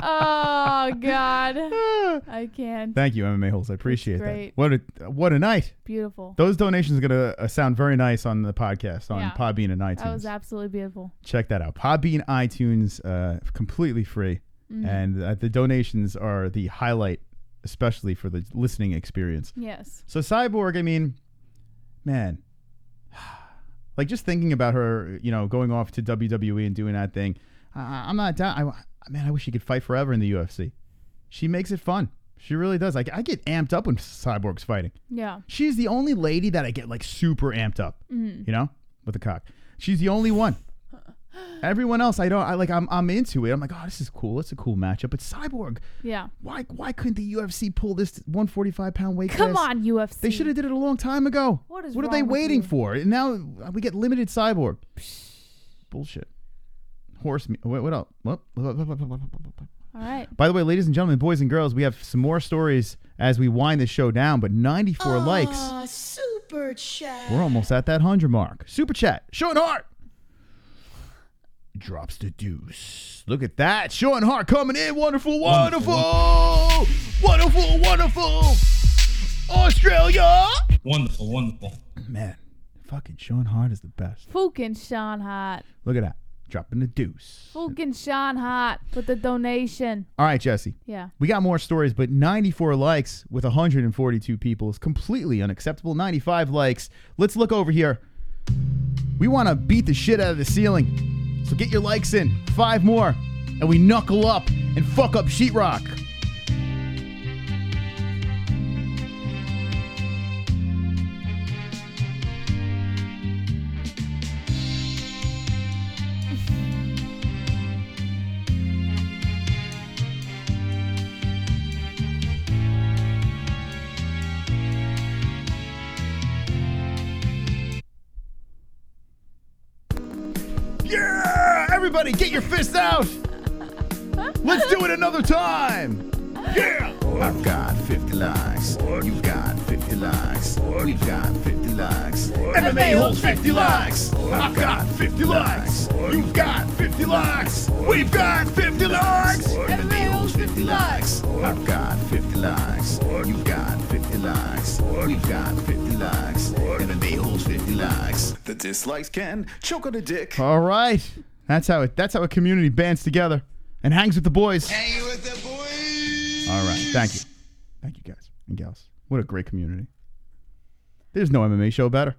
Oh God, I can't. Thank you, MMA-Holes. I appreciate great. that. What a night. Beautiful. Those donations are going to sound very nice on the podcast on Podbean and iTunes. That was absolutely beautiful. Check that out. Podbean, iTunes, completely free. Mm-hmm. And the donations are the highlight, especially for the listening experience. Yes. So Cyborg, I mean, man, like just thinking about her, going off to WWE and doing that thing, I'm not down. Man, I wish she could fight forever in the UFC. She makes it fun. She really does. Like I get amped up when Cyborg's fighting. Yeah. She's the only lady that I get like super amped up. Mm-hmm. With the cock. She's the only one. Everyone else, I'm into it. I'm like, oh, this is cool. It's a cool matchup. But Cyborg, yeah. Why couldn't the UFC pull this 145-pound weight class? Come on, UFC. They should have did it a long time ago. What are they waiting for? And now we get limited Cyborg. Bullshit. Horse meat. What else? What? All right. By the way, ladies and gentlemen, boys and girls, we have some more stories as we wind the show down, but 94 likes. Super chat. We're almost at that 100 mark. Super chat. Sean Hart drops the deuce. Look at that. Sean Hart coming in. Wonderful. Australia. Wonderful. Man, fucking Sean Hart is the best. Fucking Sean Hart. Look at that. Dropping the deuce. Fucking Sean Hart with the donation. All right, Jesse. Yeah. We got more stories, but 94 likes with 142 people is completely unacceptable. 95 likes. Let's look over here. We want to beat the shit out of the ceiling. So get your likes in. 5 more. And we knuckle up and fuck up sheetrock. Yeah! Everybody get your fists out! Let's do it another time! Yeah! I've got 50 likes. You got 50 likes. We've got 50 likes. MMA-Holes 50 likes! I've got 50 likes! You've got 50 likes! We've got 50 likes! MMA-Holes 50 likes. I've got 50 likes. You've got 50 likes. We've got 50 likes. MMA-Holes 50 likes. The dislikes can choke on a dick. All right. That's how a community bands together and hangs with the boys. Hang with the boys. All right. Thank you. Thank you, guys and gals. What a great community. There's no MMA show better.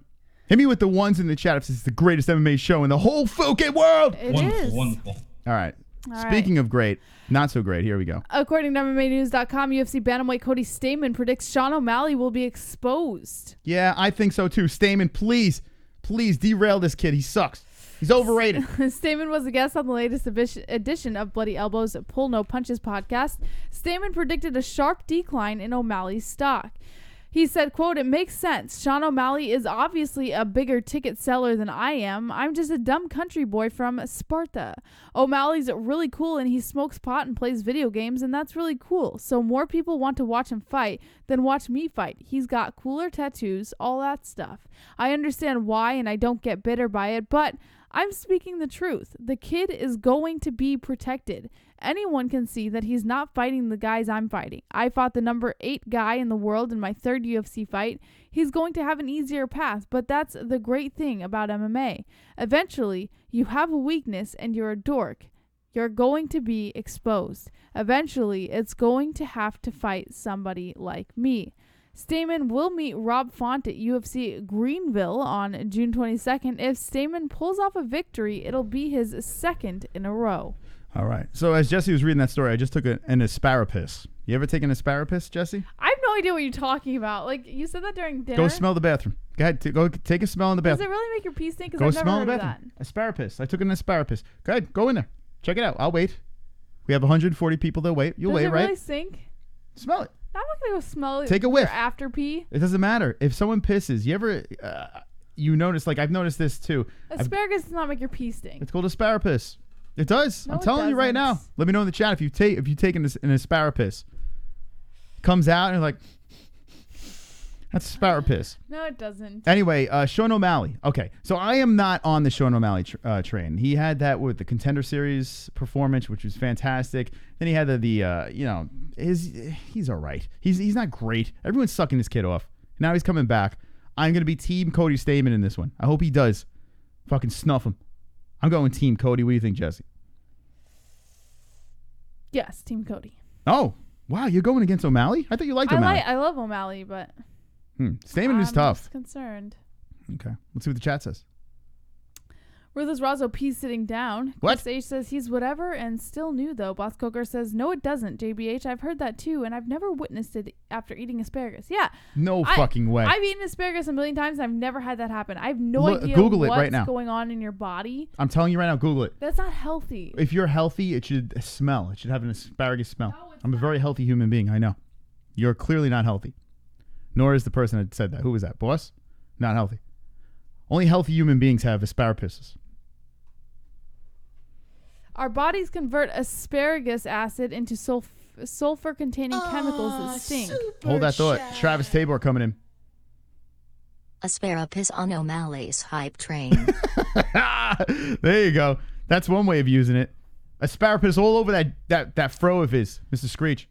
Hit me with the ones in the chat if this is the greatest MMA show in the whole fucking world. It is. Wonderful. All right. All Speaking of great, not so great, here we go. According to MMAnews.com, UFC bantamweight Cody Stamann predicts Sean O'Malley will be exposed. Yeah, I think so too. Stamann, please derail this kid. He sucks. He's overrated. Stamann was a guest on the latest edition of Bloody Elbows Pull No Punches podcast. Stamann predicted a sharp decline in O'Malley's stock. He said, quote, "It makes sense. Sean O'Malley is obviously a bigger ticket seller than I am. I'm just a dumb country boy from Sparta. O'Malley's really cool and he smokes pot and plays video games, and that's really cool. So more people want to watch him fight than watch me fight. He's got cooler tattoos, all that stuff. I understand why and I don't get bitter by it, but I'm speaking the truth. The kid is going to be protected. Anyone can see that he's not fighting the guys I'm fighting. I fought the number 8 guy in the world in my 3rd UFC fight. He's going to have an easier path, but that's the great thing about MMA. Eventually, you have a weakness and you're a dork. You're going to be exposed. Eventually, it's going to have to fight somebody like me." Stamann will meet Rob Font at UFC Greenville on June 22nd. If Stamann pulls off a victory, it'll be his 2nd in a row. All right. So as Jesse was reading that story, I just took an asparapiss. You ever taken asparapiss, Jesse? I have no idea what you're talking about. Like, you said that during dinner? Go smell the bathroom. Go ahead. Go take a smell in the Does bathroom. it really make your pee stink? Go Because I've smell never in the heard of bathroom. that. Asparapiss. I took an asparapiss. Go ahead. Go in there. Check it out. I'll wait. We have 140 people that wait. You'll Does wait, it right? really stink? Smell it. I'm not going to go smell it. Take a whiff. Your after pee. It doesn't matter. If someone pisses, you ever, you notice, like I've noticed this too. Asparagus does not make your pee stink. It's called asparapiss. It does. No, I'm it telling you right now. doesn't. Let me know in the chat if you've taken an asparagus. Comes out and you're like, that's asparagus. No, it doesn't. Anyway, Sean O'Malley. Okay, so I am not on the Sean O'Malley train. He had that with the Contender Series performance, which was fantastic. Then he had he's all right. He's not great. Everyone's sucking this kid off. Now he's coming back. I'm going to be Team Cody Stamen in this one. I hope he does. Fucking snuff him. I'm going Team Cody. What do you think, Jesse? Yes, Team Cody. Oh, wow. You're going against O'Malley? I thought you liked O'Malley. I love O'Malley, but Stamen is tough. I'm concerned. Okay. Let's see what the chat says. Ruthless Razzo P's sitting down. What? Chris H says he's whatever and still new though. Boss Coker says no, it doesn't. JBH, I've heard that too, and I've never witnessed it after eating asparagus. Yeah. No fucking way. I've eaten asparagus a million times, and I've never had that happen. I have no idea Google it what's right now. going on in your body. I'm telling you right now, Google it. That's not healthy. If you're healthy, it should smell. It should have an asparagus smell. I'm a very healthy human being. I know. You're clearly not healthy. Nor is the person that said that. Who was that? Boss? Not healthy. Only healthy human beings have asparagus. Our bodies convert asparagus acid into sulfur-containing chemicals that stink. Hold that thought. Travis Tabor coming in. Asparagus on O'Malley's hype train. There you go. That's one way of using it. Asparagus all over that fro of his, Mr. Screech.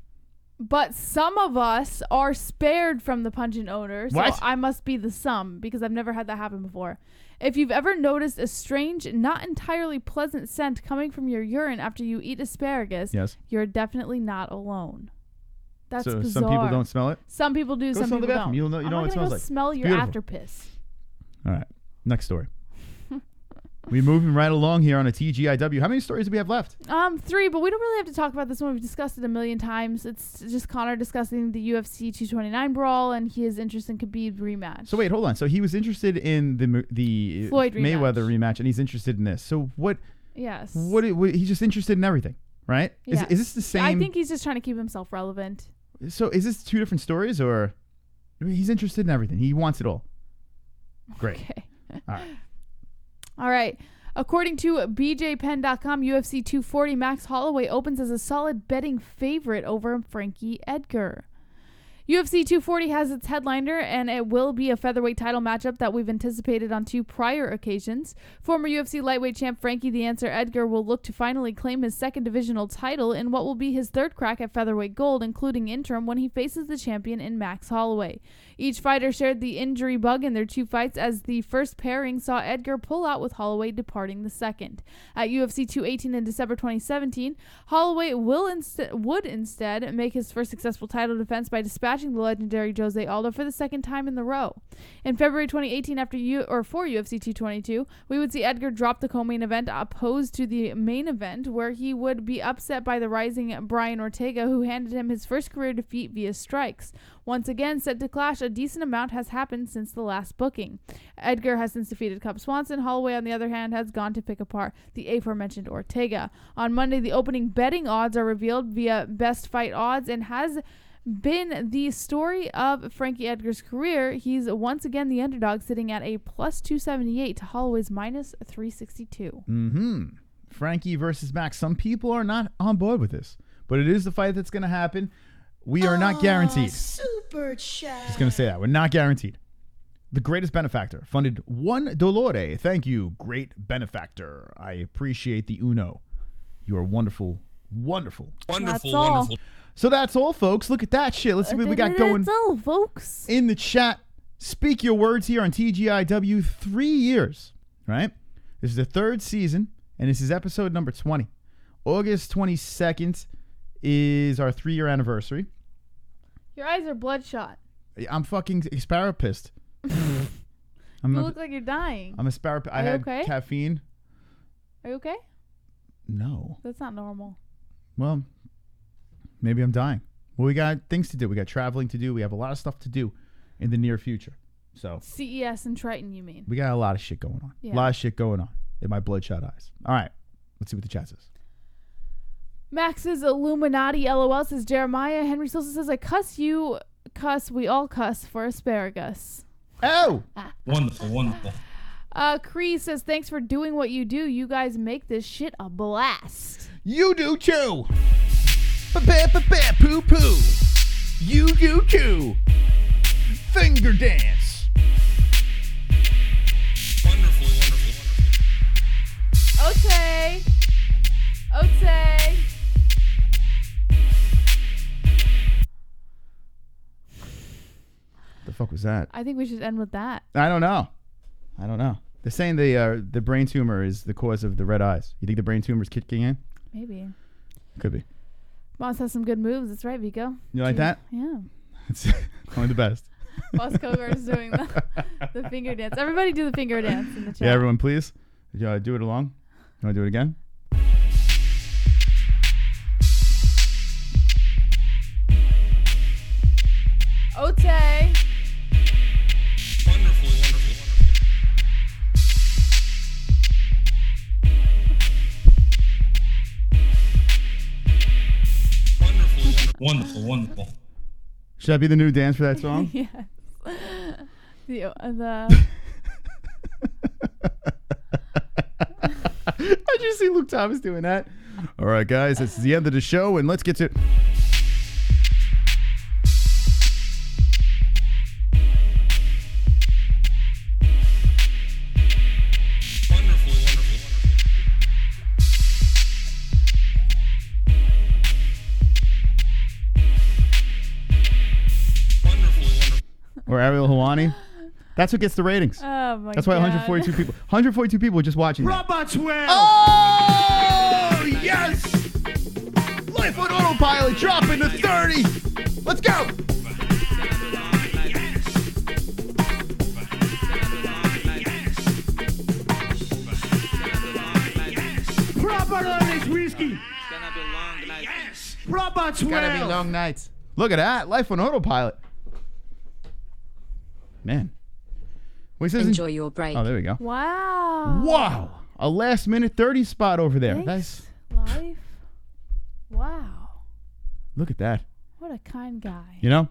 But some of us are spared from the pungent odor, so What? I must be the some because I've never had that happen before. If you've ever noticed a strange, not entirely pleasant scent coming from your urine after you eat asparagus, Yes. you're definitely not alone. That's So bizarre. some people don't smell it? Some people do, Go some smell the people bathroom. don't. You'll know- you know what it smells like. Smell It's your beautiful. after piss. All right. Next story. We're moving right along here on a TGIW. How many stories do we have left? 3, but we don't really have to talk about this one. We've discussed it a million times. It's just Conor discussing the UFC 229 brawl and his interest in Khabib rematch. So wait, hold on. So he was interested in the Floyd Mayweather rematch, and he's interested in this. So what? Yes. What he's just interested in everything, right? Yes. Is this the same? I think he's just trying to keep himself relevant. So is this two different stories, or he's interested in everything? He wants it all. Great. Okay. All right. All right. According to BJPenn.com, UFC 240, Max Holloway opens as a solid betting favorite over Frankie Edgar. UFC 240 has its headliner, and it will be a featherweight title matchup that we've anticipated on 2 prior occasions. Former UFC lightweight champ Frankie the Answer Edgar will look to finally claim his second divisional title in what will be his third crack at featherweight gold, including interim when he faces the champion in Max Holloway. Each fighter shared the injury bug in their 2 fights, as the first pairing saw Edgar pull out with Holloway departing the second. At UFC 218 in December 2017, Holloway would instead make his first successful title defense by dispatching the legendary Jose Aldo for the second time in the row. In February 2018, for UFC 222, we would see Edgar drop the co-main event opposed to the main event, where he would be upset by the rising Brian Ortega, who handed him his first career defeat via strikes. Once again, set to clash, a decent amount has happened since the last booking. Edgar has since defeated Cub Swanson. Holloway, on the other hand, has gone to pick apart the aforementioned Ortega. On Monday, the opening betting odds are revealed via Best Fight Odds, and has been the story of Frankie Edgar's career. He's once again the underdog, sitting at a plus 278 to Holloway's minus 362. Frankie versus Max. Some people are not on board with this, but it is the fight that's going to happen. We are not guaranteed. Super chat. Just going to say that. We're not guaranteed. The greatest benefactor funded $1. Thank you, great benefactor. I appreciate the uno. You are wonderful, wonderful. Wonderful, wonderful. So that's all, folks. Look at that shit. Let's see what we got going That's all, folks. in the chat. Speak your words here on TGIW. 3 years, right? This is the 3rd season, and this is episode number 20. August 22nd is our 3-year anniversary. Your eyes are bloodshot. I'm fucking asparagus. You look like you're dying. I'm asparagus. I Are you had okay? caffeine. Are you okay? No. That's not normal. Well, maybe I'm dying. Well, we got things to do. We got traveling to do. We have a lot of stuff to do in the near future. So CES and Triton, you mean? we got a lot of shit going on. Yeah. A lot of shit going on in my bloodshot eyes. All right. Let's see what the chat says. Max's Illuminati LOL says Jeremiah. Henry Sosa says, I cuss you, cuss, we all cuss for asparagus. Oh! Wonderful, wonderful. Cris says, thanks for doing what you do. You guys make this shit a blast. You do too. Poo-poo. You do too. Finger dance. Wonderful. Ote. The fuck was that? I think we should end with that. I don't know. They're saying the brain tumor is the cause of the red eyes. You think the brain tumor is kicking in? Maybe. Could be. Boss has some good moves. That's right, Vico. You like that? Yeah. It's only the best. Boss Kogar is doing the finger dance. Everybody do the finger dance in the chat. Yeah, everyone, please. Do it along. You want to do it again? Ote. Wonderful. Wonderful. Should that be the new dance for that song? Yes. The I just see Luke Thomas doing that. All right, guys, this is the end of the show, and let's get to... Or Ariel Hawani. That's what gets the ratings. Oh my That's why God. 142 people were just watching that. Robot 12. Oh, yes! Life on autopilot dropping to 30. Let's go. Robot on this whiskey. Yes. Robot 12. Gotta be long nights. Look at that. Life on autopilot. Man. Wait, Enjoy your break. Oh, there we go. Wow. Wow. A last minute 30 spot over there. Thanks, Nice. Life. Wow. Look at that. What a kind guy. You know,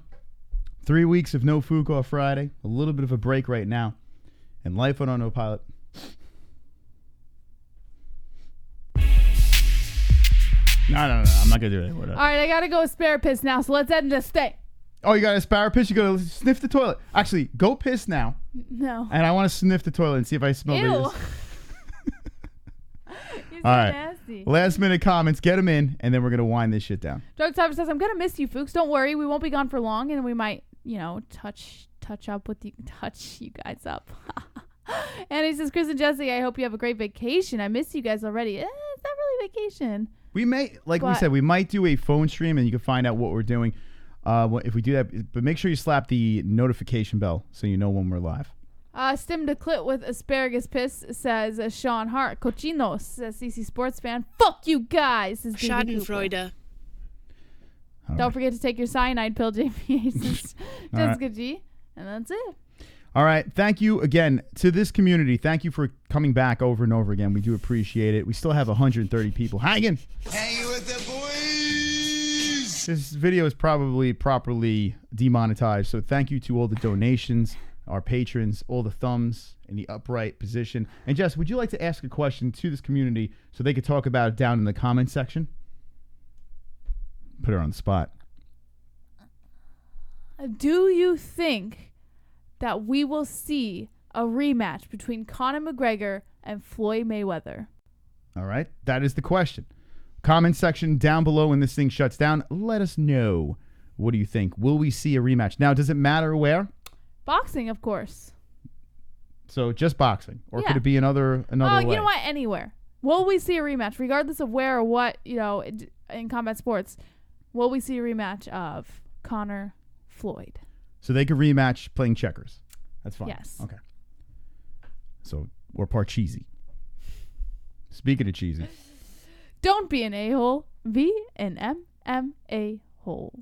3 weeks of no Fuqua Friday, a little bit of a break right now, and life on autopilot. No, I'm not going to do it anymore. All right, I got to go spare piss now, so let's end this thing. Oh, you got a spare piss? You got to sniff the toilet. Actually, go piss now. No. And I want to sniff the toilet and see if I smell Ew. this. You're so All right. nasty. Last minute comments, get them in, and then we're going to wind this shit down. Drug Typer says, I'm going to miss you, Fuchs. Don't worry. We won't be gone for long, and we might, touch you guys up. And he says, Chris and Jesse, I hope you have a great vacation. I miss you guys already. It's not really vacation. We may, we said, we might do a phone stream, and you can find out what we're doing if we do that. But make sure you slap the notification bell so you know when we're live. Stim to Clit with asparagus piss says Sean Hart. Cochinos says CC Sports fan. Fuck you guys. Says Schadenfreude. Don't forget to take your cyanide pill, JPA. Says Jessica G. And that's it. All right. Thank you again to this community. Thank you for coming back over and over again. We do appreciate it. We still have 130 people hanging. Hanging with the boys. This video is probably properly demonetized. So thank you to all the donations, our patrons, all the thumbs in the upright position. And Jess, would you like to ask a question to this community so they could talk about it down in the comment section? Put her on the spot. Do you think that we will see a rematch between Conor McGregor and Floyd Mayweather? All right. That is the question. Comment section down below when this thing shuts down. Let us know. What do you think? Will we see a rematch? Now, does it matter where? Boxing, of course. So just boxing? Or Yeah. could it be another way? You know what? Anywhere. Will we see a rematch? Regardless of where or what, in combat sports, will we see a rematch of Conor Floyd? So they could rematch playing checkers. That's fine. Yes. Okay. So we're Parcheesi. Speaking of cheesy. Don't be an a-hole. Be an MMA hole.